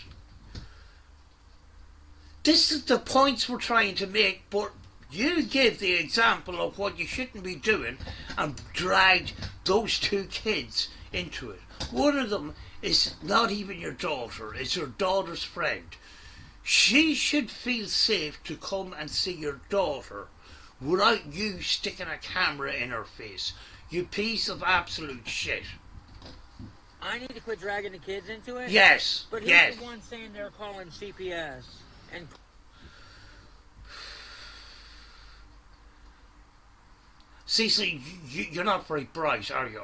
This is the points we're trying to make, but you give the example of what you shouldn't be doing and dragged those two kids into it. One of them is not even your daughter, it's your daughter's friend. She should feel safe to come and see your daughter without you sticking a camera in her face. You piece of absolute shit. I need to quit dragging the kids into it? Yes, but yes. he's the one saying they're calling CPS. And Cecil, you're not very bright, are you?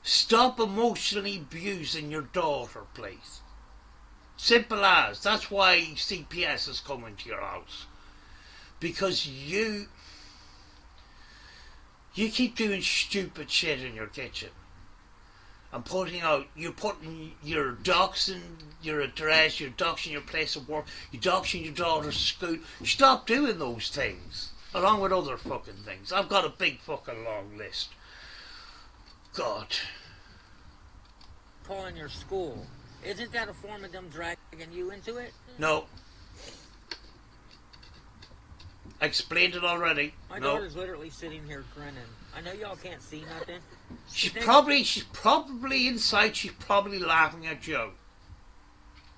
Stop emotionally abusing your daughter, please. Simple as. That's why CPS is coming to your house. Because you keep doing stupid shit in your kitchen. And you're putting your doxing your address, you're doxing your place of work, you're doxing your daughter's school. Stop doing those things. Along with other fucking things. I've got a big fucking long list. God. Calling your school. Isn't that a form of them dragging you into it? No. I explained it already. My daughter's literally sitting here grinning. I know y'all can't see nothing. She's probably inside, she's probably laughing at you.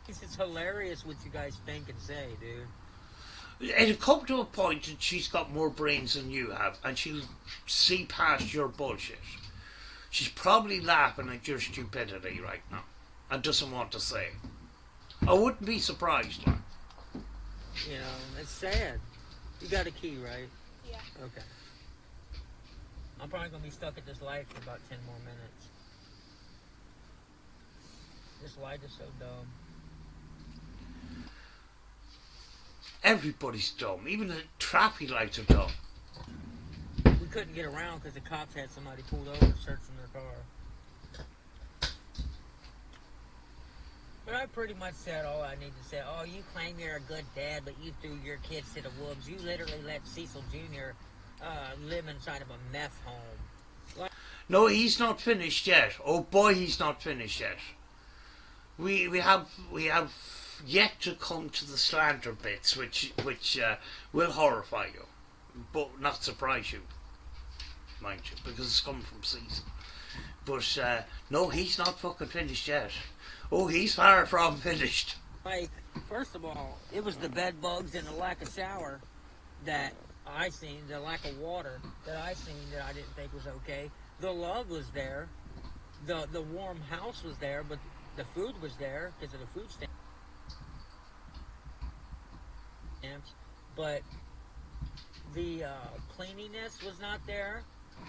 It's hilarious what you guys think and say, dude. It'll come to a point that she's got more brains than you have, and she'll see past your bullshit. She's probably laughing at your stupidity right now, and doesn't want to say. I wouldn't be surprised, like. You know, it's sad. You got a key, right? Yeah. Okay. I'm probably going to be stuck at this light for about 10 more minutes. This light is so dumb. Everybody's dumb. Even the traffic lights are dumb. We couldn't get around because the cops had somebody pulled over searching their car. But I pretty much said all I need to say. Oh, you claim you're a good dad, but you threw your kids to the wolves. You literally let Cecil Jr. Live inside of a meth home. No, he's not finished yet. Oh boy, he's not finished yet. We have yet to come to the slander bits, which will horrify you, but not surprise you, mind you, because it's coming from Cecil. But no, he's not fucking finished yet. Oh, he's far from finished. Like, first of all, it was the bed bugs and the lack of shower that I seen, the lack of water that I seen that I didn't think was okay. The love was there, the warm house was there, but the food was there because of the food stamps. But the cleanliness was not there,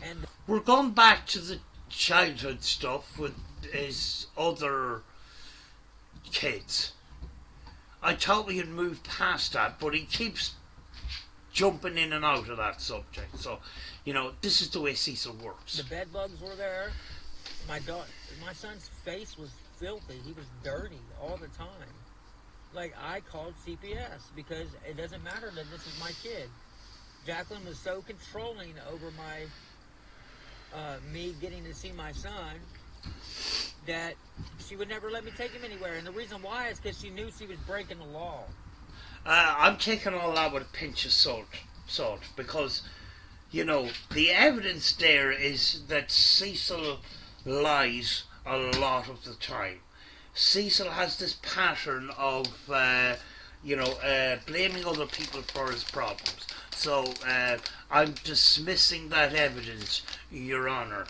and we're going back to the childhood stuff with his other kids. I thought we had moved past that, but he keeps jumping in and out of that subject. So, you know, this is the way Cecil works. The bed bugs were there. My son's face was filthy. He was dirty all the time. Like, I called CPS because it doesn't matter that this is my kid. Jacqueline was so controlling over me getting to see my son that she would never let me take him anywhere. And the reason why is because she knew she was breaking the law. I'm taking all that with a pinch of salt, because, you know, the evidence there is that Cecil lies a lot of the time. Cecil has this pattern of, blaming other people for his problems. So, I'm dismissing that evidence, Your Honour.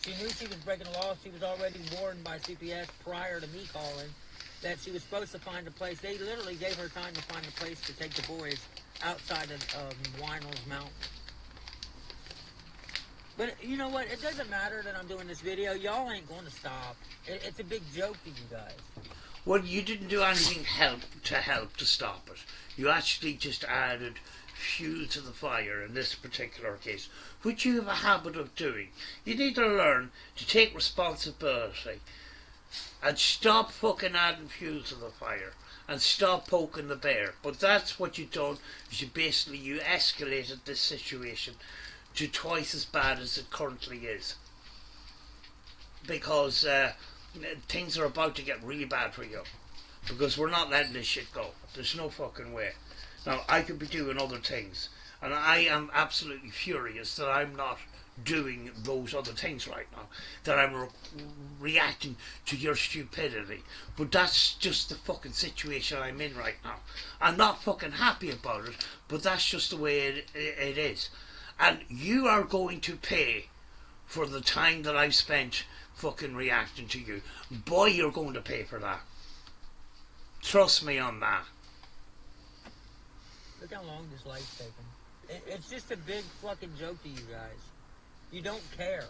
She knew she was breaking the law. She was already warned by CPS prior to me calling that she was supposed to find a place. They literally gave her time to find a place to take the boys outside of Winel's Mountain. But you know what? It doesn't matter that I'm doing this video. Y'all ain't going to stop. It's a big joke to you guys. Well, you didn't do anything to stop it. You actually just added fuel to the fire in this particular case, which you have a habit of doing. You need to learn to take responsibility and stop fucking adding fuel to the fire and stop poking the bear. But that's what you've done, is you escalated this situation to twice as bad as it currently is, because things are about to get really bad for you, because we're not letting this shit go. There's no fucking way. Now, I could be doing other things, and I am absolutely furious that I'm not doing those other things right now, that I'm reacting to your stupidity. But that's just the fucking situation I'm in right now. I'm not fucking happy about it, but that's just the way it is. And you are going to pay for the time that I've spent fucking reacting to you. Boy, you're going to pay for that. Trust me on that. Look how long this light's taking. It's just a big fucking joke to you guys. You don't care.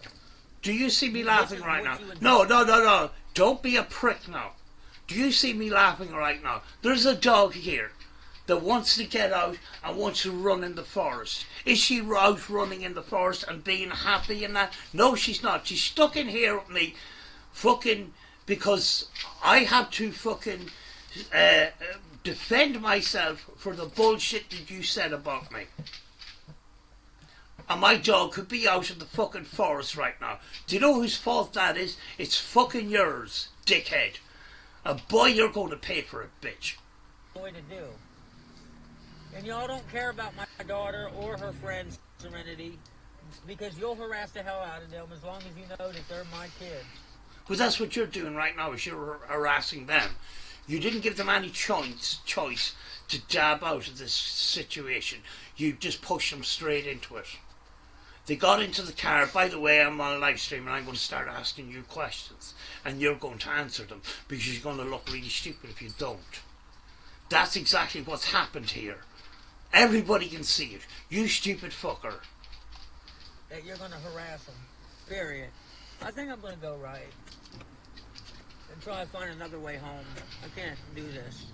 Do you see me laughing right now? No. Don't be a prick now. Do you see me laughing right now? There's a dog here that wants to get out and wants to run in the forest. Is she out running in the forest and being happy in that? No, she's not. She's stuck in here with me fucking because I have to fucking defend myself for the bullshit that you said about me. And my dog could be out in the fucking forest right now. Do you know whose fault that is? It's fucking yours, dickhead. And boy, you're going to pay for it, bitch. Way to do. And y'all don't care about my daughter or her friend Serenity, because you'll harass the hell out of them as long as you know that they're my kids. Well, that's what you're doing right now, is you're harassing them. You didn't give them any choice to dab out of this situation. You just pushed them straight into it. They got into the car. By the way, I'm on a live stream and I'm going to start asking you questions. And you're going to answer them, because you're going to look really stupid if you don't. That's exactly what's happened here. Everybody can see it. You stupid fucker. That you're going to harass them. Period. I think I'm going to go right. And try to find another way home. I can't do this.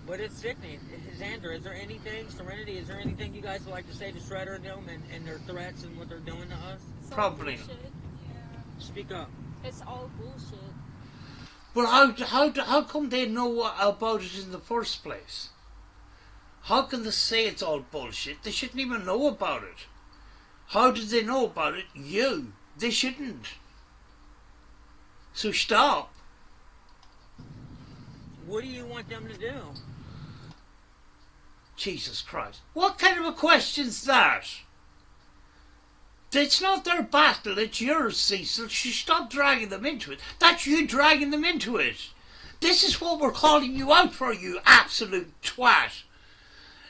But it's sickening. Xander, is there anything, Serenity, is there anything you guys would like to say to Shredder and them and their threats and what they're doing to us? Probably. Yeah. Speak up. It's all bullshit. But how come they know about it in the first place? How can they say it's all bullshit? They shouldn't even know about it. How did they know about it? You. They shouldn't. So stop. What do you want them to do? Jesus Christ. What kind of a question's that? It's not their battle, it's yours, Cecil. Stop dragging them into it. That's you dragging them into it. This is what we're calling you out for, you absolute twat.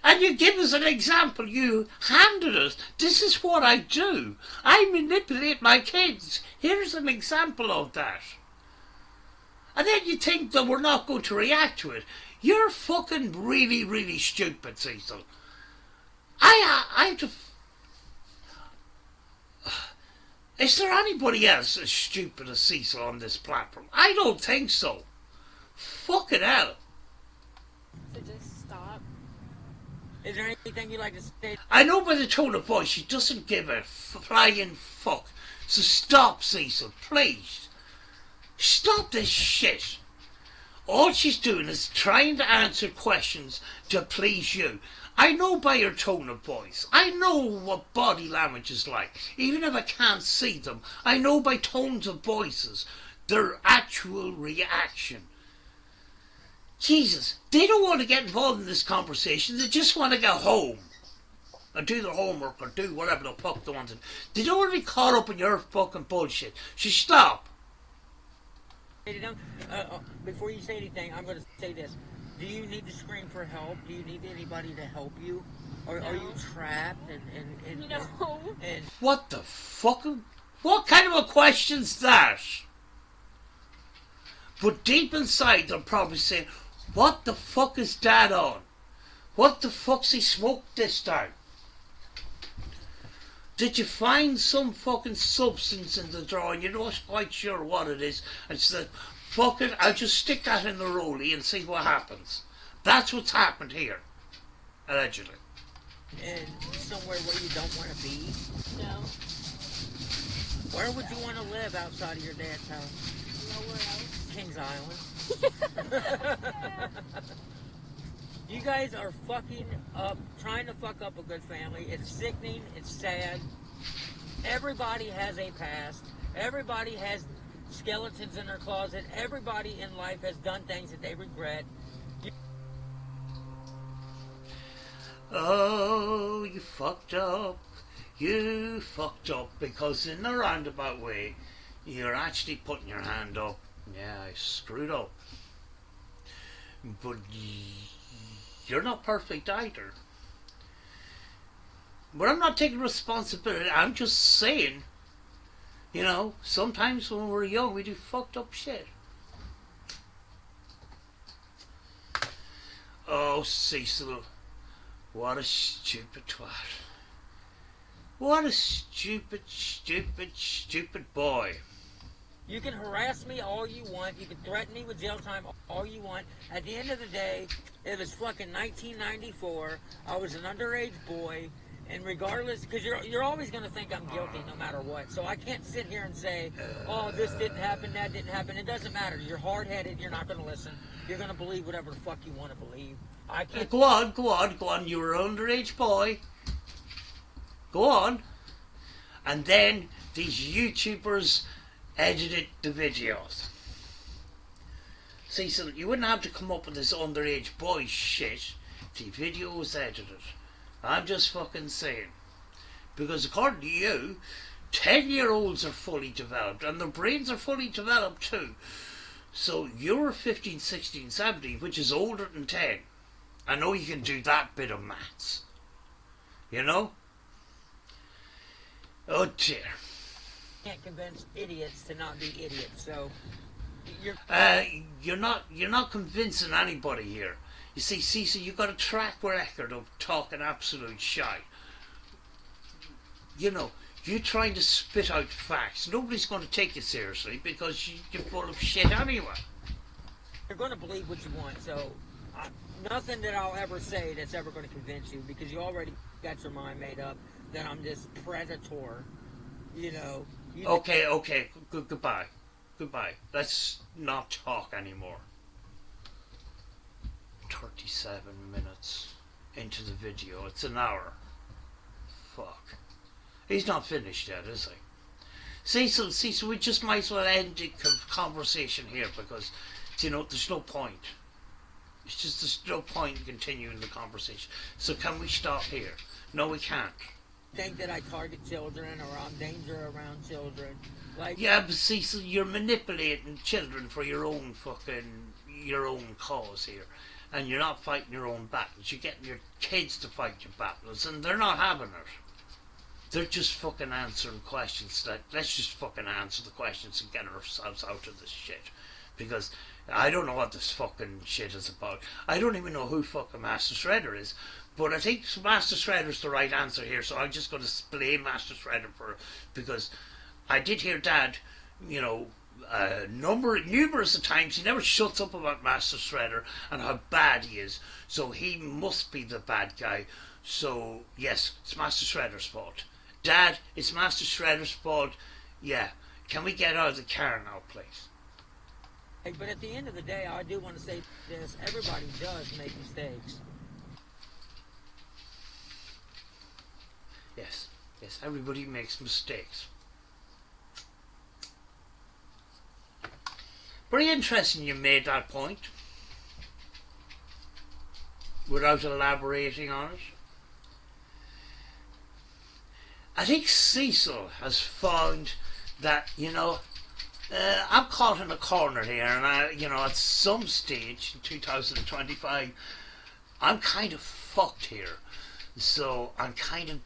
And you give us an example. You handed us. This is what I do. I manipulate my kids. Here's an example of that. And then you think that we're not going to react to it. You're fucking really, really stupid, Cecil. Is there anybody else as stupid as Cecil on this platform? I don't think so. Fucking hell. So just stop. Is there anything you'd like to say? I know by the tone of voice she doesn't give a flying fuck. So stop, Cecil, please. Stop this shit. All she's doing is trying to answer questions to please you. I know by her tone of voice. I know what body language is like. Even if I can't see them, I know by tones of voices their actual reaction. Jesus, they don't want to get involved in this conversation. They just want to go home and do their homework or do whatever the fuck they want to do. They don't want to be caught up in your fucking bullshit. So stop. Before you say anything, I'm going to say this. Do you need to scream for help? Do you need anybody to help you? Or No. are you trapped No. and What the fuck? What kind of a question's that? But deep inside they're probably saying, what the fuck is Dad on? What the fuck's he smoked this time? Did you find some fucking substance in the drawer and you're not quite sure what it is and said, fuck it, I'll just stick that in the rollie and see what happens. That's what's happened here. Allegedly. and somewhere where you don't want to be? No. Where would you want to live outside of your dad's house? Nowhere else. Kings Island. You guys are fucking up, trying to fuck up a good family. It's sickening. It's sad. Everybody has a past. Everybody has skeletons in their closet. Everybody in life has done things that they regret. Oh, you fucked up. You fucked up because in a roundabout way, you're actually putting your hand up. Yeah, I screwed up. But you're not perfect either. But I'm not taking responsibility. I'm just saying, you know, sometimes when we're young, we do fucked up shit. Oh, Cecil. What a stupid twat. What a stupid, stupid, stupid boy. You can harass me all you want. You can threaten me with jail time all you want. At the end of the day, it was fucking 1994. I was an underage boy. And regardless, because you're always going to think I'm guilty no matter what. So I can't sit here and say, oh, this didn't happen, that didn't happen. It doesn't matter. You're hard-headed. You're not going to listen. You're going to believe whatever the fuck you want to believe. I can't. Go on. You were an underage boy. Go on. And then these YouTubers edited the videos. Cecil, you wouldn't have to come up with this underage boy shit if the video was edited. I'm just fucking saying. Because according to you, 10-year-olds are fully developed and their brains are fully developed too. So you're 15, 16, 17, which is older than 10. I know you can do that bit of maths. You know? Oh dear. Can't convince idiots to not be idiots. So you're not convincing anybody here. You see, Cecil, you've got a track record of talking absolute shite. You know, you trying to spit out facts. Nobody's going to take you seriously because you're full of shit anyway. you're going to believe what you want. So nothing that I'll ever say that's ever going to convince you, because you already got your mind made up that I'm this predator. You know. Okay. Goodbye. Let's not talk anymore. 37 minutes into the video. It's an hour. Fuck. He's not finished yet, is he? Cecil, we just might as well end the conversation here because, you know, there's no point. It's just there's no point in continuing the conversation. So can we stop here? No, we can't. Think that I target children or I'm danger around children. Like, yeah, but Cecil, you're manipulating children for your own cause here. And you're not fighting your own battles. You're getting your kids to fight your battles, and they're not having it. They're just fucking answering questions. Let's just fucking answer the questions and get ourselves out of this shit. Because I don't know what this fucking shit is about. I don't even know who fucking Master Shredder is. But I think Master Shredder's the right answer here, so I'm just going to blame Master Shredder because I did hear Dad, you know, numerous of times, he never shuts up about Master Shredder and how bad he is. So he must be the bad guy. So, yes, it's Master Shredder's fault. Dad, it's Master Shredder's fault. Yeah. Can we get out of the car now, please? But at the end of the day, I do want to say this. Everybody does make mistakes. Yes. Yes, everybody makes mistakes. Very interesting you made that point. Without elaborating on it. I think Cecil has found that, you know, I'm caught in a corner here, and you know, at some stage in 2025, I'm kind of fucked here. So I'm kind of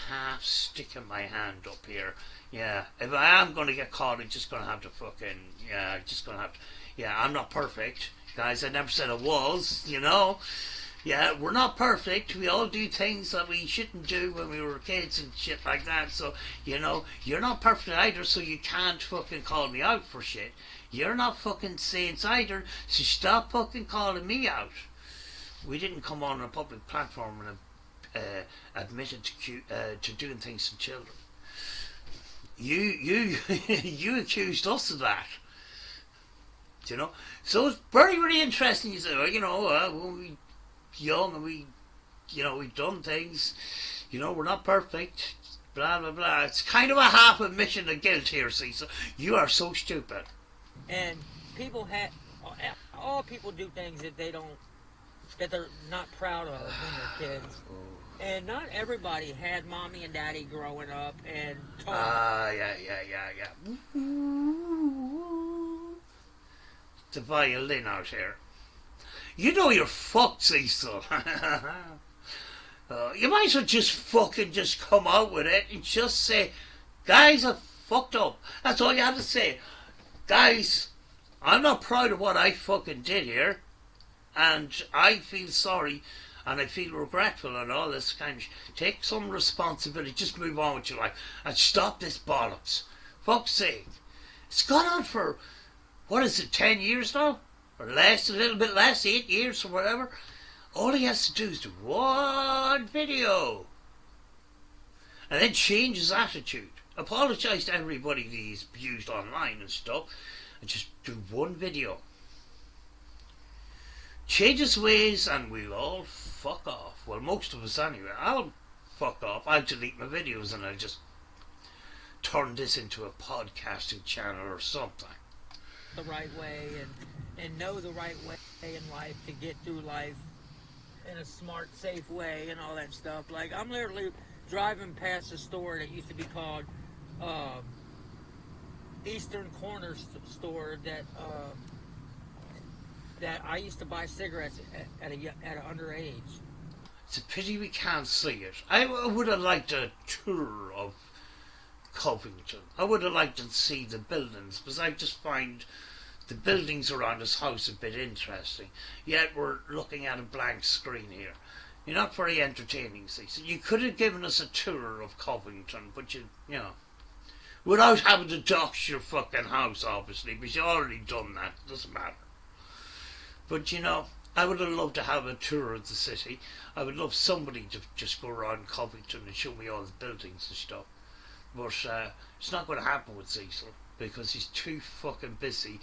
half sticking my hand up here. Yeah, if I am going to get caught, I'm just going to have to yeah, I'm not perfect. Guys, I never said I was, you know. Yeah, we're not perfect. We all do things that we shouldn't do when we were kids and shit like that. So, you know, you're not perfect either, so you can't fucking call me out for shit. You're not fucking saints either, so stop fucking calling me out. We didn't come on a public platform and admitted to doing things to children. You accused us of that. You know, so it's very, very interesting. You say, well, you know, when we young and we, you know, we've done things. You know, we're not perfect. Blah blah blah. It's kind of a half admission of guilt here, Cecil. You are so stupid. And people all people do things that they're not proud of when they're kids. And not everybody had mommy and daddy growing up and taught. Yeah. The violin out here. You know you're fucked, Cecil. You might as well just come out with it and just say, guys, I fucked up. That's all you have to say. Guys, I'm not proud of what I fucking did here. And I feel sorry and I feel regretful and all this kind of take some responsibility. Just move on with your life and stop this bollocks. Fuck's sake. It's gone on for, what is it, 10 years now? Or less, a little bit less, 8 years or whatever. All he has to do is do one video. And then change his attitude. Apologise to everybody that he's abused online and stuff. And just do one video. Change his ways and we'll all fuck off. Well, most of us anyway. I'll fuck off. I'll delete my videos and I'll just turn this into a podcasting channel or something. The right way and know the right way in life to get through life in a smart, safe way and all that stuff. Like, I'm literally driving past a store that used to be called Eastern Corner Store that I used to buy cigarettes at an underage. It's a pity we can't see it. I would have liked a tour of Covington. I would have liked to see the buildings, because I just find the buildings around his house a bit interesting. Yet we're looking at a blank screen here. You're not very entertaining, Cecil. You could have given us a tour of Covington, but you know, without having to dox your fucking house, obviously, because you've already done that. It doesn't matter. But you know, I would have loved to have a tour of the city. I would love somebody to just go around Covington and show me all the buildings and stuff. But it's not going to happen with Cecil, because he's too fucking busy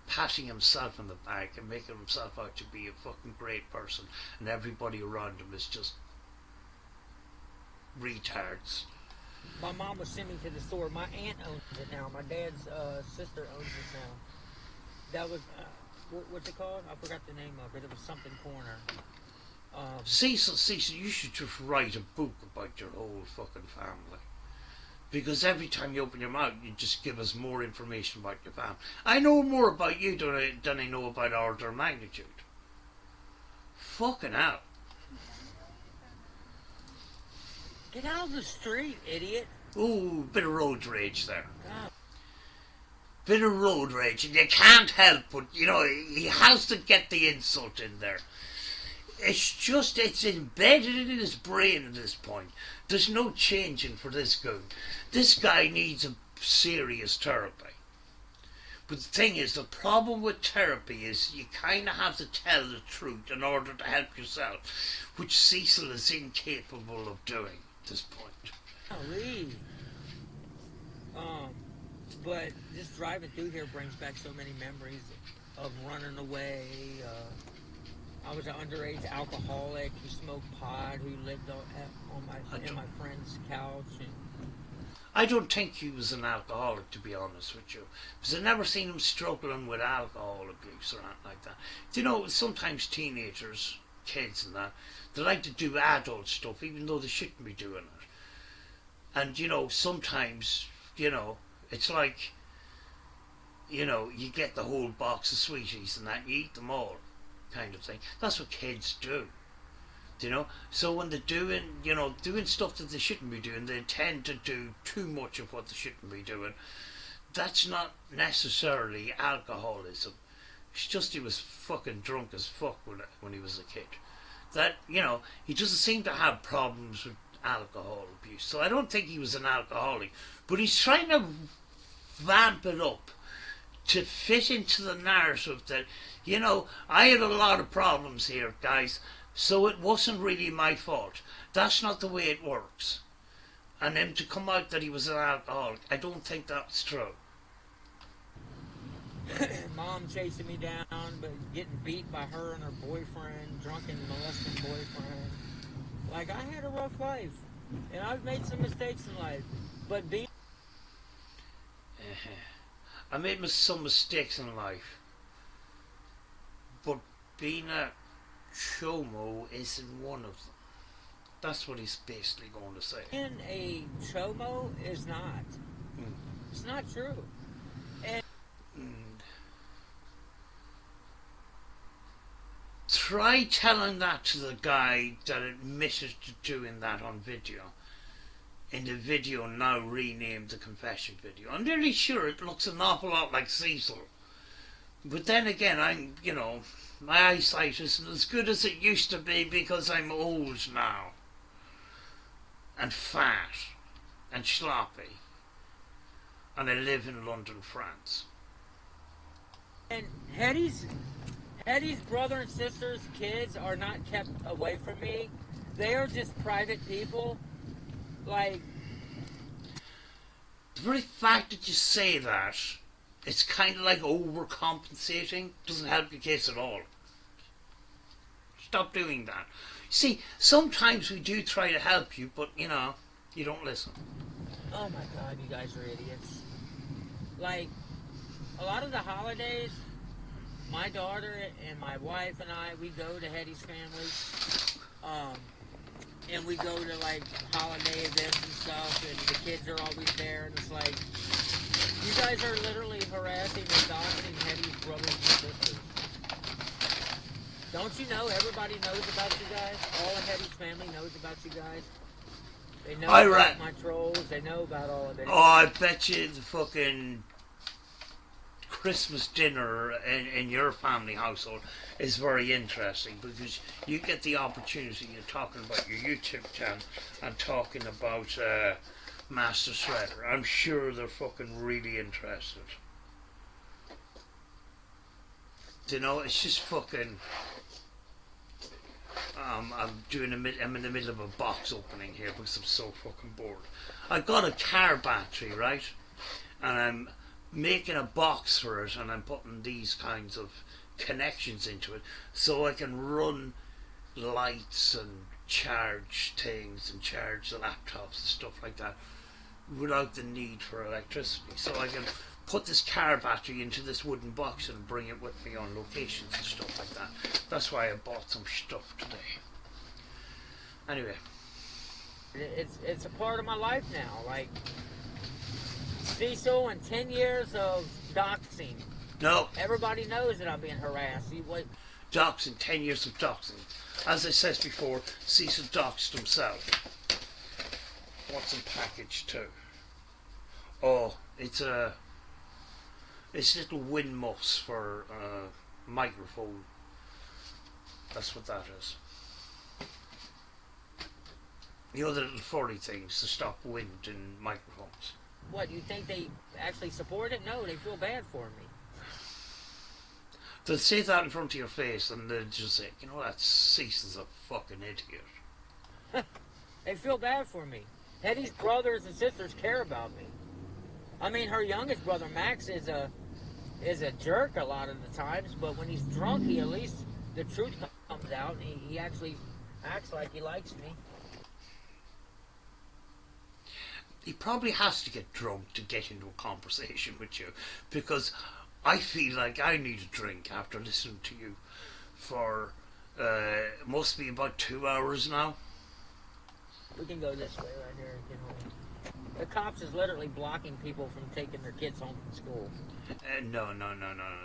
patting himself on the back and making himself out to be a fucking great person, and everybody around him is just retards. My mom would send me to the store. My aunt owns it now. My dad's sister owns it now. That was, what's it called? I forgot the name of it. It was something corner. Cecil, you should just write a book about your whole fucking family. Because every time you open your mouth, you just give us more information about your family. I know more about you than I know about order of magnitude. Fucking hell. Get out of the street, idiot. Ooh, bit of road rage there. God. Bit of road rage, and you can't help but, you know, he has to get the insult in there. it's embedded in his brain at this point. There's no changing for this goon. This guy needs a serious therapy. But the thing is, the problem with therapy is you kind of have to tell the truth in order to help yourself, which Cecil is incapable of doing at this point. Golly. But just driving through here brings back so many memories of running away. I was an underage alcoholic who smoked pot, who lived in my friend's couch. I don't think he was an alcoholic, to be honest with you, because I've never seen him struggling with alcohol abuse or anything like that. You know, sometimes teenagers, kids and that, they like to do adult stuff even though they shouldn't be doing it. And, you know, sometimes, you know, it's like, you know, you get the whole box of sweeties and that, you eat them all, kind of thing. That's what kids do. You know, so when they're doing stuff that they shouldn't be doing, they tend to do too much of what they shouldn't be doing. That's not necessarily alcoholism. It's just he was fucking drunk as fuck when he was a kid. That, you know, he doesn't seem to have problems with alcohol abuse. So I don't think he was an alcoholic. But he's trying to vamp it up to fit into the narrative that, you know, I had a lot of problems here, guys. So it wasn't really my fault. That's not the way it works. And then to come out that he was an alcoholic, I don't think that's true. Mom chasing me down, but getting beat by her and her boyfriend, drunken molesting boyfriend. Like, I had a rough life. And I've made some mistakes in life. But being... I made some mistakes in life. But being a chomo isn't one of them. That's what he's basically going to say. Being a chomo is not. It's not true. And try telling that to the guy that admitted to doing that on video. In the video now renamed the confession video. I'm nearly sure it looks an awful lot like Cecil. But then again, I'm, you know, my eyesight isn't as good as it used to be because I'm old now. And fat. And sloppy. And I live in London, France. And Hetty's brother and sister's kids are not kept away from me. They are just private people. Like... The very fact that you say that, it's kind of like overcompensating. Doesn't help your case at all. Stop doing that. See, sometimes we do try to help you, but, you know, you don't listen. Oh my God, you guys are idiots. Like, a lot of the holidays, my daughter and my wife and I, we go to Hetty's family. And we go to, like, holiday events and stuff, and the kids are always there, and it's like, you guys are literally harassing and doxing Hetty's brothers and sisters. Don't you know everybody knows about you guys? All of Hetty's family knows about you guys. They know about my trolls. They know about all of it. Oh, I bet you the fucking Christmas dinner in your family household is very interesting because you get the opportunity of talking about your YouTube channel and talking about Master Shredder. I'm sure they're fucking really interested. You know, it's just fucking... I'm in the middle of a box opening here because I'm so fucking bored. I got a car battery, right? And I'm making a box for it, and I'm putting these kinds of connections into it so I can run lights and charge things and charge the laptops and stuff like that without the need for electricity. So I can put this car battery into this wooden box and bring it with me on locations and stuff like that. That's why I bought some stuff today. Anyway. It's a part of my life now. Like, Cecil and 10 years of doxing. No. Everybody knows that I'm being harassed. Doxing, 10 years of doxing. As I said before, Cecil doxed himself. What's in package 2? Oh, it's little wind muffs for microphone. That's what that is. You know, the little furry things to stop wind in microphones. What, you think they actually support it? No, they feel bad for me. They'll say that in front of your face and they'll just say, you know, that Cecil's a fucking idiot. They feel bad for me. Hetty's brothers and sisters care about me. I mean, her youngest brother, Max, is a jerk a lot of the times, but when he's drunk, he at least, the truth comes out, and he actually acts like he likes me. He probably has to get drunk to get into a conversation with you, because I feel like I need a drink after listening to you for must be about 2 hours now. We can go this way right here and get home. The cops is literally blocking people from taking their kids home from school. No,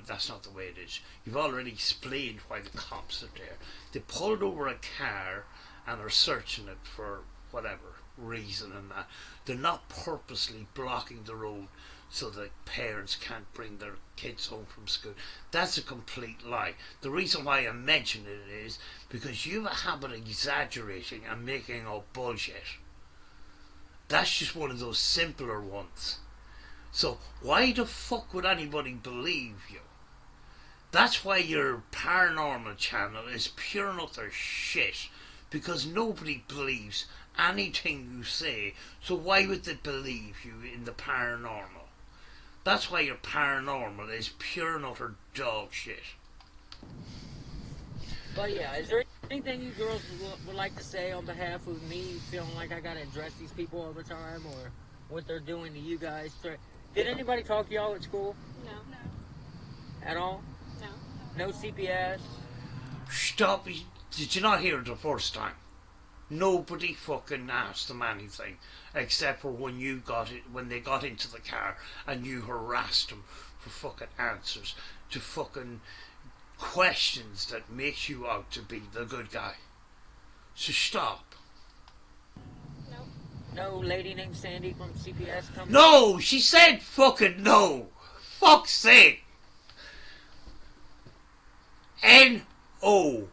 that's not the way it is. You've already explained why the cops are there. They pulled over a car and are searching it for whatever reason and that. They're not purposely blocking the road so that parents can't bring their kids home from school. That's a complete lie. The reason why I mention it is because you have a habit of exaggerating and making up bullshit. That's just one of those simpler ones. So why the fuck would anybody believe you? That's why your paranormal channel is pure and utter shit. Because nobody believes anything you say. So why would they believe you in the paranormal? That's why your paranormal is pure and utter dog shit. But yeah, is there anything you girls would like to say on behalf of me feeling like I gotta address these people all the time, or what they're doing to you guys? Did anybody talk to y'all at school? No. At all? No. No CPS? Stop. Did you not hear it the first time? Nobody fucking asked them anything except for when they got into the car and you harassed them for fucking answers to fucking questions that makes you out to be the good guy. So stop. No. No lady named Sandy from CPS coming? No, she said fucking no. Fuck's sake. N-O.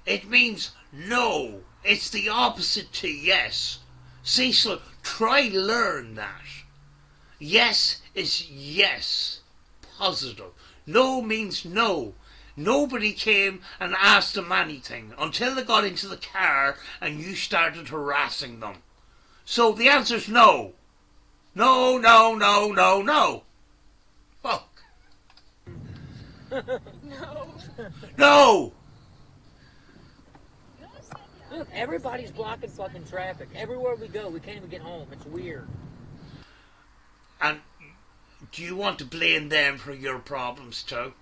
It means no. It's the opposite to yes. Cecil, try learn that. Yes is yes. Positive. No means no. Nobody came and asked them anything until they got into the car and you started harassing them. So the answer's no. No, no, no, no, no. Fuck. No. No. Look, everybody's blocking fucking traffic. Everywhere we go, we can't even get home. It's weird. And do you want to blame them for your problems too?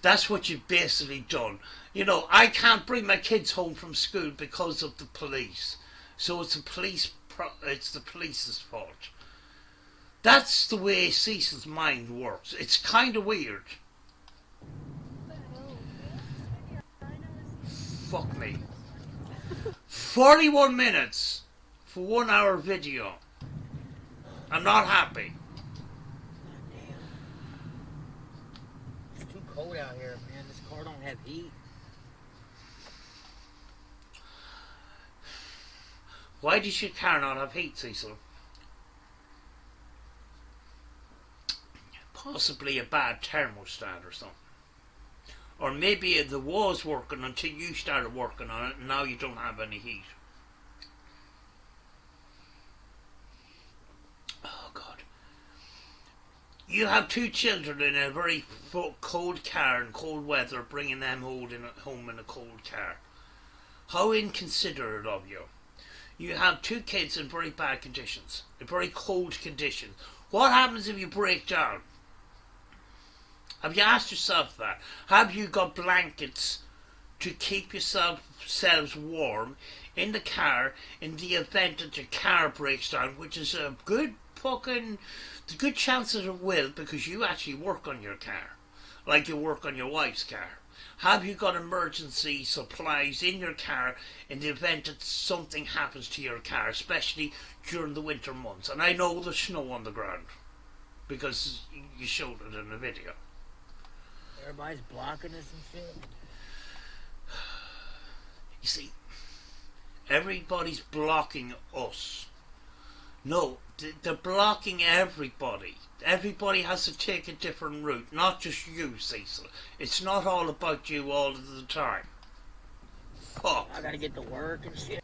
That's what you've basically done. You know, I can't bring my kids home from school because of the police. So it's the police's fault. That's the way Cecil's mind works. It's kind of weird. Fuck me. 41 minutes for 1 hour video. I'm not happy. It's too cold out here, man. This car don't have heat. Why does your car not have heat, Cecil? Possibly a bad thermostat or something. Or maybe it was working until you started working on it and now you don't have any heat. Oh God. You have 2 children in a very cold car in cold weather, bringing them home in a cold car. How inconsiderate of you. You have 2 kids in very bad conditions, in very cold conditions. What happens if you break down? Have you asked yourself that? Have you got blankets to keep yourselves warm in the car in the event that your car breaks down, which is a good chance that it will, because you actually work on your car, like you work on your wife's car. Have you got emergency supplies in your car in the event that something happens to your car, especially during the winter months? And I know there's snow on the ground, because you showed it in the video. Everybody's blocking us and shit. You see, Everybody's blocking us. No, they're blocking everybody. Everybody has to take a different route, not just you, Cecil. It's not all about you all of the time. Fuck. I gotta get to work and shit.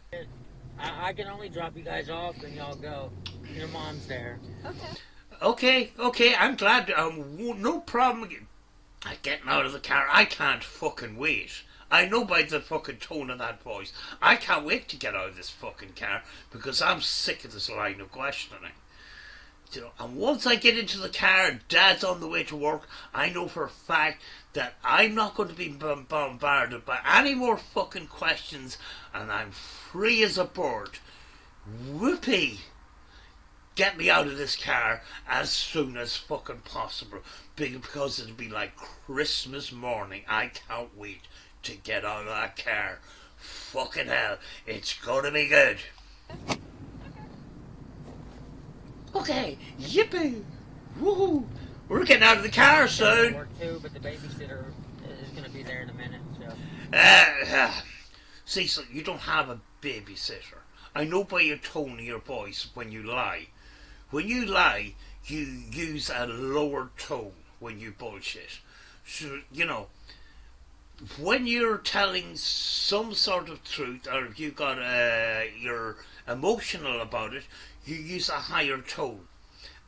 I can only drop you guys off and y'all go. Your mom's there. Okay, I'm glad. No problem getting out of the car. I can't fucking wait. I know by the fucking tone of that voice. I can't wait to get out of this fucking car because I'm sick of this line of questioning. You know, and once I get into the car and Dad's on the way to work, I know for a fact that I'm not going to be bombarded by any more fucking questions, and I'm free as a bird. Whoopee! Get me out of this car as soon as fucking possible, because it'll be like Christmas morning. I can't wait to get out of that car. Fucking hell, it's gonna be good. Okay, yippee! Woohoo! We're getting out of the car soon. Work too, but the babysitter is gonna be there in a minute. So. Cecil, you don't have a babysitter. I know by your tone of your voice when you lie. When you lie, you use a lower tone when you bullshit. So, you know, when you're telling some sort of truth, or if you're emotional about it, you use a higher tone.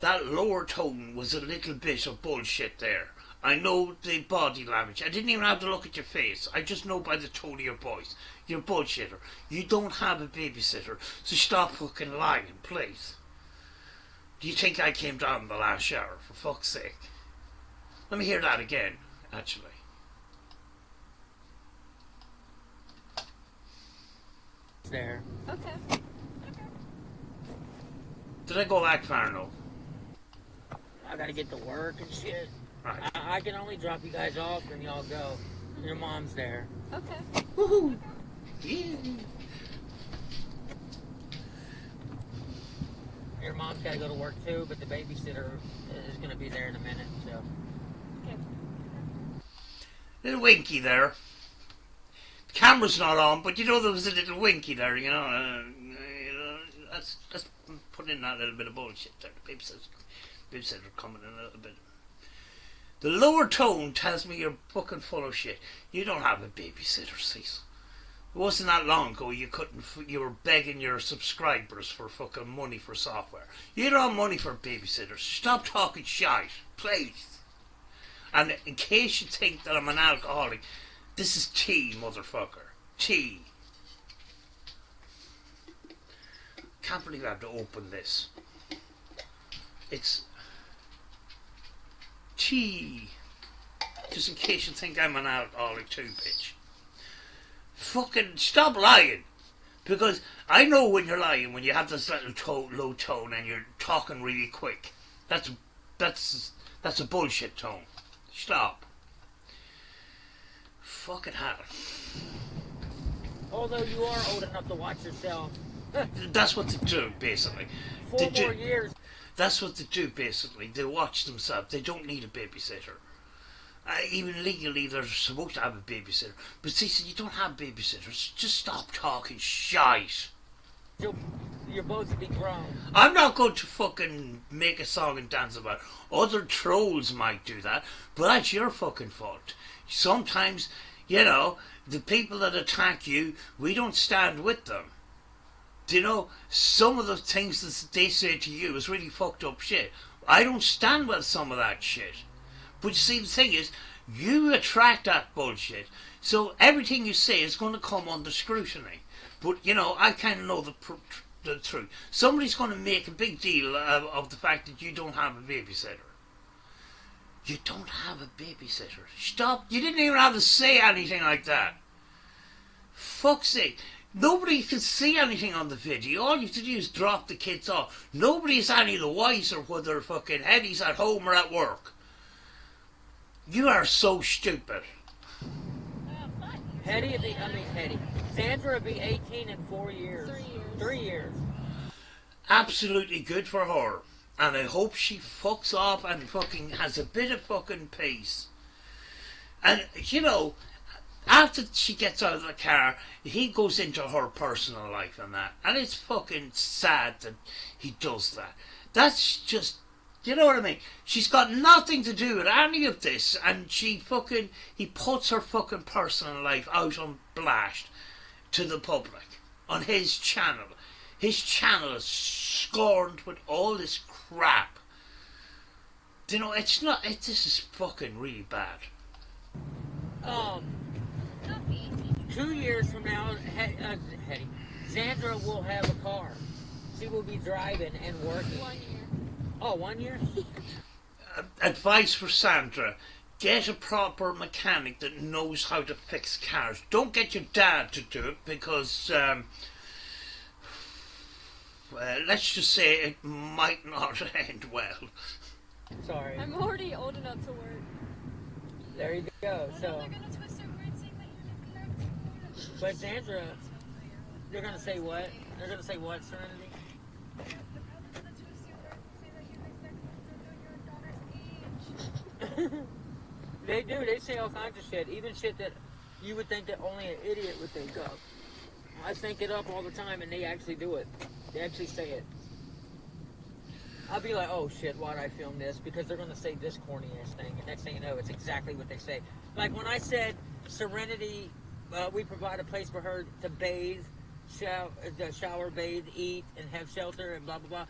That lower tone was a little bit of bullshit there. I know the body language. I didn't even have to look at your face. I just know by the tone of your voice. You're a bullshitter. You don't have a babysitter, so stop fucking lying, please. Do you think I came down in the last shower, for fuck's sake? Let me hear that again, actually. There. Okay. Did I go back far enough? I gotta get to work and shit. Right. I can only drop you guys off and y'all go. Your mom's there. Okay. Woohoo! Yeah. Your mom's gotta go to work too, but the babysitter is gonna be there in a minute. So. Okay. Little winky there. The camera's not on, but you know there was a little winky there. You know, let's put in that little bit of bullshit there. The babysitter coming in a little bit. The lower tone tells me you're fucking full of shit. You don't have a babysitter, Cecil. It wasn't that long ago you were begging your subscribers for fucking money for software. You don't have money for babysitters. Stop talking shite, please. And in case you think that I'm an alcoholic, this is tea, motherfucker. Tea. Can't believe I have to open this. It's tea. Just in case you think I'm an alcoholic too, bitch. Fucking stop lying. Because I know when you're lying, when you have this little low tone and you're talking really quick. That's a bullshit tone. Stop. Fucking hell. Although you are old enough to watch yourself. That's what they do, basically. 4 more years. That's what they do, basically. They watch themselves. They don't need a babysitter. Even legally, they're supposed to have a babysitter. But Cecil, you don't have babysitters. Just stop talking shite. You're both to be grown. I'm not going to fucking make a song and dance about it. Other trolls might do that, but that's your fucking fault. Sometimes, you know, the people that attack you, we don't stand with them. Do you know, some of the things that they say to you is really fucked up shit. I don't stand with some of that shit. But you see, the thing is, you attract that bullshit. So everything you say is going to come under scrutiny. But, you know, I kind of know the truth. Somebody's going to make a big deal of the fact that you don't have a babysitter. You don't have a babysitter. Stop. You didn't even have to say anything like that. Fuck's sake. Nobody can see anything on the video. All you have to do is drop the kids off. Nobody's any the wiser whether fucking Eddie's at home or at work. You are so stupid. Hetty. Sandra will be 18 in 4 years. 3 years. Absolutely good for her. And I hope she fucks off and fucking has a bit of fucking peace. And, you know, after she gets out of the car, he goes into her personal life and that. And it's fucking sad that he does that. That's just, you know what I mean? She's got nothing to do with any of this, and he puts her fucking personal life out on blast to the public on his channel. His channel is scorned with all this crap. You know, this is fucking really bad. 2 years from now, Sandra will have a car. She will be driving and working. 1 year. Oh, 1 year? Advice for Sandra: get a proper mechanic that knows how to fix cars. Don't get your dad to do it, because let's just say it might not end well. Sorry. I'm already old enough to work. There you go. Oh, So, no, they're gonna twist your word saying that you're incorrect. but Sandra, they're gonna say what? They're gonna say what, Serenity? They do. They say all kinds of shit. Even shit that you would think that only an idiot would think of. I think it up all the time, and they actually do it. They actually say it. I'll be like, oh shit, why'd I film this? Because they're gonna say this corny ass thing, and next thing you know, it's exactly what they say. Like when I said Serenity, we provide a place for her to bathe, shower, bathe, eat, and have shelter, and blah blah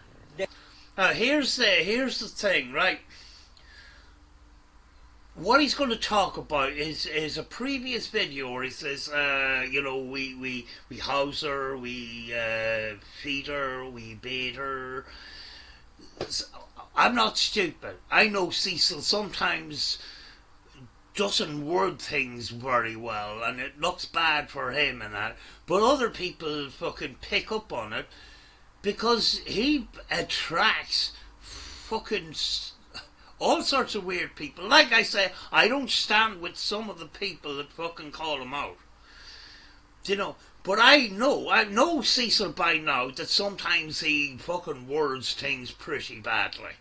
blah. Here's the thing, right? What he's going to talk about is a previous video where he says, you know, we house her, we feed her, we bathe her. I'm not stupid. I know Cecil sometimes doesn't word things very well, and it looks bad for him and that. But other people fucking pick up on it because he attracts fucking all sorts of weird people. Like I say, I don't stand with some of the people that fucking call him out. You know, but I know Cecil by now that sometimes he fucking words things pretty badly.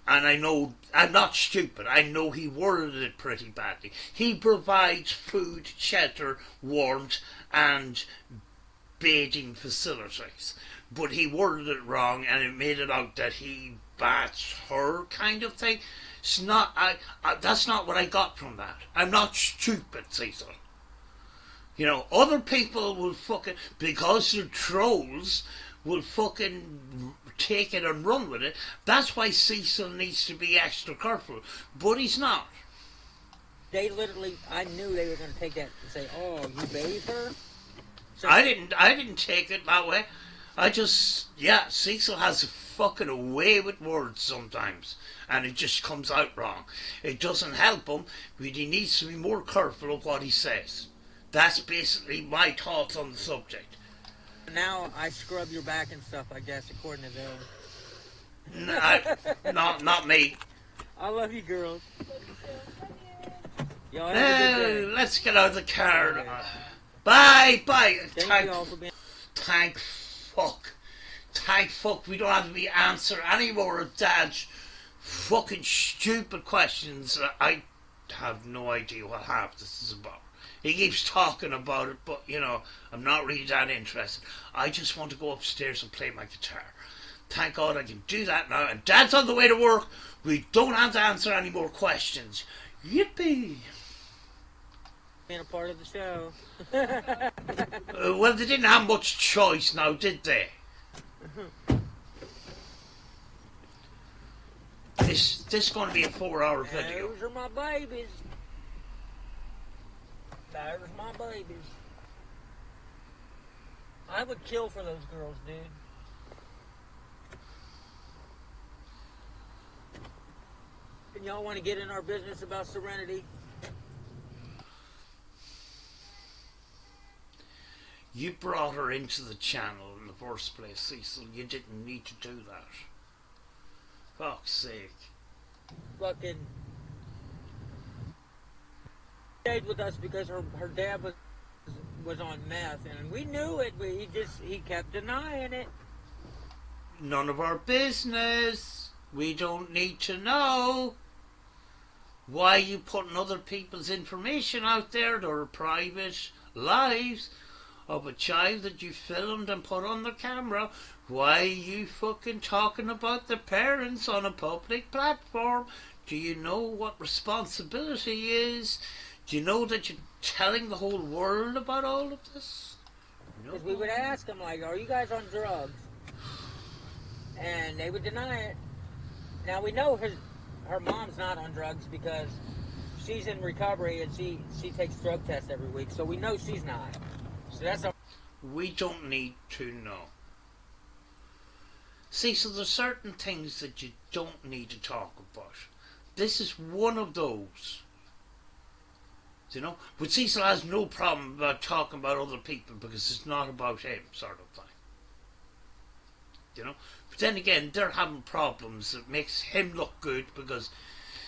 And I know, I'm not stupid, I know he worded it pretty badly. He provides food, shelter, warmth, and bathing facilities. But he worded it wrong, and it made it out that he bats her kind of thing. It's not, that's not what I got from that. I'm not stupid, Cecil. You know, other people will fucking, because they're trolls, will fucking take it and run with it. That's why Cecil needs to be extra careful. But he's not. They literally, I knew they were going to take that and say, oh, you bathe her? So I didn't take it that way. I just, yeah, Cecil has a fucking way with words sometimes. And it just comes out wrong. It doesn't help him, but he needs to be more careful of what he says. That's basically my thoughts on the subject. now I scrub your back and stuff, I guess, according to them. Not me. I love you, girls. Y'all have a good day. Let's get out of the car. Bye. Thank you all for being... Thank fuck we don't have to be answer any more of Dad's fucking stupid questions. I have no idea what half this is about. He keeps talking about it, but, you know, I'm not really that interested. I just want to go upstairs and play my guitar. Thank God I can do that now, and Dad's on the way to work. We don't have to answer any more questions. Yippee! being a part of the show. Well, they didn't have much choice now, did they? This is going to be a 4-hour video. Those are my babies. There's my babies. I would kill for those girls, dude. And y'all want to get in our business about Serenity? You brought her into the channel in the first place, Cecil. You didn't need to do that. Fuck's sake. Fucking stayed with us because her dad was on meth, and we knew it, but he kept denying it. None of our business. We don't need to know. Why are you putting other people's information out there, their private lives of a child that you filmed and put on the camera? Why are you fucking talking about the parents on a public platform? Do you know what responsibility is? Do you know that you're telling the whole world about all of this? Because we would ask them, like, are you guys on drugs? And they would deny it. Now, we know her mom's not on drugs because she's in recovery and she takes drug tests every week. So we know she's not. So that's a... We don't need to know. See, so there's certain things that you don't need to talk about. This is one of those. You know? But Cecil has no problem about talking about other people because it's not about him, sort of thing. You know? But then again, they're having problems that makes him look good because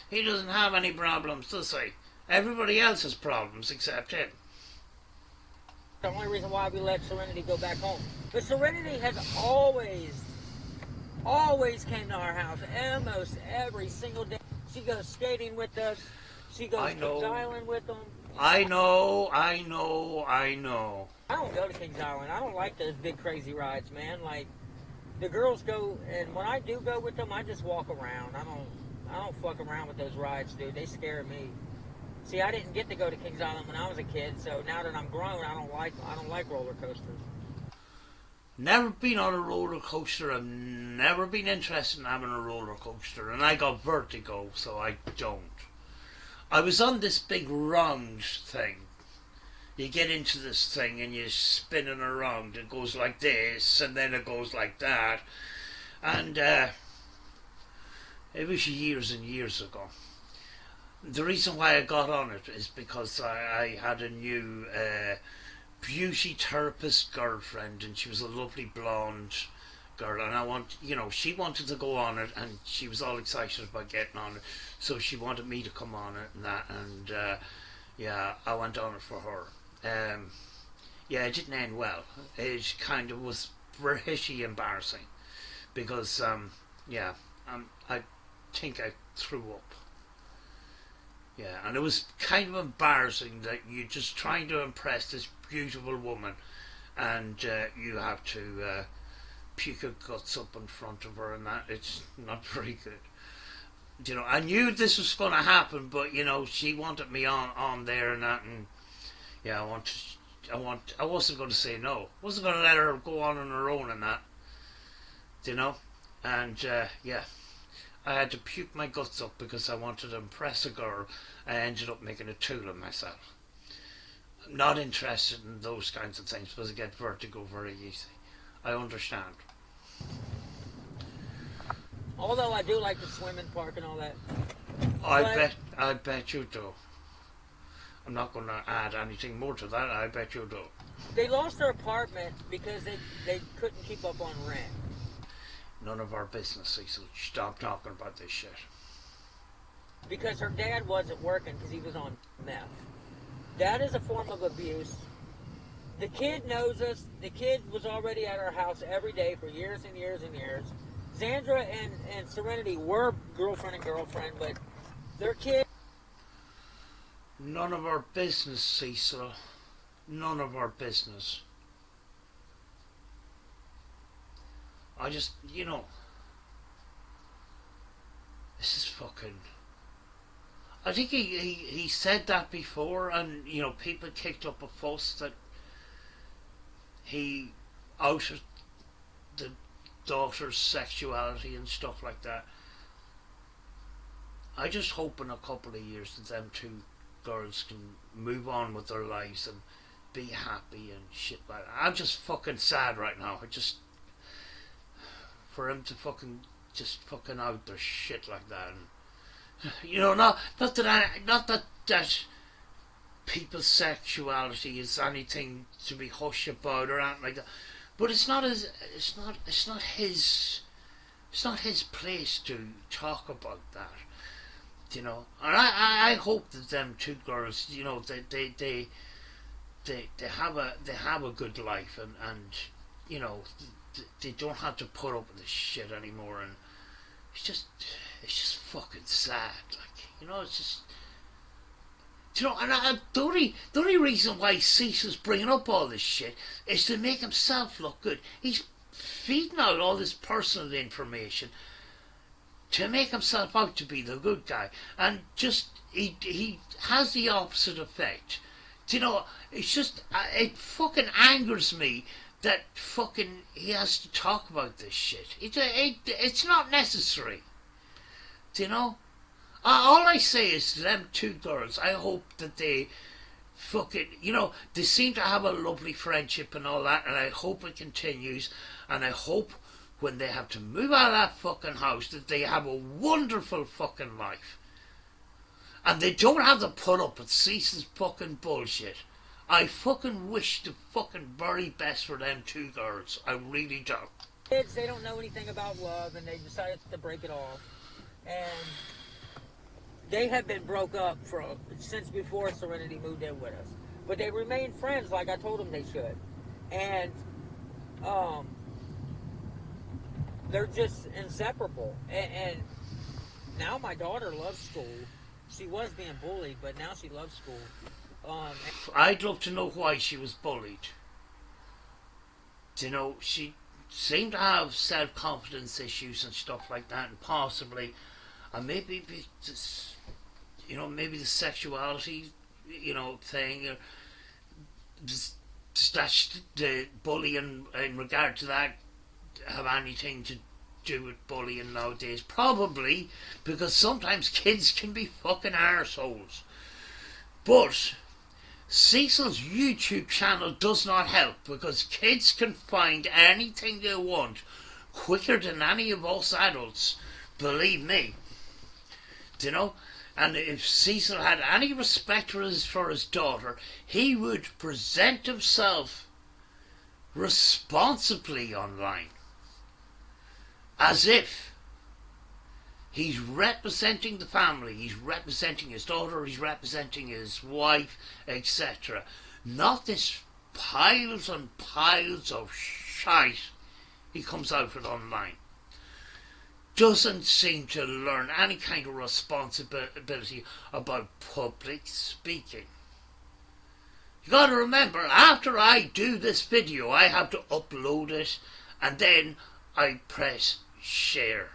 he doesn't have any problems, does he? Everybody else has problems except him. The only reason why we let Serenity go back home. But Serenity has always came to our house almost every single day. She goes skating with us. She goes to Kings Island with them. I know. I don't go to Kings Island. I don't like those big crazy rides, man. Like, the girls go, and when I do go with them, I just walk around. I don't fuck around with those rides, dude. They scare me. See, I didn't get to go to Kings Island when I was a kid, so now that I'm grown, I don't like roller coasters. Never been on a roller coaster. I've never been interested in having a roller coaster, and I got vertigo, so I don't. I was on this big round thing. You get into this thing and you're spinning around. It goes like this, and then it goes like that. And it was years and years ago. The reason why I got on it is because I had a new beauty therapist girlfriend, and she was a lovely blonde girl, and she wanted to go on it, and she was all excited about getting on it, so she wanted me to come on it and that, and I went on it for her. It didn't end well. It kind of was pretty embarrassing because I think I threw up. Yeah, and it was kind of embarrassing that you're just trying to impress this beautiful woman, and you have to puke your guts up in front of her, and that it's not very good. You know, I knew this was going to happen, but she wanted me on there and that, and yeah, I wasn't going to say no. I wasn't going to let her go on her own and that. And I had to puke my guts up because I wanted to impress a girl. I ended up making a tool of myself. I'm not interested in those kinds of things because I get vertigo very easy. I understand. Although I do like the swimming park and all that. I bet you do. I'm not going to add anything more to that. I bet you do. They lost their apartment because they couldn't keep up on rent. None of our business, Cecil. Stop talking about this shit. Because her dad wasn't working because he was on meth. That is a form of abuse. The kid knows us. The kid was already at our house every day for years and years and years. Xandra and Serenity were girlfriend and girlfriend, but their kid... None of our business, Cecil. None of our business. I just, this is fucking... I think he said that before, and, people kicked up a fuss that he outed the daughter's sexuality and stuff like that. I just hope in a couple of years that them two girls can move on with their lives and be happy and shit like that. I'm just fucking sad right now. For him to just fucking out their shit like that, and not that people's sexuality is anything to be hushed about or anything like that, but it's not his place to talk about that, and I hope that them two girls, they have a good life, and they don't have to put up with this shit anymore, and it's just fucking sad, it's just You know, and the only reason why Cecil's bringing up all this shit is to make himself look good. He's feeding out all this personal information to make himself out to be the good guy, and just he has the opposite effect. You know, it's just it fucking angers me that fucking he has to talk about this shit. It's not necessary. Do you know? All I say is to them two girls, I hope that they fucking, you know, they seem to have a lovely friendship and all that, and I hope it continues, and I hope when they have to move out of that fucking house that they have a wonderful fucking life. And they don't have to put up with Cecil's fucking bullshit. I fucking wish the fucking very best for them two girls. I really do. Kids, they don't know anything about love, and they decided to break it off. And they have been broke up since before Serenity moved in with us. But they remain friends like I told them they should. And they're just inseparable. And now my daughter loves school. She was being bullied, but now she loves school. I'd love to know why she was bullied. You know, she seemed to have self-confidence issues and stuff like that, and possibly, and maybe just, you know, maybe the sexuality, you know, thing, or does the bullying in regard to that have anything to do with bullying nowadays? Probably, because sometimes kids can be fucking arseholes. But Cecil's YouTube channel does not help, because kids can find anything they want quicker than any of us adults, believe me. Do you know? And if Cecil had any respect for his daughter, he would present himself responsibly online, as if he's representing the family, he's representing his daughter, he's representing his wife, etc. Not this piles and piles of shite he comes out with online. Doesn't seem to learn any kind of responsibility about public speaking. You gotta remember, after I do this video, I have to upload it, and then I press share,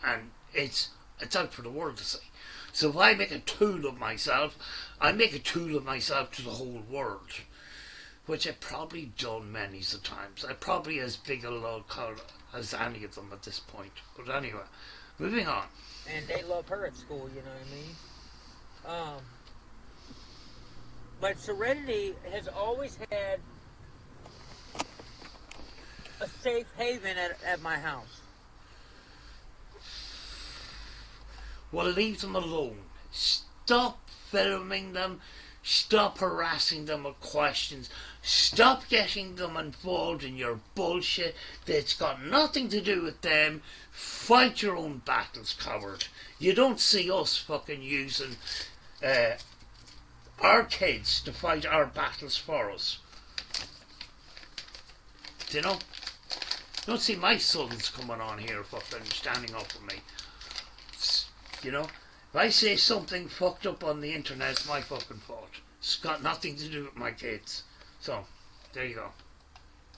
and it's out for the world to see. So if I make a tool of myself, I make a tool of myself to the whole world, which I've probably done many a times. I'm probably as big a log as any of them at this point. But anyway, moving on. And they love her at school, you know what I mean? But Serenity has always had a safe haven at my house. Well, leave them alone. Stop filming them. Stop harassing them with questions. Stop getting them involved in your bullshit that's got nothing to do with them. Fight your own battles, coward. You don't see us fucking using our kids to fight our battles for us. Do you know? You don't see my sons coming on here fucking standing up for me. You know? If I say something fucked up on the internet, it's my fucking fault. It's got nothing to do with my kids. So, there you go.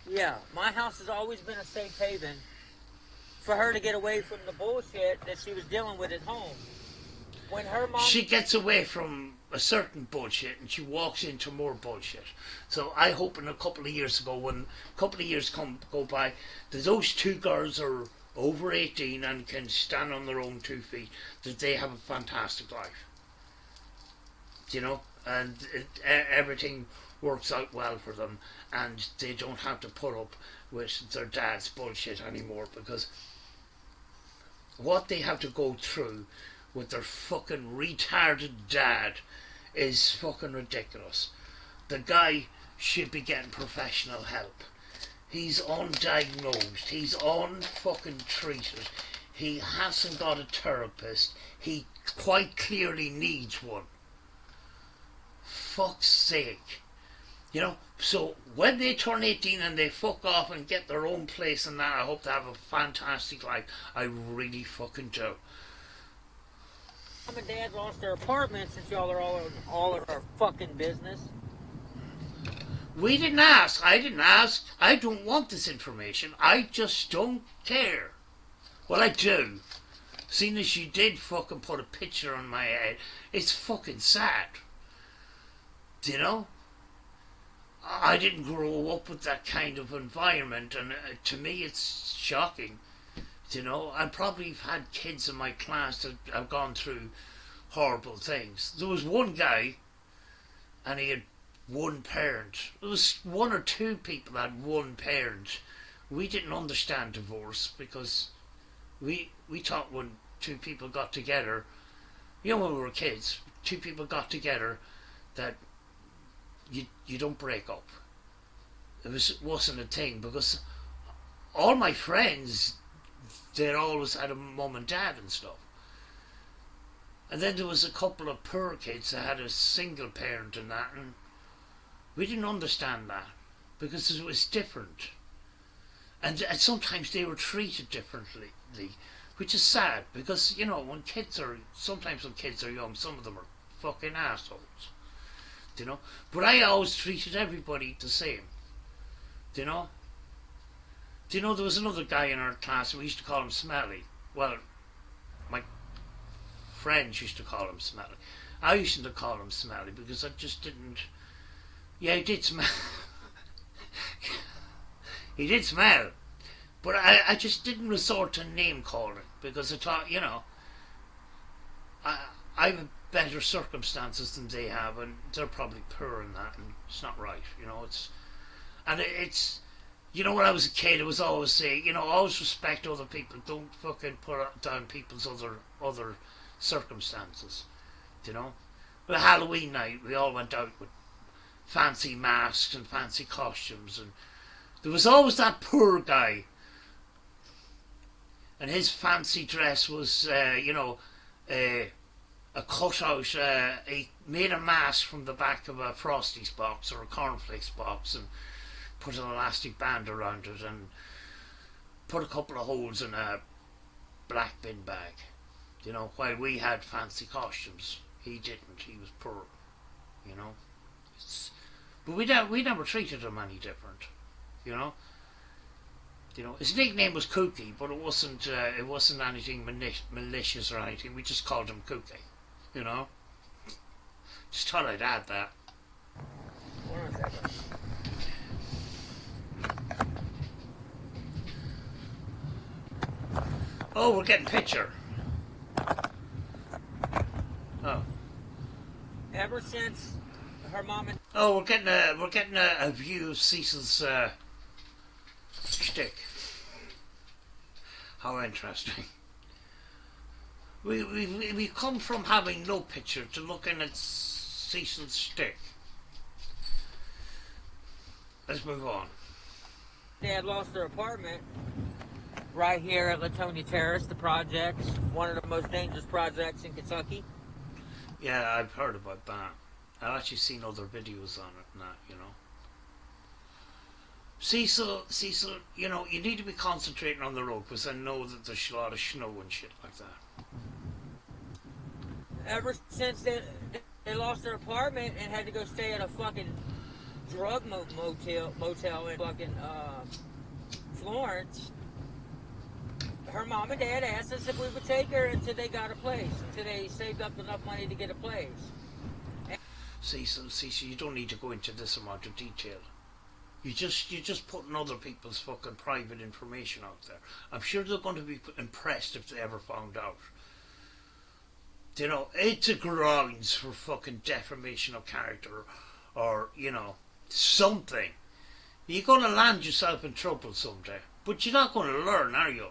Yeah, my house has always been a safe haven for her to get away from the bullshit that she was dealing with at home. When her mom... She gets away from a certain bullshit and she walks into more bullshit. So I hope in a couple of years ago, when a couple of years go by, that those two girls are over 18 and can stand on their own 2 feet, that they have a fantastic life. You know? And everything works out well for them, and they don't have to put up with their dad's bullshit anymore, because what they have to go through with their fucking retarded dad is fucking ridiculous. The guy should be getting professional help. He's undiagnosed. He's unfucking treated. He hasn't got a therapist. He quite clearly needs one. Fuck's sake. You know, so when they turn 18 and they fuck off and get their own place and that, I hope they have a fantastic life. I really fucking do. and dad lost their apartment since y'all are all in our fucking business. We didn't ask. I didn't ask. I don't want this information. I just don't care. Well, I do. Seeing as you did fucking put a picture on my head, it's fucking sad. Do you know? I didn't grow up with that kind of environment, and to me it's shocking. Do you know? I probably have had kids in my class that have gone through horrible things. There was one guy, and he had one parent. There was one or two people that had one parent. We didn't understand divorce because we thought when two people got together, you know, when we were kids, two people got together, that you don't break up. It wasn't a thing, because all my friends, they always had a mum and dad and stuff. And then there was a couple of poor kids that had a single parent and that, and we didn't understand that because it was different. And sometimes they were treated differently, which is sad, because, you know, sometimes when kids are young, some of them are fucking assholes. You know? But I always treated everybody the same. Do you know? Do you know there was another guy in our class, we used to call him Smelly. Well, my friends used to call him Smelly. I used to call him Smelly because I just didn't... Yeah, he did smell. He did smell. But I just didn't resort to name calling because I thought, you know, I have better circumstances than they have, and they're probably poor in that, and it's not right, you know. It's you know, when I was a kid, I was always saying, you know, always respect other people. Don't fucking put down people's other circumstances, you know. But Halloween night, we all went out with fancy masks and fancy costumes, and there was always that poor guy, and his fancy dress was, you know, a cutout. He made a mask from the back of a Frosties box or a cornflakes box, and put an elastic band around it, and put a couple of holes in a black bin bag. You know, while we had fancy costumes, he didn't. He was poor. You know, but we never treated him any different. You know. You know, his nickname was Kooky, but it wasn't anything malicious or anything. We just called him Kooky. You know. Just thought I'd add that. Hold on a second. Oh, we're getting picture. Oh. Ever since her mom and... Oh, we're getting a view of Cecil's shtick. How interesting. We come from having no picture to looking at Cecil's shtick. Let's move on. Dad lost their apartment right here at Latonia Terrace, the projects, one of the most dangerous projects in Kentucky. Yeah, I've heard about that. I've actually seen other videos on it and that, you know. Cecil, you know, you need to be concentrating on the road, because I know that there's a lot of snow and shit like that. Ever since they lost their apartment and had to go stay at a fucking drug motel in fucking Florence, her mom and dad asked us if we would take her until they got a place, until they saved up enough money to get a place. Cecil, you don't need to go into this amount of detail. You're just putting other people's fucking private information out there. I'm sure they're going to be impressed if they ever found out. You know, it's a grounds for fucking defamation of character, or, you know, something. You're going to land yourself in trouble someday. But you're not going to learn, are you?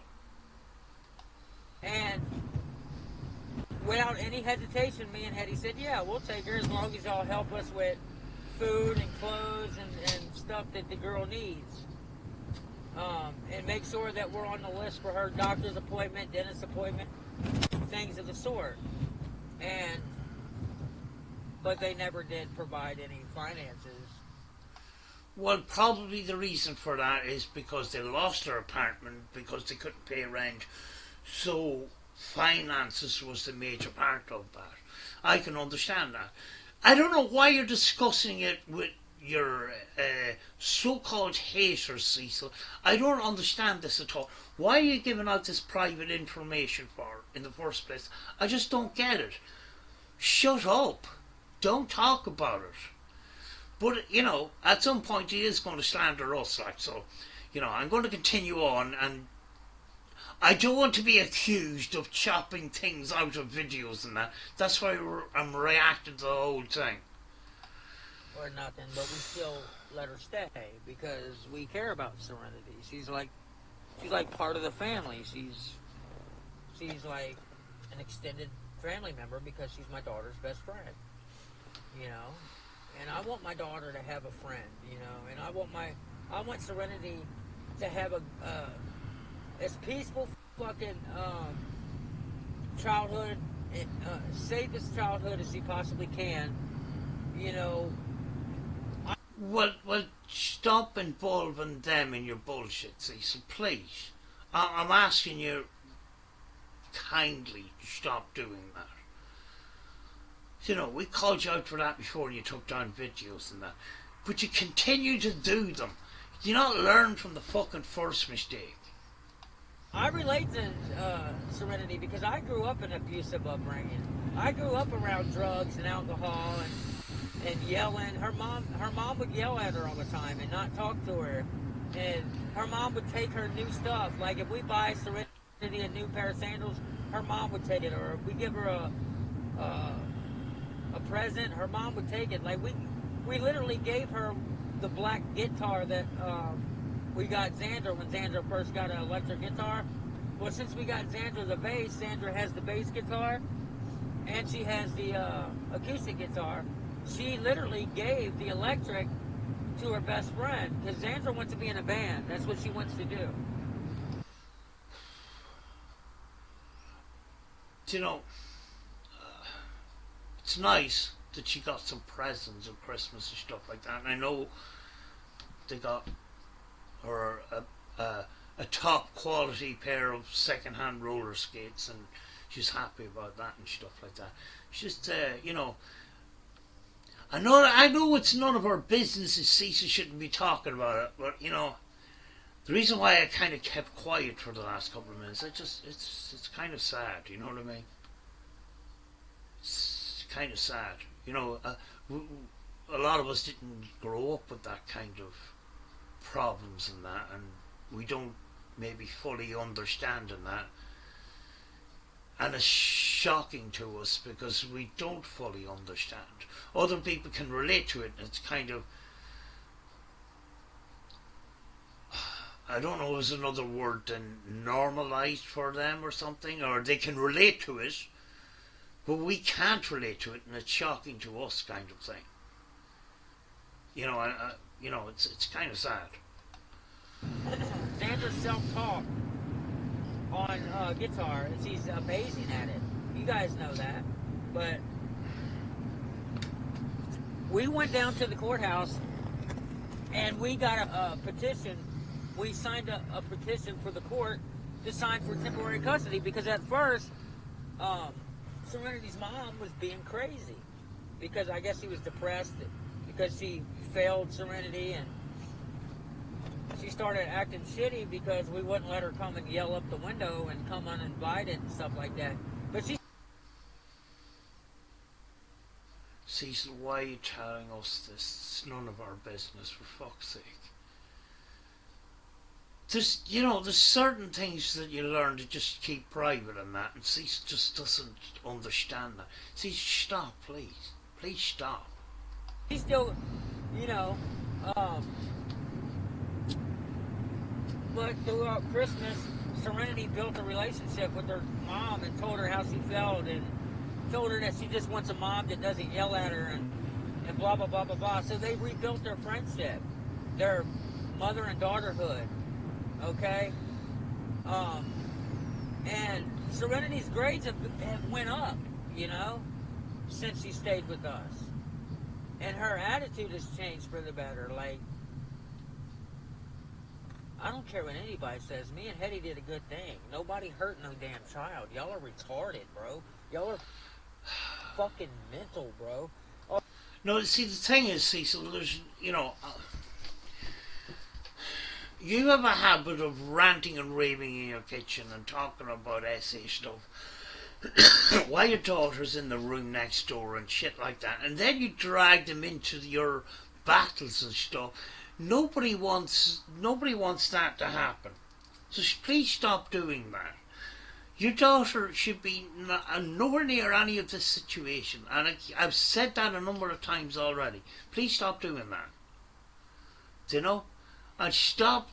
And without any hesitation, me and Hetty said, yeah, we'll take her as long as y'all help us with food and clothes and stuff that the girl needs. And make sure that we're on the list for her doctor's appointment, dentist appointment, things of the sort. But they never did provide any finances. Well, probably the reason for that is because they lost their apartment because they couldn't pay rent. So finances was the major part of that. I can understand that. I don't know why you're discussing it with your so-called haters, Cecil. I don't understand this at all. Why are you giving out this private information for in the first place? I just don't get it. Shut up. Don't talk about it. But, you know, at some point he is going to slander us, like, so, you know, I'm going to continue on, and I don't want to be accused of chopping things out of videos and that. That's why I'm reacting to the whole thing. Or nothing, but we still let her stay because we care about Serenity. She's like part of the family. She's like an extended family member because she's my daughter's best friend. You know, and I want my daughter to have a friend. You know, and I want Serenity to have a as peaceful fucking childhood, safest childhood as she possibly can. You know. Well, stop involving them in your bullshit, Cecil, please. I'm asking you kindly to stop doing that. You know, we called you out for that before and you took down videos and that. But you continue to do them. Do you not learn from the fucking first mistake? I relate to Serenity because I grew up in an abusive upbringing. I grew up around drugs and alcohol and yelling. Her mom would yell at her all the time and not talk to her. And her mom would take her new stuff. Like if we buy Serenity a new pair of sandals, her mom would take it. Or if we give her a present, her mom would take it. Like we literally gave her the black guitar that we got Xander when Xander first got an electric guitar. Well, since we got Xander the bass, Xander has the bass guitar, and she has the acoustic guitar. She literally gave the electric to her best friend because Xander wants to be in a band. That's what she wants to do. You know, it's nice that she got some presents at Christmas and stuff like that. And I know they got her a top quality pair of second-hand roller skates, and she's happy about that and stuff like that. It's just, you know, I know it's none of our business and Cecil shouldn't be talking about it, but, you know, the reason why I kind of kept quiet for the last couple of minutes, it's kind of sad, you know what I mean? It's kind of sad. You know, a lot of us didn't grow up with that kind of problems and that, and we don't maybe fully understand in that. And it's shocking to us because we don't fully understand. Other people can relate to it, and it's kind of, I don't know if there's another word than normalized for them or something, or they can relate to it, but we can't relate to it, and it's shocking to us, kind of thing. You know, you know, it's kind of sad. Xander's self-taught on guitar, and she's amazing at it. You guys know that. But we went down to the courthouse, and we got a petition. We signed a petition for the court to sign for temporary custody because at first, Serenity's mom was being crazy because I guess she was depressed because she failed Serenity, and she started acting shitty because we wouldn't let her come and yell up the window and come uninvited and stuff like that. But she... Cecil, why are you telling us this? It's none of our business, for fuck's sake. There's, you know, there's certain things that you learn to just keep private and that, and Cecil just doesn't understand that. Cecil, stop, please. Please stop. She still, you know, but throughout Christmas, Serenity built a relationship with her mom and told her how she felt and told her that she just wants a mom that doesn't yell at her and blah, blah, blah, blah, blah. So they rebuilt their friendship, their mother and daughterhood, okay? And Serenity's grades have went up, you know, since she stayed with us. And her attitude has changed for the better. Like, I don't care what anybody says. Me and Hetty did a good thing. Nobody hurt no damn child. Y'all are retarded, bro. Y'all are fucking mental, bro. Oh, No, see, the thing is, Cecil, there's, you have a habit of ranting and raving in your kitchen and talking about SA stuff while your daughter's in the room next door and shit like that, and then you drag them into your battles and stuff. Nobody wants that to happen. So please stop doing that. Your daughter should be nowhere near any of this situation, and I've said that a number of times already. Please stop doing that. You know? And stop,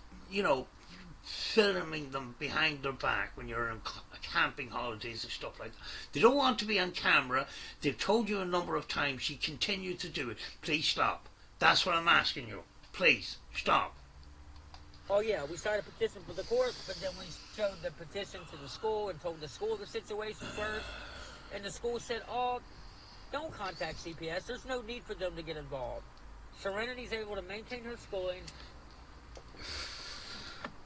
filming them behind their back when you're on camping holidays and stuff like that. They don't want to be on camera. They've told you a number of times. You continue to do it. Please stop. That's what I'm asking you. Please, stop. oh yeah, we started a petition for the court, but then we showed the petition to the school and told the school the situation first. And the school said, oh, don't contact CPS. There's no need for them to get involved. Serenity's able to maintain her schooling,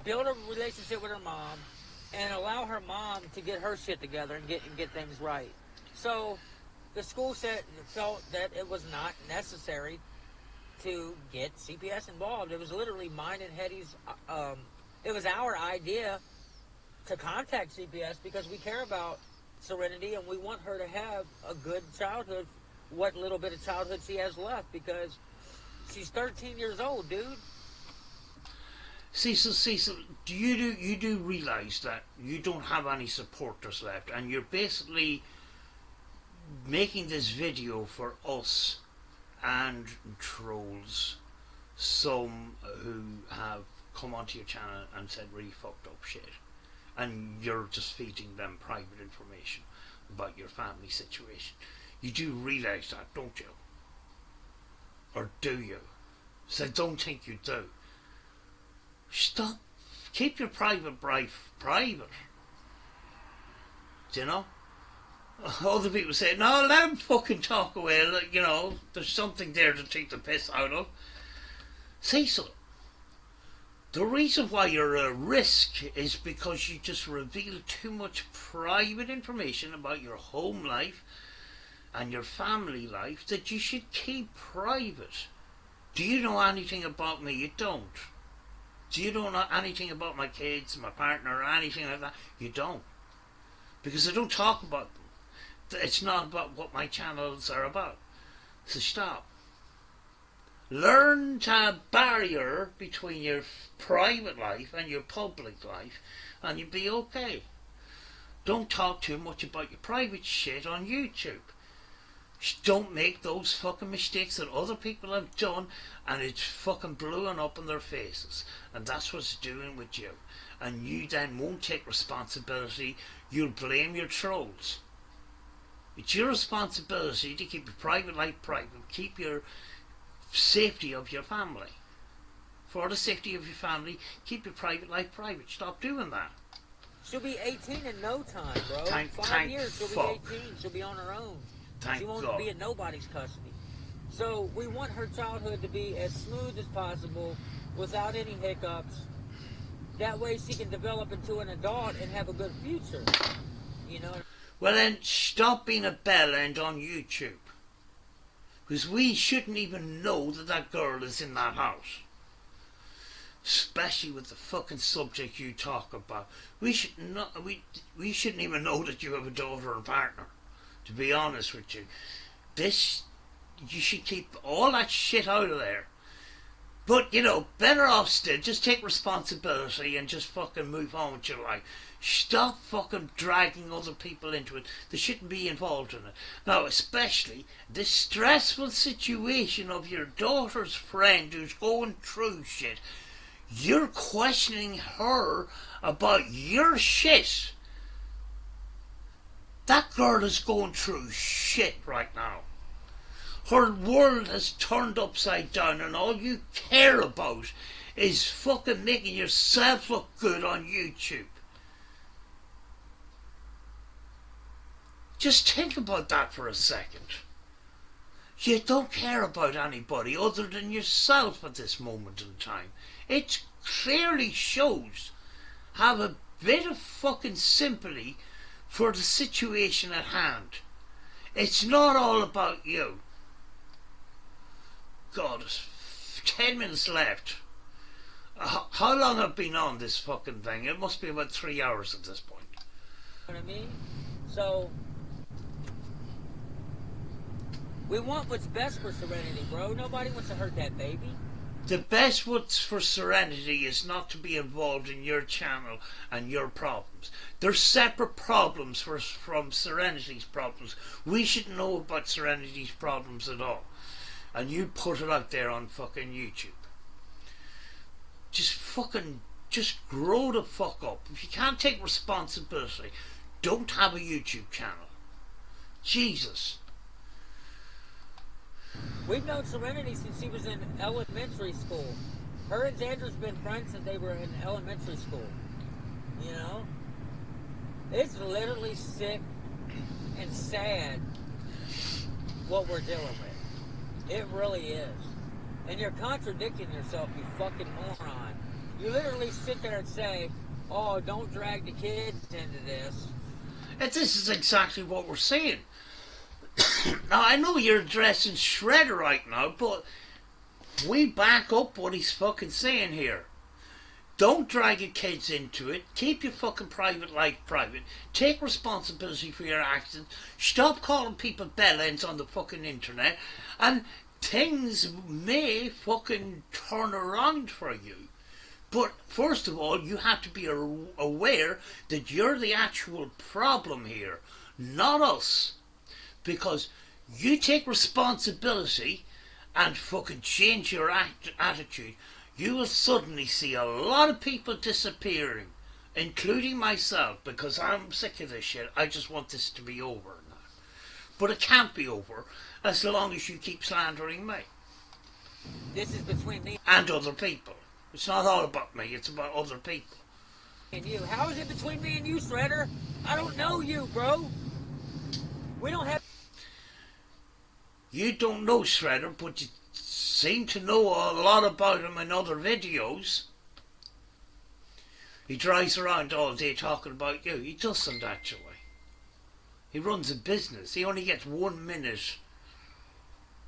build a relationship with her mom, and allow her mom to get her shit together and get things right. So the school felt that it was not necessary to get CPS involved. It was literally mine and Hetty's, it was our idea to contact CPS because we care about Serenity and we want her to have a good childhood, what little bit of childhood she has left, because she's 13 years old, dude. Cecil, you do realise that you don't have any supporters left, and you're basically making this video for us and trolls, some who have come onto your channel and said really fucked up shit, and you're just feeding them private information about your family situation. You do realise that, don't you? Or do you? So I don't think you do. Stop. Keep your private private. Do you know? Other people say, no, let him fucking talk away. There's something there to take the piss out of. Cecil, the reason why you're a risk is because you just reveal too much private information about your home life and your family life that you should keep private. Do you know anything about me? You don't. Do you know anything about my kids, my partner, or anything like that? You don't. Because I don't talk about them. It's not about what my channels are about. So stop. Learn to have a barrier between your private life and your public life, and you'll be okay. Don't talk too much about your private shit on YouTube. Don't make those fucking mistakes that other people have done, and it's fucking blowing up in their faces. And that's what's doing with you. And you then won't take responsibility. You'll blame your trolls. It's your responsibility to keep your private life private. Keep your safety of your family. For the safety of your family, keep your private life private. Stop doing that. She'll be 18 in no time, bro. Thank 5 years, she'll fuck. be 18. She'll be on her own. Thank she won't God. be in nobody's custody. So we want her childhood to be as smooth as possible, without any hiccups. That way she can develop into an adult and have a good future. You know? Well then, stop being a bell end on YouTube. Because we shouldn't even know that that girl is in that house. Especially with the fucking subject you talk about. We shouldn't even know that you have a daughter and partner. To be honest with you. You should keep all that shit out of there. But, better off still, just take responsibility and just fucking move on with your life. Stop fucking dragging other people into it. They shouldn't be involved in it. Now, especially this stressful situation of your daughter's friend who's going through shit. You're questioning her about your shit. That girl is going through shit right now. Her world has turned upside down, and all you care about is fucking making yourself look good on YouTube. Just think about that for a second. You don't care about anybody other than yourself at this moment in time. It's clearly shows have a bit of fucking sympathy for the situation at hand. It's not all about you. God, 10 minutes left. How long have I been on this fucking thing? It must be about 3 hours at this point. You know what I mean? So, we want what's best for Serenity, bro. Nobody wants to hurt that baby. The best what's for Serenity is not to be involved in your channel and your problems. They're separate problems from Serenity's problems. We shouldn't know about Serenity's problems at all. And you put it out there on fucking YouTube. Just grow the fuck up. If you can't take responsibility, don't have a YouTube channel. Jesus. We've known Serenity since she was in elementary school. Her and Xander's been friends since they were in elementary school. You know? It's literally sick and sad what we're dealing with. It really is. And you're contradicting yourself, you fucking moron. You literally sit there and say, oh, don't drag the kids into this. And this is exactly what we're saying. Now, I know you're addressing Shredder right now, but we back up what he's fucking saying here. Don't drag your kids into it. Keep your fucking private life private. Take responsibility for your actions. Stop calling people bellends on the fucking internet. And things may fucking turn around for you. But first of all, you have to be aware that you're the actual problem here, not us. Because you take responsibility and fucking change your attitude, you will suddenly see a lot of people disappearing, including myself, because I'm sick of this shit. I just want this to be over now. But it can't be over as long as you keep slandering me. This is between me and other people. It's not all about me, it's about other people. And you. How is it between me and you, Shredder? I don't know you, bro. We don't have... You don't know Shredder, but you seem to know a lot about him in other videos. He drives around all day talking about you. He doesn't actually. He runs a business. He only gets 1 minute.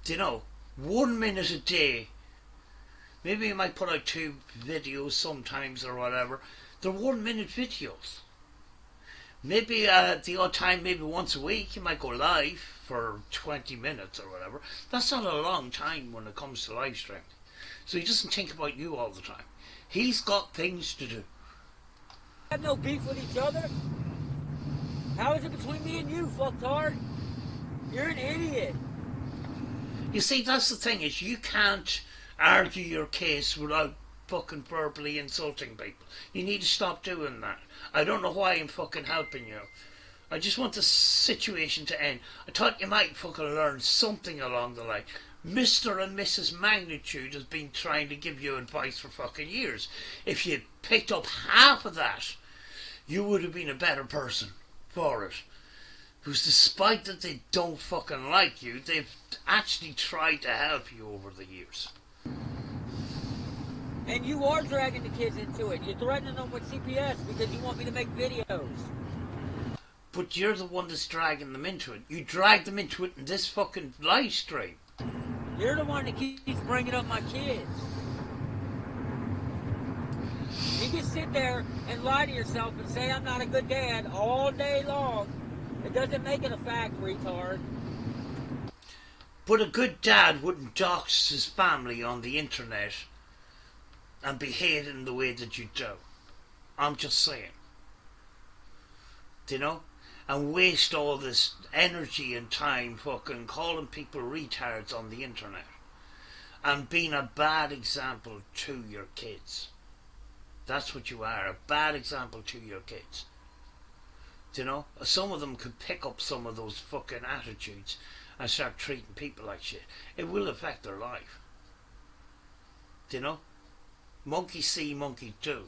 You know, 1 minute a day. Maybe he might put out 2 videos sometimes or whatever. They're 1 minute videos. Maybe the odd time, maybe once a week, he might go live for 20 minutes or whatever. That's not a long time when it comes to live streaming. So he doesn't think about you all the time. He's got things to do. Have no beef with each other. How is it between me and you, fucktard? You're an idiot. You see, that's the thing, is you can't argue your case without fucking verbally insulting people. You need to stop doing that. I don't know why I'm fucking helping you. I just want the situation to end. I thought you might fucking learn something along the line. Mr. and Mrs. Magnitude has been trying to give you advice for fucking years. If you'd picked up half of that, you would have been a better person for it. Because despite that they don't fucking like you, they've actually tried to help you over the years. And you are dragging the kids into it. You're threatening them with CPS because you want me to make videos. But you're the one that's dragging them into it. You drag them into it in this fucking live stream. You're the one that keeps bringing up my kids. You can sit there and lie to yourself and say I'm not a good dad all day long. It doesn't make it a fact, retard. But a good dad wouldn't dox his family on the internet and behave in the way that you do. I'm just saying. Do you know? And waste all this energy and time fucking calling people retards on the internet. And being a bad example to your kids. That's what you are, a bad example to your kids. Do you know? Some of them could pick up some of those fucking attitudes and start treating people like shit. It will affect their life. Do you know? Monkey see, monkey do.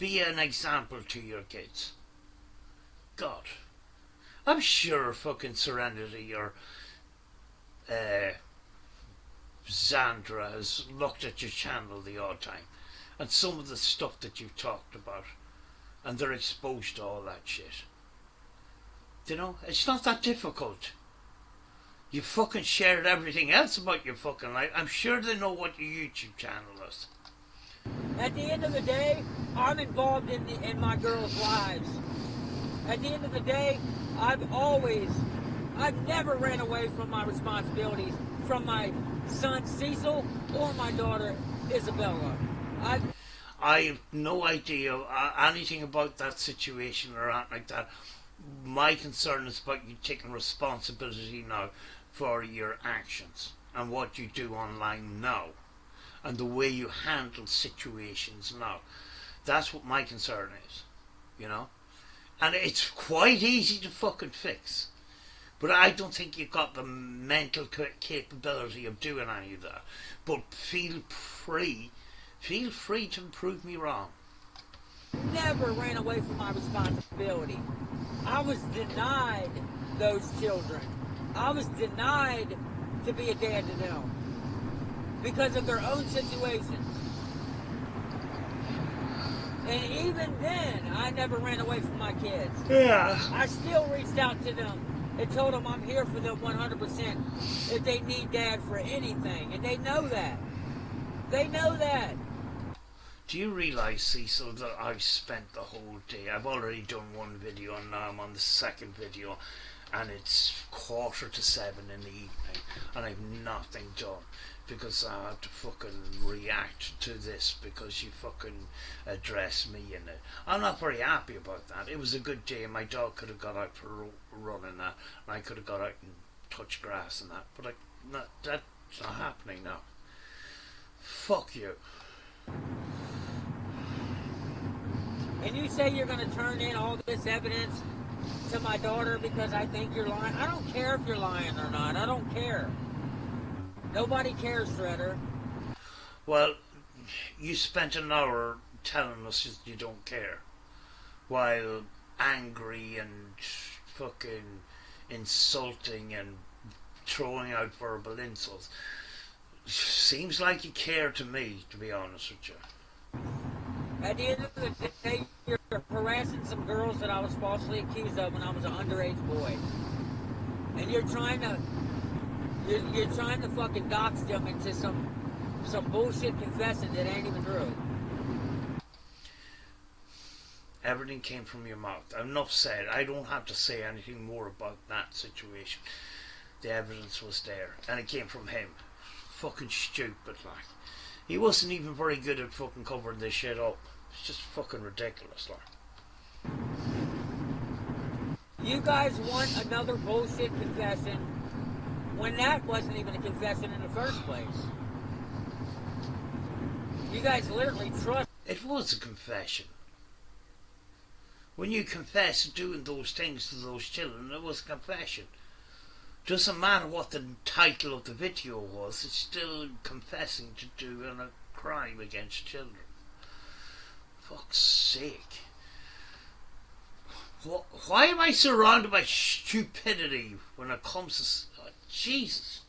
Be an example to your kids. God. I'm sure fucking Serenity or Xandra has looked at your channel the odd time and some of the stuff that you've talked about, and they're exposed to all that shit. You know, it's not that difficult. You fucking shared everything else about your fucking life. I'm sure they know what your YouTube channel is. At the end of the day, I'm involved in my girls' lives. At the end of the day, I've never ran away from my responsibilities from my son Cecil or my daughter Isabella. I have no idea anything about that situation or anything like that. My concern is about you taking responsibility now for your actions and what you do online now and the way you handle situations now. That's what my concern is, you know. And it's quite easy to fucking fix. But I don't think you've got the mental capability of doing any of that. But feel free to prove me wrong. Never ran away from my responsibility. I was denied those children. I was denied to be a dad to them because of their own situations. And even then, I never ran away from my kids. Yeah. I still reached out to them and told them I'm here for them 100% if they need dad for anything. And they know that. They know that. Do you realise, Cecil, that I've spent the whole day, I've already done one video and now I'm on the second video and it's 6:45 in the evening and I've nothing done because I had to fucking react to this because you fucking addressed me in it. I'm not very happy about that. It was a good day and my dog could have got out for a run and that and I could have got out and touched grass and that, but that's not happening now. Fuck you. And you say you're going to turn in all this evidence to my daughter because I think you're lying. I don't care if you're lying or not. I don't care. Nobody cares, Shredder. Well, you spent an hour telling us that you don't care, while angry and fucking insulting and throwing out verbal insults. Seems like you care to me, to be honest with you. At the end of the day, you're harassing some girls that I was falsely accused of when I was an underage boy. And you're trying to fucking dox them into some bullshit confessing that ain't even true. Everything came from your mouth. Enough said. I don't have to say anything more about that situation. The evidence was there. And it came from him. Fucking stupid, like. He wasn't even very good at fucking covering this shit up. It's just fucking ridiculous, like. You guys want another bullshit confession when that wasn't even a confession in the first place. You guys literally trust. It was a confession. When you confess doing those things to those children, it was a confession. Doesn't matter what the title of the video was, it's still confessing to doing a crime against children. Fuck's sake. Why am I surrounded by stupidity when it comes to... Jesus.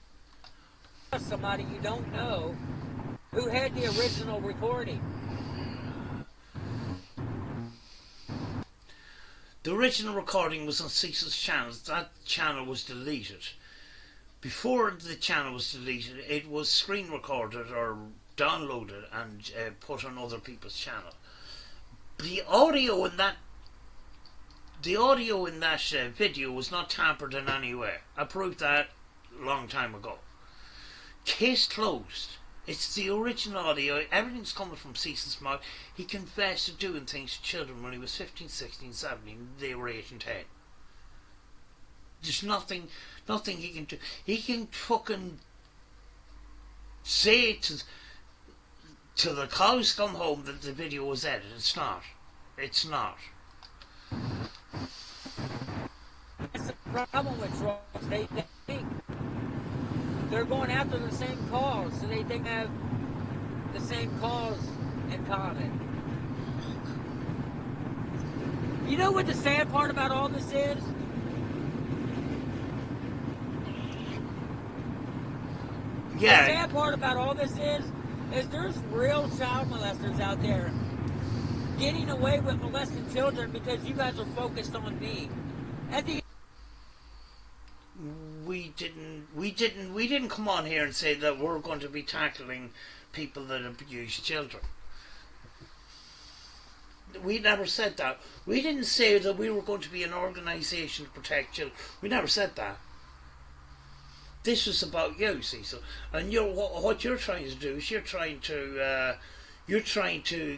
Somebody you don't know who had the original recording. The original recording was on Cecil's channel. That channel was deleted. Before the channel was deleted, it was screen recorded or downloaded and put on other people's channel. The audio in that video was not tampered in any way. I proved that a long time ago. Case closed. It's the original audio. Everything's coming from Cecil's mouth. He confessed to doing things to children when he was 15, 16, 17. They were 8 and 10. There's nothing he can do. He can fucking say to the cows come home that the video was edited. It's not. It's not. That's the problem with trolls. They think they're going after the same cause, so they think they have the same cause in common. You know what the sad part about all this is? Yeah. The sad part about all this is is there's real child molesters out there getting away with molesting children because you guys are focused on me. At the We didn't come on here and say that we're going to be tackling people that abuse children. We never said that. We didn't say that we were going to be an organisation to protect children. We never said that. This was about you, Cecil, and what you're trying to do is you're trying to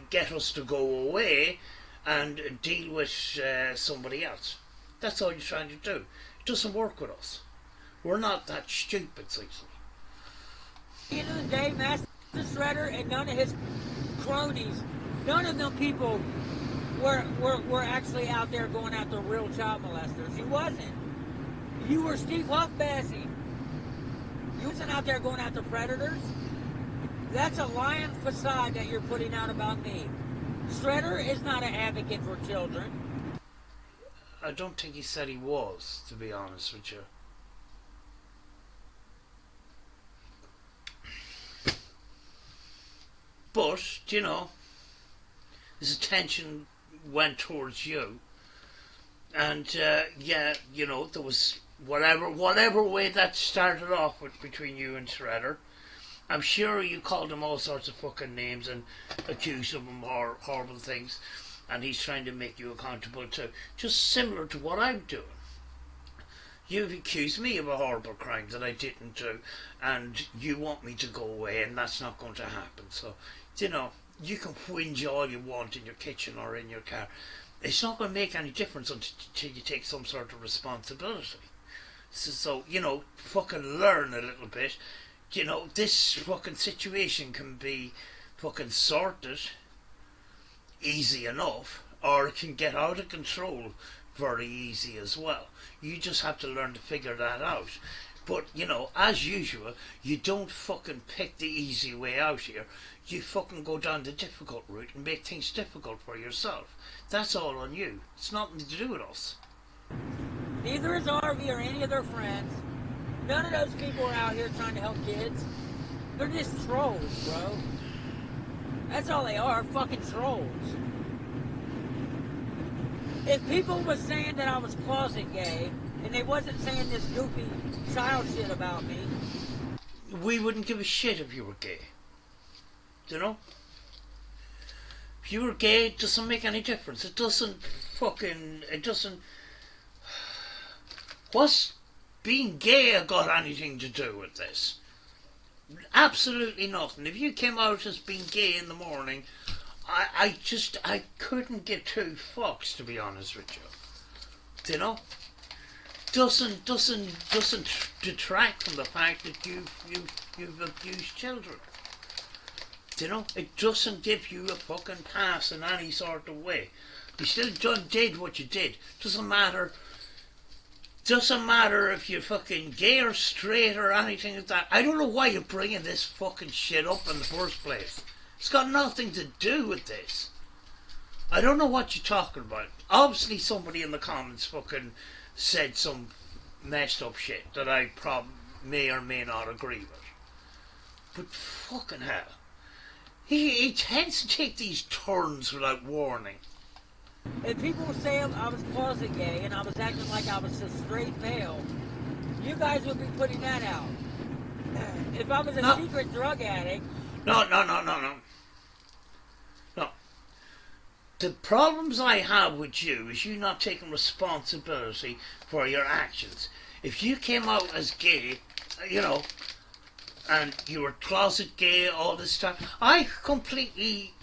get us to go away and deal with somebody else. That's all you're trying to do. It doesn't work with us. We're not that stupid, Cecil. At the end of the day, Master Shredder and none of his cronies, none of them people were actually out there going after real child molesters. He wasn't. You were Steve Huffbassy. You wasn't out there going after predators. That's a lying facade that you're putting out about me. Shredder is not an advocate for children. I don't think he said he was, to be honest with you. But, you know, his attention went towards you. And, yeah, you know, there was whatever way that started off with between you and Shredder. I'm sure you called him all sorts of fucking names and accused him of horrible things. And he's trying to make you accountable too. Just similar to what I'm doing. You've accused me of a horrible crime that I didn't do. And you want me to go away, and that's not going to happen. So, you know, you can whinge all you want in your kitchen or in your car. It's not going to make any difference until you take some sort of responsibility. So, you know, fucking learn a little bit. You know, this fucking situation can be fucking sorted easy enough, or it can get out of control very easy as well. You just have to learn to figure that out. But, you know, as usual, you don't fucking pick the easy way out here. You fucking go down the difficult route and make things difficult for yourself. That's all on you. It's nothing to do with us. Neither is Harvey or any of their friends. None of those people are out here trying to help kids. They're just trolls, bro. That's all they are, fucking trolls. If people was saying that I was closet gay, and they wasn't saying this goofy child shit about me, we wouldn't give a shit if you were gay. You know? If you were gay, it doesn't make any difference. It doesn't. What's being gay got anything to do with this? Absolutely nothing. If you came out as being gay in the morning, I couldn't give two fucks, to be honest with you. You know? Doesn't detract from the fact that you've abused children. You know? It doesn't give you a fucking pass in any sort of way. You still did what you did. Doesn't matter if you're fucking gay or straight or anything like that. I don't know why you're bringing this fucking shit up in the first place. It's got nothing to do with this. I don't know what you're talking about. Obviously somebody in the comments fucking said some messed up shit that I may or may not agree with. But fucking hell. He tends to take these turns without warning. if people were saying I was closet gay and I was acting like I was a straight male, you guys would be putting that out. If I was a secret drug addict... No. The problems I have with you is you not taking responsibility for your actions. If you came out as gay, you know, and you were closet gay all this time, I completely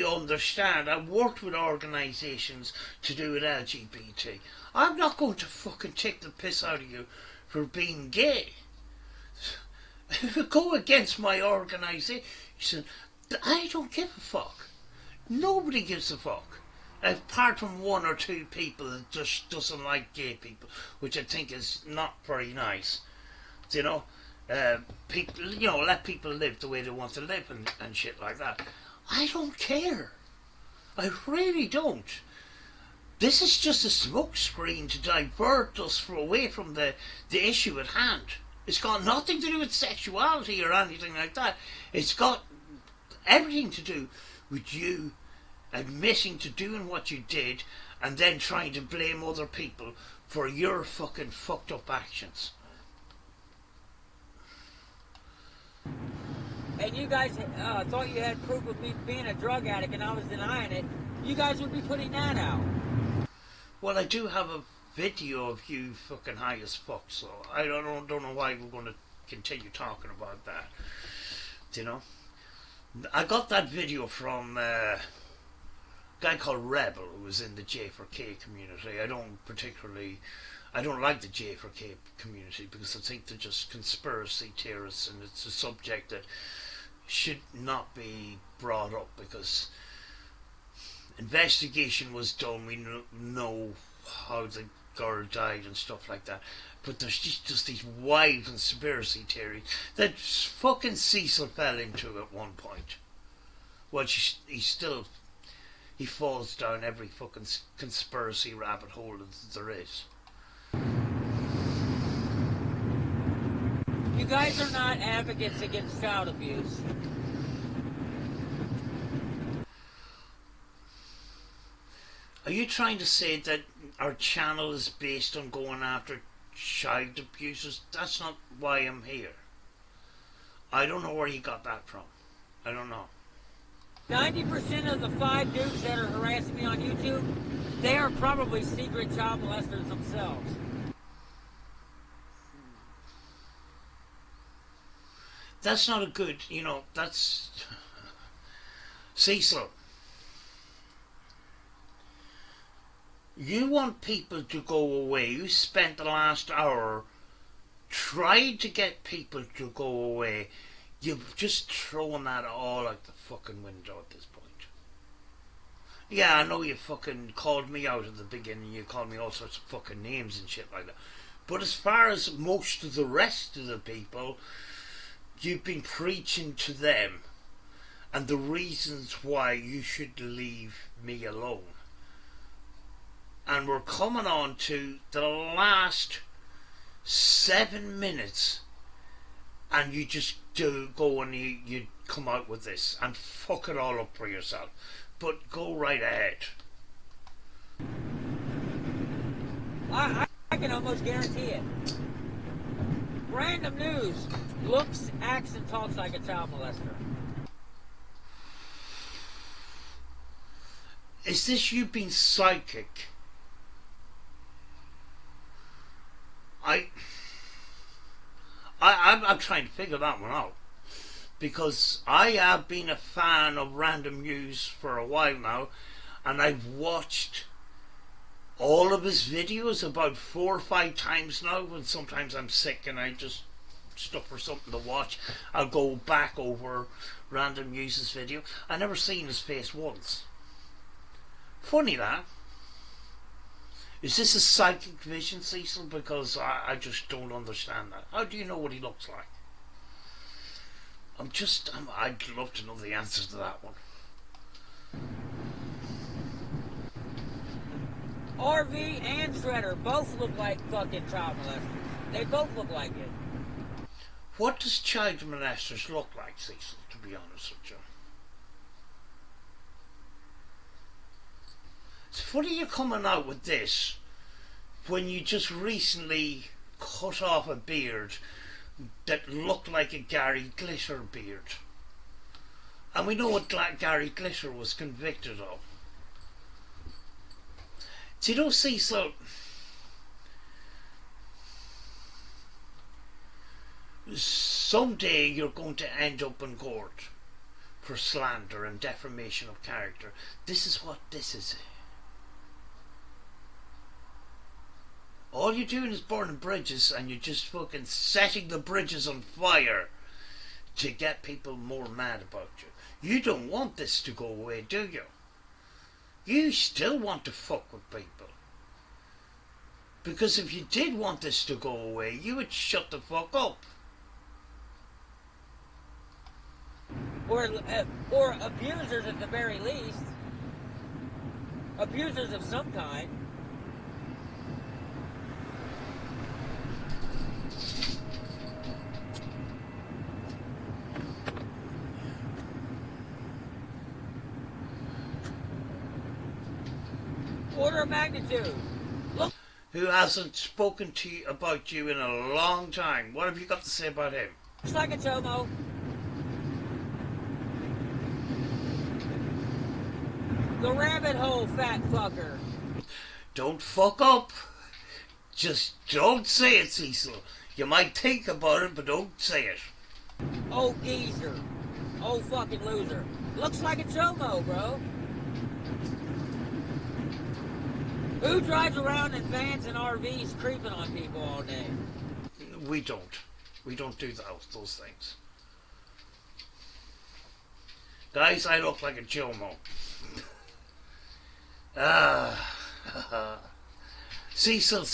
understand. I've worked with organisations to do with LGBT. I'm not going to fucking take the piss out of you for being gay. If you go against my organisation, I don't give a fuck. Nobody gives a fuck. Apart from one or two people that just doesn't like gay people, which I think is not very nice. You know? People, you know, let people live the way they want to live and shit like that. I don't care. I really don't. This is just a smokescreen to divert us away from the issue at hand. It's got nothing to do with sexuality or anything like that. It's got everything to do with you admitting to doing what you did and then trying to blame other people for your fucking fucked up actions. And you guys thought you had proof of me being a drug addict and I was denying it, you guys would be putting that out. Well, I do have a video of you fucking high as fuck, so I don't know why we're going to continue talking about that. You know? I got that video from a guy called Rebel, who was in the J4K community. I don't like the J4K community because I think they're just conspiracy theorists, and it's a subject that should not be brought up because investigation was done. We know how the girl died and stuff like that. But there's just these wild conspiracy theories that fucking Cecil fell into at one point. Well, he falls down every fucking conspiracy rabbit hole that there is. You guys are not advocates against child abuse. Are you trying to say that our channel is based on going after child abusers? That's not why I'm here. I don't know where you got that from. I don't know. 90% of the 5 dudes that are harassing me on YouTube, they are probably secret child molesters themselves. That's not a good, that's... Cecil. You want people to go away. You spent the last hour trying to get people to go away. You've just thrown that all out the fucking window at this point. Yeah, I know you fucking called me out at the beginning. You called me all sorts of fucking names and shit like that. But as far as most of the rest of the people, you've been preaching to them and the reasons why you should leave me alone. And we're coming on to the last 7 minutes, and you just go and you come out with this and fuck it all up for yourself. But go right ahead. I can almost guarantee it. Random News looks, acts, and talks like a child molester. Is this you being psychic? I'm trying to figure that one out, because I have been a fan of Random News for a while now, and I've watched all of his videos about 4 or 5 times now. When sometimes I'm sick and I just stuck for something to watch, I'll go back over Random News's video. I never seen his face once. Funny that. Is this a psychic vision, Cecil? Because I just don't understand that. How do you know what he looks like? I'd love to know the answer to that one. RV and Shredder both look like fucking child molesters. They both look like it. What does child molesters look like, Cecil, to be honest with you? It's funny you're coming out with this when you just recently cut off a beard that looked like a Gary Glitter beard. And we know what Gary Glitter was convicted of. Do you know, Cecil, someday you're going to end up in court for slander and defamation of character. This is what this is. All you're doing is burning bridges, and you're just fucking setting the bridges on fire to get people more mad about you. You don't want this to go away, do you? You still want to fuck with people. Because if you did want this to go away, you would shut the fuck up. Or abusers at the very least. Abusers of some kind. magnitude. Look. Who hasn't spoken to you about you in a long time. What have you got to say about him? Looks like a chomo. The rabbit hole fat fucker. Don't fuck up. Just don't say it, Cecil. You might think about it, but don't say it. Oh geezer. Oh fucking loser. Looks like a chomo, bro. Who drives around in vans and RVs creeping on people all day? We don't. We don't do those things. Guys, I look like a chomo. Cecil,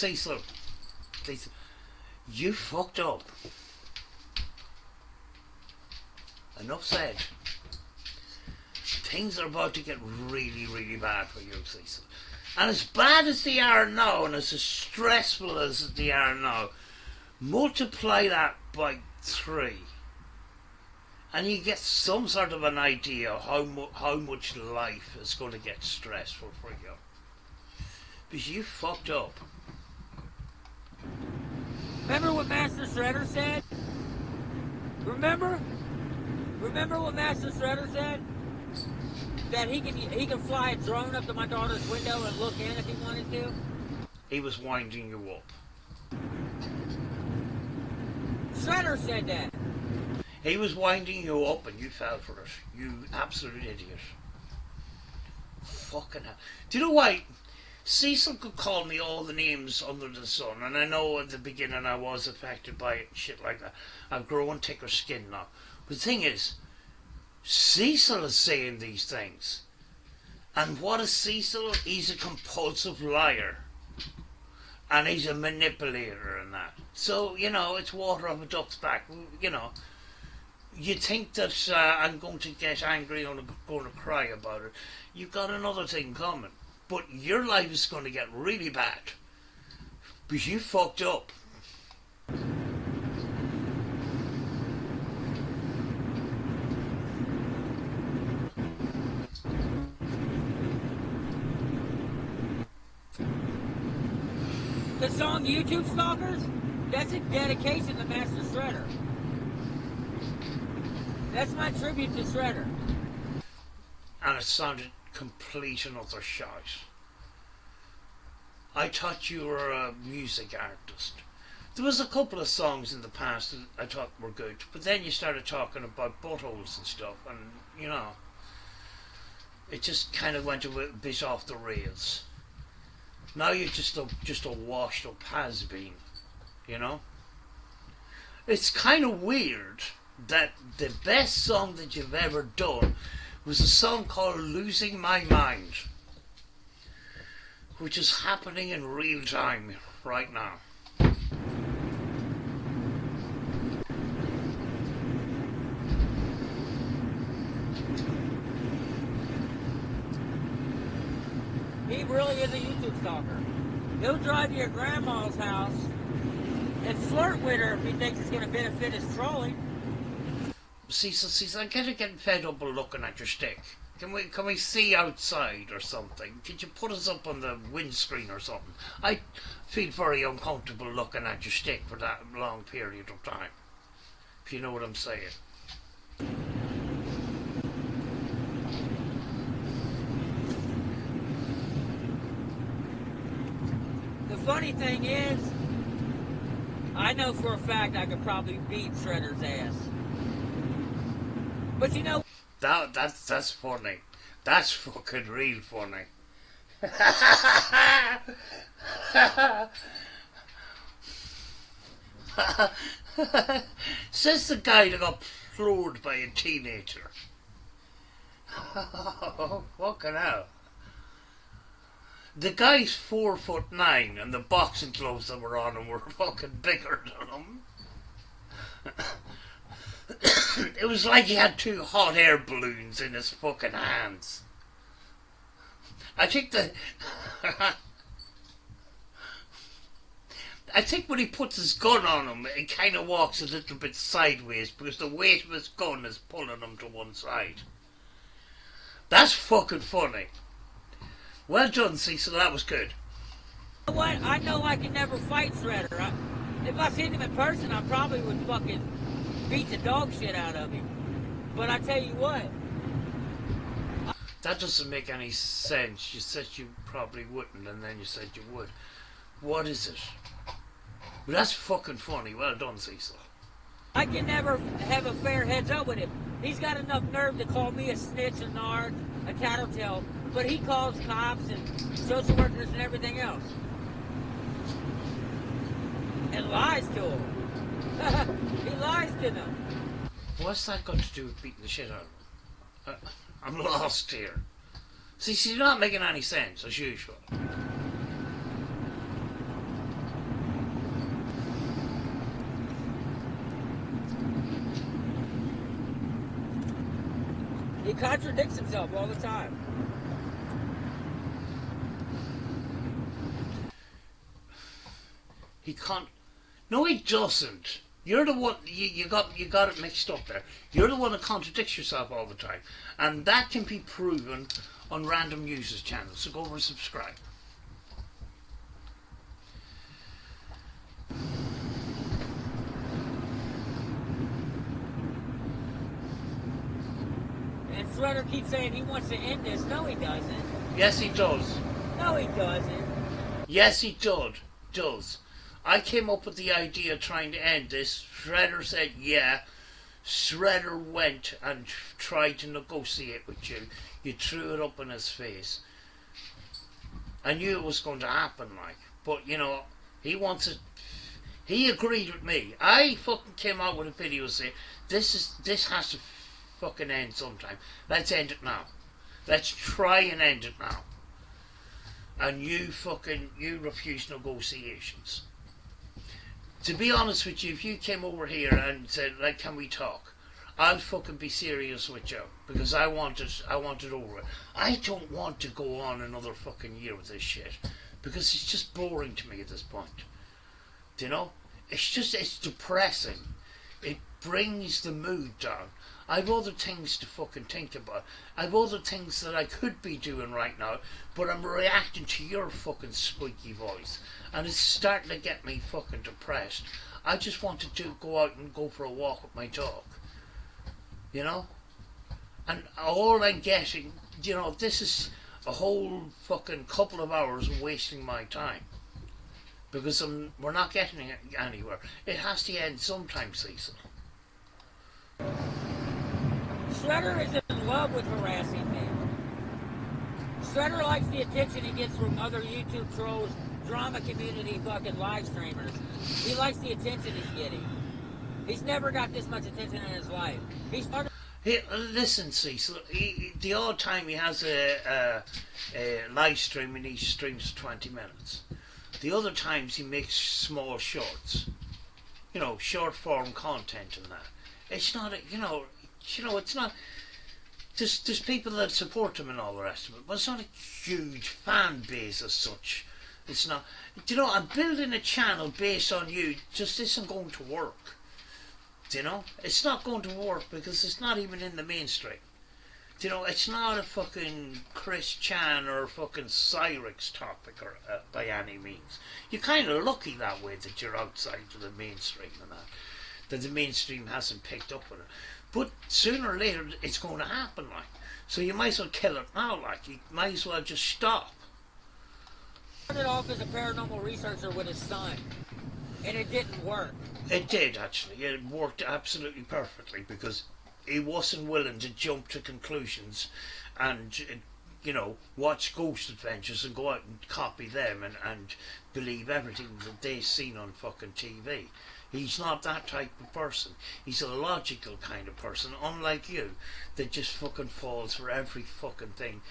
you fucked up. Enough said. Things are about to get really, really bad for you, Cecil. And as bad as they are now, and as stressful as they are now, multiply that by 3. And you get some sort of an idea of how much life is going to get stressful for you. Because you fucked up. Remember what Master Shredder said? Remember? Remember what Master Shredder said? That he can fly a drone up to my daughter's window and look in if he wanted to? He was winding you up. Shredder said that. He was winding you up and you fell for it. You absolute idiot. Fucking hell. Do you know why? Cecil could call me all the names under the sun, and I know at the beginning I was affected by it, shit like that. I've grown thicker skin now. But the thing is, Cecil is saying these things. And what is Cecil? He's a compulsive liar. And he's a manipulator and that. So, you know, it's water off a duck's back. You know, you think that I'm going to get angry and I'm going to cry about it. You've got another thing coming. But your life is going to get really bad. Because you fucked up. The song YouTube Stalkers? That's a dedication to Master Shredder. That's my tribute to Shredder. And it sounded complete and utter shite. I thought you were a music artist. There was a couple of songs in the past that I thought were good, but then you started talking about buttholes and stuff, and, you know, it just kind of went a bit off the rails. Now you're just a washed up has-been, you know? It's kind of weird that the best song that you've ever done was a song called Losing My Mind, which is happening in real time right now. He really is a YouTube stalker. He'll drive to your grandma's house and flirt with her if he thinks it's going to benefit his trolling. Cecil, I'm kind of getting fed up of looking at your stick. Can we see outside or something? Could you put us up on the windscreen or something? I feel very uncomfortable looking at your stick for that long period of time. If you know what I'm saying. The funny thing is, I know for a fact I could probably beat Shredder's ass. But you know... That's funny. That's fucking real funny. Says the guy that got floored by a teenager. Oh, fucking hell. The guy's 4'9" and the boxing gloves that were on him were fucking bigger than him. It was like he had 2 hot air balloons in his fucking hands. I think when he puts his gun on him, it kind of walks a little bit sideways because the weight of his gun is pulling him to one side. That's fucking funny. Well done, Cecil. That was good. You know what? I know I can never fight Shredder. If I seen him in person, I probably would fucking beat the dog shit out of him. But I tell you what. That doesn't make any sense. You said you probably wouldn't, and then you said you would. What is it? Well, that's fucking funny. Well done, Cecil. I can never have a fair heads up with him. He's got enough nerve to call me a snitch, a narc, a tattletale, but he calls cops and social workers and everything else. And lies to them. He lies to them. What's that got to do with beating the shit out of him? I'm lost here. See, you're not making any sense, as usual. He contradicts himself all the time. He can't. No, he doesn't. You're the one. You got it mixed up there. You're the one that contradicts yourself all the time, and that can be proven on random users' channels. So go over and subscribe. And Shredder keeps saying he wants to end this. No, he doesn't. Yes, he does. No, he doesn't. Yes, he does. I came up with the idea of trying to end this. Shredder said, yeah. Shredder went and tried to negotiate with you. You threw it up in his face. I knew it was going to happen, like. But, you know, he wants it. He agreed with me. I fucking came out with a video saying, this has to fucking end sometime. Let's end it now. Let's try and end it now. And you refuse negotiations. To be honest with you, if you came over here and said, like, can we talk? I'll fucking be serious with you. Because I want it over. I don't want to go on another fucking year with this shit. Because it's just boring to me at this point. Do you know? It's depressing. It brings the mood down. I've other things to fucking think about. I've other things that I could be doing right now, but I'm reacting to your fucking squeaky voice. And it's starting to get me fucking depressed. I just wanted to go out and go for a walk with my dog. You know? And all I'm getting, you know, this is a whole fucking couple of hours wasting my time. Because we're not getting anywhere. It has to end sometime, Cecil. Shredder is in love with harassing me. Shredder likes the attention he gets from other YouTube trolls, drama community fucking live streamers. He likes the attention he's getting. He's never got this much attention in his life. He started... Hey, listen, Cecil, the odd time he has a live stream and he streams for 20 minutes. The other times he makes small shorts. You know, short form content and that. It's not, it's not... There's people that support him and all the rest of it, but it's not a huge fan base as such. It's not... You know, I'm building a channel based on you just isn't going to work. You know? It's not going to work because it's not even in the mainstream. You know, it's not a fucking Chris Chan or fucking Cyrix topic or, by any means. You're kind of lucky that way that you're outside of the mainstream and that the mainstream hasn't picked up with it. But sooner or later it's going to happen, like. So you might as well kill it now, like. You might as well just stop. Started off as a paranormal researcher with his son, and it didn't work. It did, actually. It worked absolutely perfectly because he wasn't willing to jump to conclusions and, you know, watch Ghost Adventures and go out and copy them and believe everything that they've seen on fucking TV. He's not that type of person. He's a logical kind of person, unlike you, that just fucking falls for every fucking thing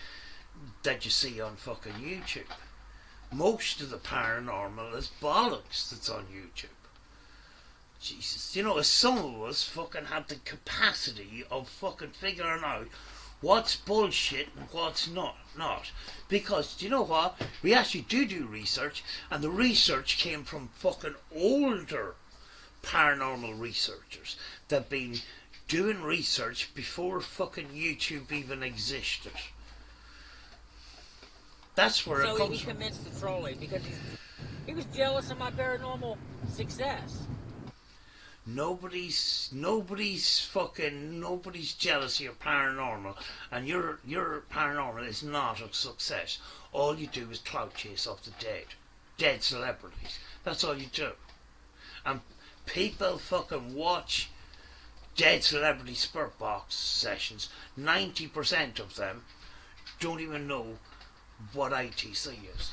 that you see on fucking YouTube. Most of the paranormal is bollocks that's on YouTube. Jesus, you know, some of us fucking have the capacity of fucking figuring out what's bullshit and what's not. Because, do you know what? We actually do research, and the research came from fucking older paranormal researchers that've been doing research before fucking YouTube even existed. That's where it So comes he from. commits to trolling because he was jealous of my paranormal success. Nobody's jealous of your paranormal, and your paranormal is not a success. All you do is clout chase off the dead celebrities. That's all you do. And people fucking watch dead celebrity spirit box sessions. 90% of them don't even know what ITC is.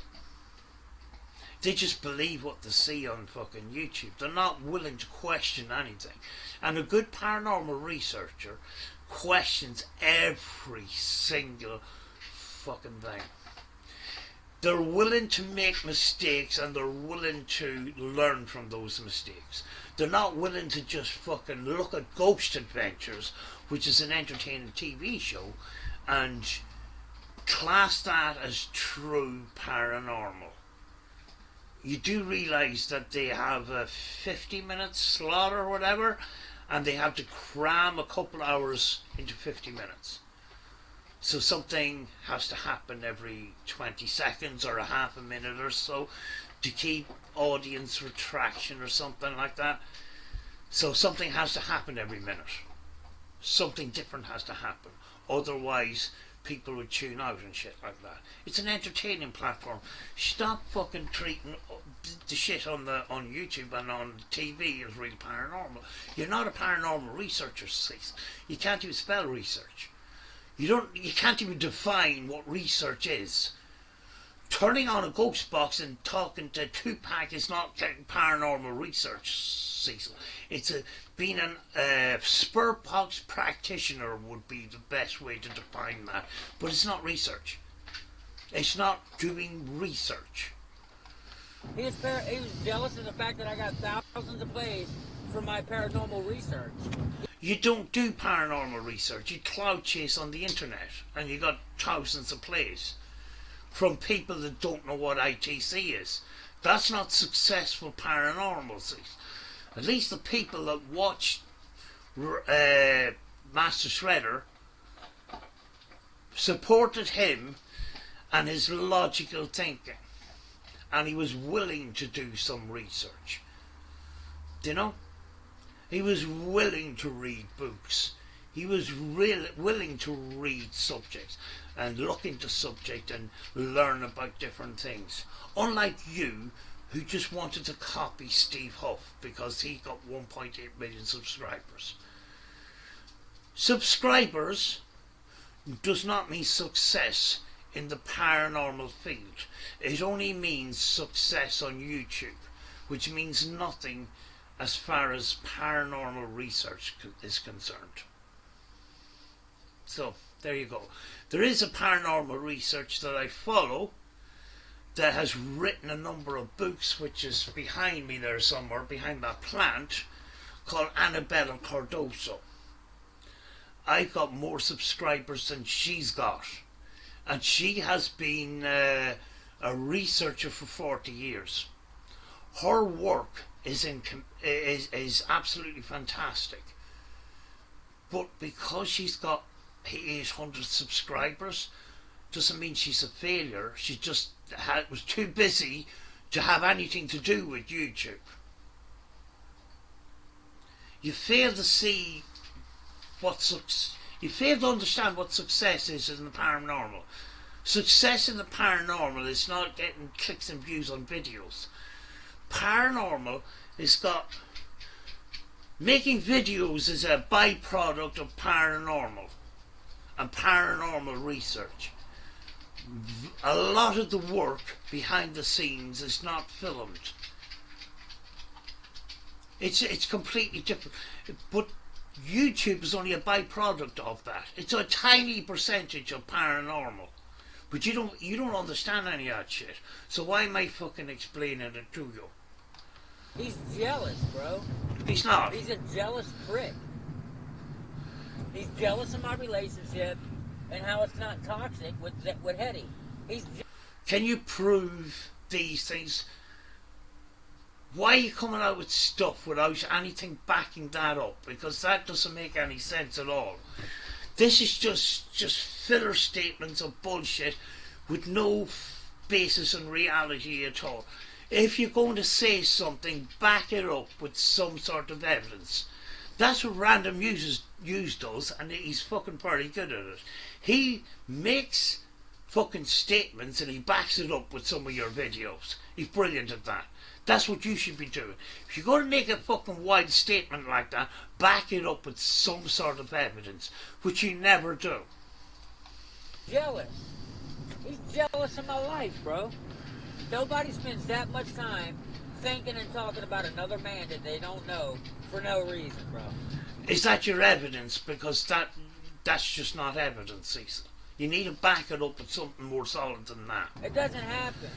They just believe what they see on fucking YouTube. They're not willing to question anything. And a good paranormal researcher questions every single fucking thing. They're willing to make mistakes, and they're willing to learn from those mistakes. They're not willing to just fucking look at Ghost Adventures, which is an entertaining TV show, and class that as true paranormal. You do realise that they have a 50-minute slot or whatever, and they have to cram a couple hours into 50 minutes. So something has to happen every 20 seconds or a half a minute or so to keep audience retraction or something like that. So something has to happen every minute. Something different has to happen. Otherwise, people would tune out and shit like that. It's an entertaining platform. Stop fucking treating the shit on YouTube and on TV as real paranormal. You're not a paranormal researcher, Cecil. You can't even spell research. You can't even define what research is. Turning on a ghost box and talking to Tupac is not paranormal research, Cecil. It's being a spur box practitioner would be the best way to define that. But it's not research. It's not doing research. He was jealous of the fact that I got thousands of plays for my paranormal research. You don't do paranormal research. You cloud chase on the internet, and you got thousands of plays from people that don't know what ITC is. That's not successful paranormal. At least the people that watched Master Shredder supported him and his logical thinking, and he was willing to do some research. Do you know? He was willing to read books. He was willing to read subjects and look into subject and learn about different things. Unlike you, who just wanted to copy Steve Huff because he got 1.8 million subscribers. Subscribers does not mean success in the paranormal field. It only means success on YouTube, which means nothing as far as paranormal research is concerned. So, there you go. There is a paranormal research that I follow that has written a number of books, which is behind me there somewhere, behind that plant, called Annabella Cardoso. I've got more subscribers than she's got. And she has been a researcher for 40 years. Her work is absolutely fantastic. But because she's got 800 subscribers, doesn't mean she's a failure. She just was too busy to have anything to do with YouTube. You fail to see you fail to understand what success is in the paranormal. Success in the paranormal is not getting clicks and views on videos. Paranormal is got making videos is a byproduct of paranormal and paranormal research. A lot of the work behind the scenes is not filmed. It's completely different. But YouTube is only a byproduct of that. It's a tiny percentage of paranormal. But you don't understand any of that shit. So why am I fucking explaining it to you? He's jealous, bro. He's not. He's a jealous prick. He's jealous of my relationship and how it's not toxic with Hetty. Can you prove these things? Why are you coming out with stuff without anything backing that up? Because that doesn't make any sense at all. This is just filler statements of bullshit with no basis in reality at all. If you're going to say something, back it up with some sort of evidence. That's what Random Use does, and he's fucking very good at it. He makes fucking statements and he backs it up with some of your videos. He's brilliant at that. That's what you should be doing. If you're going to make a fucking wide statement like that, back it up with some sort of evidence, which you never do. Jealous. He's jealous of my life, bro. Nobody spends that much time thinking and talking about another man that they don't know for no reason, bro. Is that your evidence? Because that's just not evidence, Cecil. You need to back it up with something more solid than that. It doesn't happen.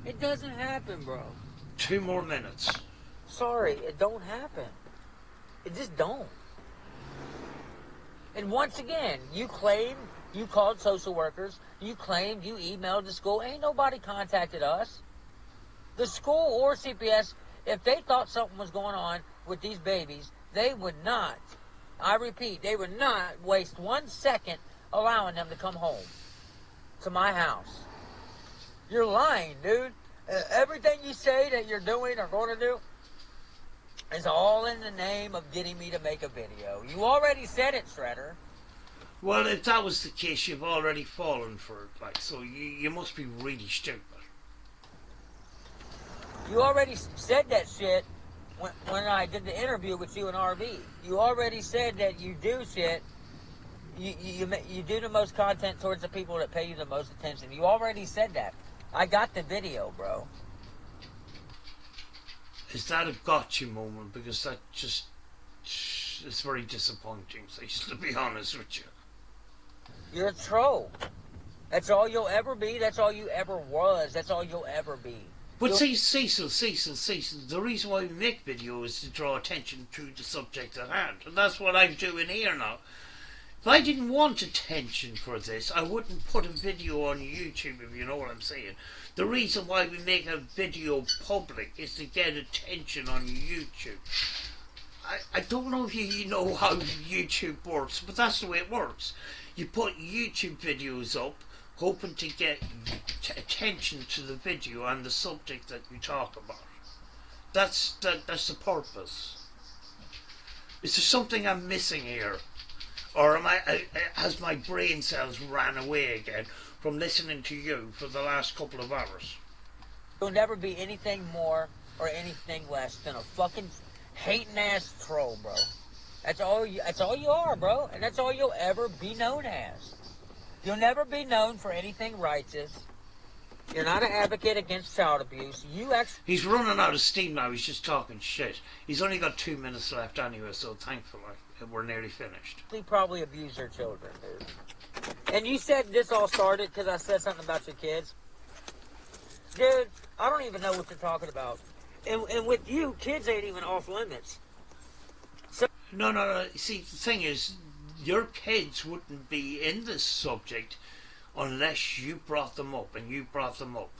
It doesn't happen, bro. 2 more minutes. Sorry, it don't happen. It just don't. And once again, you claim you called social workers. You claimed you emailed the school. Ain't nobody contacted us. The school or CPS, if they thought something was going on with these babies, they would not, I repeat, they would not waste 1 second allowing them to come home to my house. You're lying, dude. Everything you say that you're doing or going to do is all in the name of getting me to make a video. You already said it, Shredder. Well, if that was the case, you've already fallen for it, like, so you must be really stupid. You already said that shit when I did the interview with you in RV. You already said that you do shit. You do the most content towards the people that pay you the most attention. You already said that. I got the video, bro. Is that a gotcha moment? Because that just... it's very disappointing, to be honest with you. You're a troll. That's all you'll ever be. That's all you ever was. That's all you'll ever be. But see, Cecil, the reason why we make videos is to draw attention to the subject at hand. And that's what I'm doing here now. If I didn't want attention for this, I wouldn't put a video on YouTube, if you know what I'm saying. The reason why we make a video public is to get attention on YouTube. I don't know if you know how YouTube works, but that's the way it works. You put YouTube videos up, hoping to get attention to the video and the subject that you talk about. That's the purpose. Is there something I'm missing here? Or has my brain cells ran away again from listening to you for the last couple of hours? You'll never be anything more or anything less than a fucking hating ass troll, bro. That's all you are, bro. And that's all you'll ever be known as. You'll never be known for anything righteous. You're not an advocate against child abuse. He's running out of steam now. He's just talking shit. He's only got 2 minutes left anyway, so thankfully we're nearly finished. They probably abuse their children, dude. And you said this all started because I said something about your kids. Dude, I don't even know what you're talking about. And with you, kids ain't even off limits. So No. See, the thing is, your kids wouldn't be in this subject unless you brought them up, and you brought them up.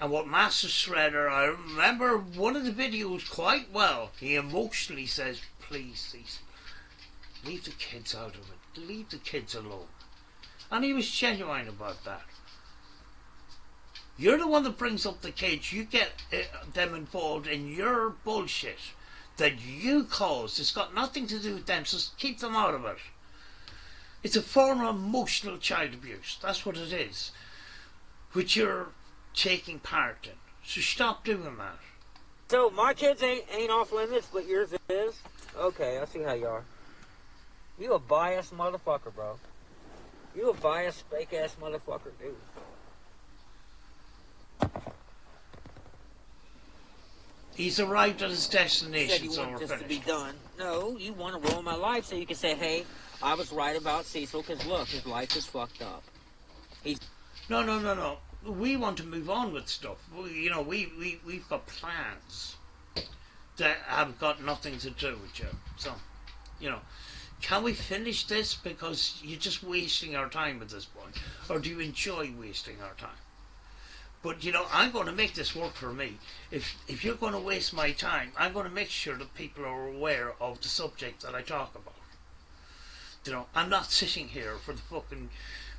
And what Master Shredder, I remember one of the videos quite well, he emotionally says, please, Cecil, leave the kids out of it. Leave the kids alone. And he was genuine about that. You're the one that brings up the kids. You get them involved in your bullshit that you caused. It's got nothing to do with them, so keep them out of it. It's a form of emotional child abuse. That's what it is. Which you're taking part in. So stop doing that. So my kids ain't off limits, but yours is? Okay, I see how you are. You a biased motherfucker, bro. You a biased, fake-ass motherfucker, dude. He's arrived at his destination, You so want we're this finished. to be done. No, you want to ruin my life so you can say, hey, I was right about Cecil, because look, his life is fucked up. No. We want to move on with stuff. We've got plans that have got nothing to do with you. So, can we finish this? Because you're just wasting our time at this point. Or do you enjoy wasting our time? But, I'm going to make this work for me. If you're going to waste my time, I'm going to make sure that people are aware of the subject that I talk about. I'm not sitting here for the fucking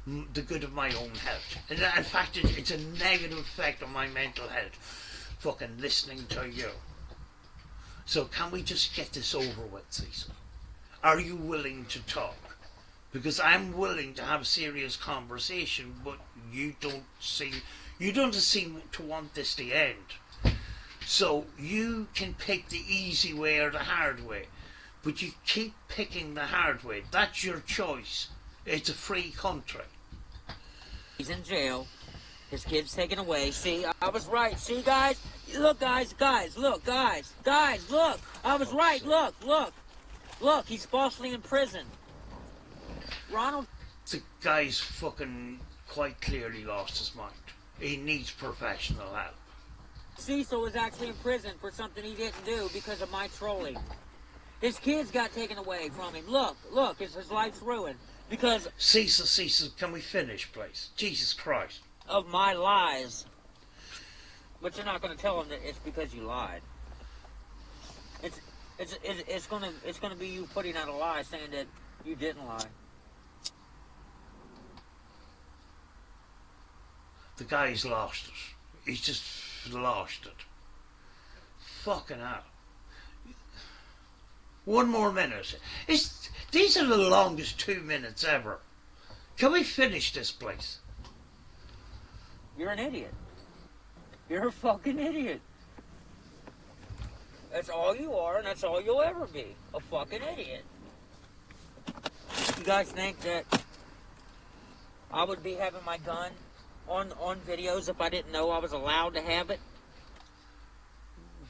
the good of my own health. And in fact, it's a negative effect on my mental health, fucking listening to you. So can we just get this over with, Cecil? Are you willing to talk? Because I'm willing to have a serious conversation, but you don't seem to want this to end. So you can pick the easy way or the hard way, but you keep picking the hard way. That's your choice. It's a free country. He's in jail. His kid's taken away. See, I was right. See, guys? Look, guys, look. I was right. Look, he's falsely in prison. Ronald... The guy's fucking quite clearly lost his mind. He needs professional help. Cecil was actually in prison for something he didn't do because of my trolling. His kids got taken away from him. Look, his life's ruined. Because... Cecil, can we finish, please? Jesus Christ. Of my lies. But you're not going to tell him that it's because you lied. It's gonna be you putting out a lie saying that you didn't lie. The guy's lost it. He's just lost it. Fucking hell. One more minute. These are the longest 2 minutes ever. Can we finish this, please? You're an idiot. You're a fucking idiot. That's all you are, and that's all you'll ever be. A fucking idiot. You guys think that I would be having my gun on videos if I didn't know I was allowed to have it?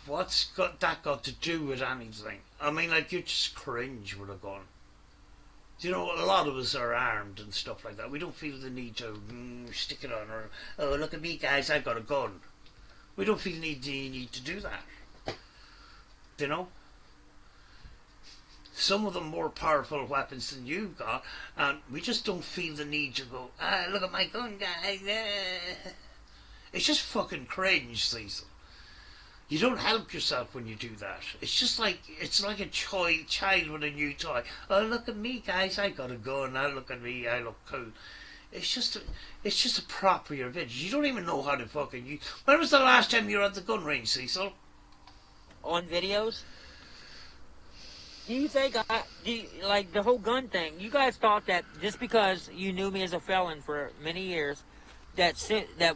What's that got to do with anything? I mean, like, you just cringe with a gun. You know, a lot of us are armed and stuff like that. We don't feel the need to stick it on, or, oh, look at me, guys, I've got a gun. We don't feel the need to do that. You know? Some of them more powerful weapons than you've got, and we just don't feel the need to go, look at my gun, guys. It's just fucking cringe, Cecil. You don't help yourself when you do that. It's like a child with a new toy. Oh, look at me, guys, I got a gun. Now look at me, I look cool. It's just a proper video. You don't even know how to fucking use. When was the last time you were at the gun range, Cecil? On videos? Do you think like the whole gun thing? You guys thought that just because you knew me as a felon for many years, that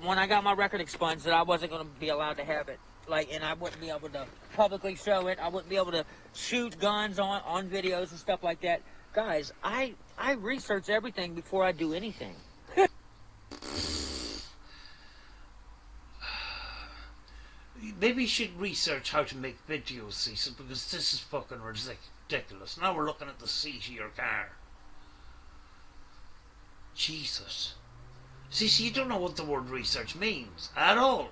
when I got my record expunged, that I wasn't going to be allowed to have it. Like, and I wouldn't be able to publicly show it. I wouldn't be able to shoot guns on videos and stuff like that. Guys, I research everything before I do anything. Maybe you should research how to make videos, Cecil, because this is fucking ridiculous. Now we're looking at the seat of your car. Jesus. Cecil, you don't know what the word research means at all.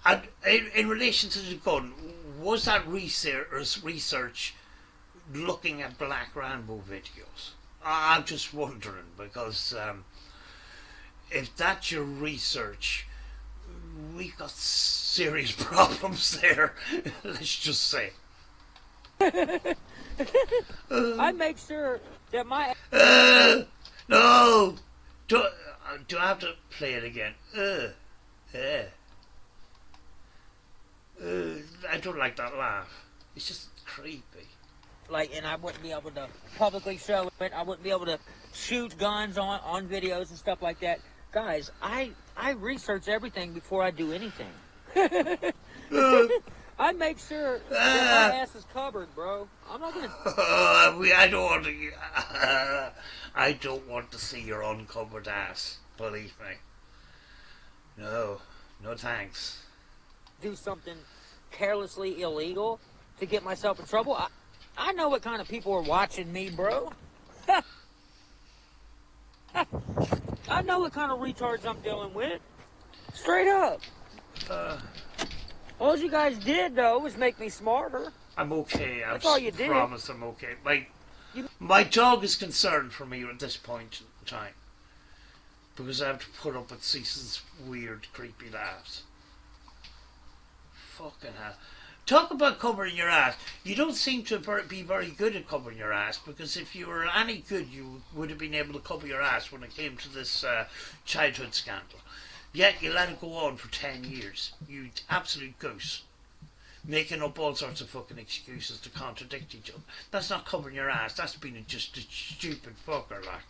And in relation to the gun, was that research looking at Black Rambo videos? I'm just wondering, because if that's your research, we've got serious problems there. Let's just say. I make sure that my... No! Do I have to play it again? I don't like that laugh. It's just creepy. Like, and I wouldn't be able to publicly show it. I wouldn't be able to shoot guns on videos and stuff like that. Guys, I research everything before I do anything. I make sure that my ass is covered, bro. I'm not gonna... I don't want to see your uncovered ass. Believe me. No thanks. Do something carelessly illegal to get myself in trouble. I know what kind of people are watching me, bro. I know what kind of retards I'm dealing with. Straight up. All you guys did, though, was make me smarter. I'm okay. That's all you did. I promise I'm okay. My dog is concerned for me at this point in time. Because I have to put up with Cecil's weird, creepy laughs. Fucking hell. Talk about covering your ass. You don't seem to be very good at covering your ass, because if you were any good, you would have been able to cover your ass when it came to this childhood scandal. Yet you let it go on for 10 years. You absolute goose. Making up all sorts of fucking excuses to contradict each other. That's not covering your ass. That's being just a stupid fucker, like.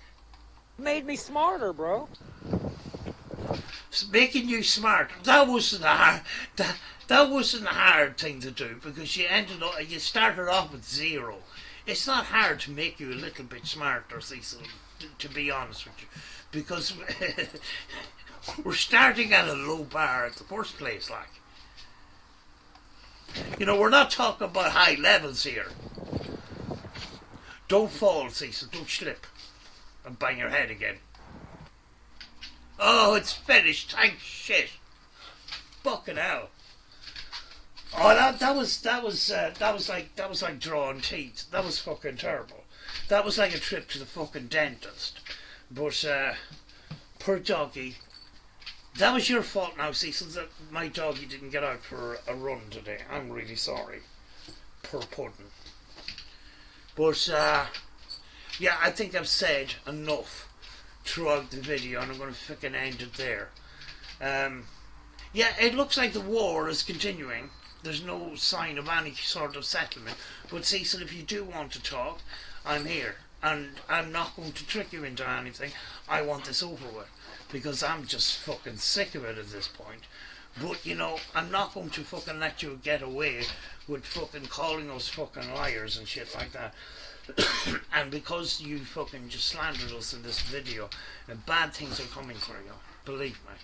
Made me smarter, bro. Making you smart. That wasn't a hard. That wasn't a hard thing to do, because you started off with 0. It's not hard to make you a little bit smarter, Cecil. To be honest with you, because we're starting at a low bar at the first place, like. You know, we're not talking about high levels here. Don't fall, Cecil. Don't slip and bang your head again. Oh, it's finished. Thank shit. Fucking hell. Oh, that was like drawing teeth. That was fucking terrible. That was like a trip to the fucking dentist. But poor doggy. That was your fault now, Cecil, that my doggy didn't get out for a run today. I'm really sorry. Poor pudding. But yeah, I think I've said enough throughout the video, and I'm going to fucking end it there. Yeah, it looks like the war is continuing. There's no sign of any sort of settlement. But Cecil, if you do want to talk, I'm here. And I'm not going to trick you into anything. I want this over with, because I'm just fucking sick of it at this point. But, you know, I'm not going to fucking let you get away with fucking calling us fucking liars and shit like that. And because you fucking just slandered us in this video, bad things are coming for you. Believe me.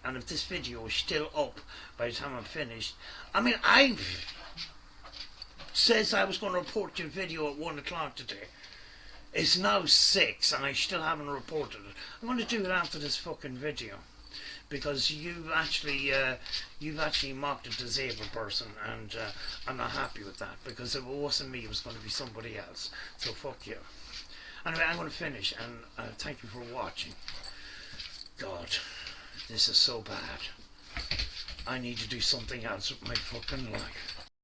And if this video is still up by the time I'm finished, I mean, I says I was going to report your video at 1 o'clock today. It's now 6 and I still haven't reported it. I'm going to do it after this fucking video, because you've actually mocked a disabled person, and I'm not happy with that, because if it wasn't me, it was going to be somebody else. So fuck you. Anyway, I'm going to finish, and thank you for watching. God, this is so bad. I need to do something else with my fucking life.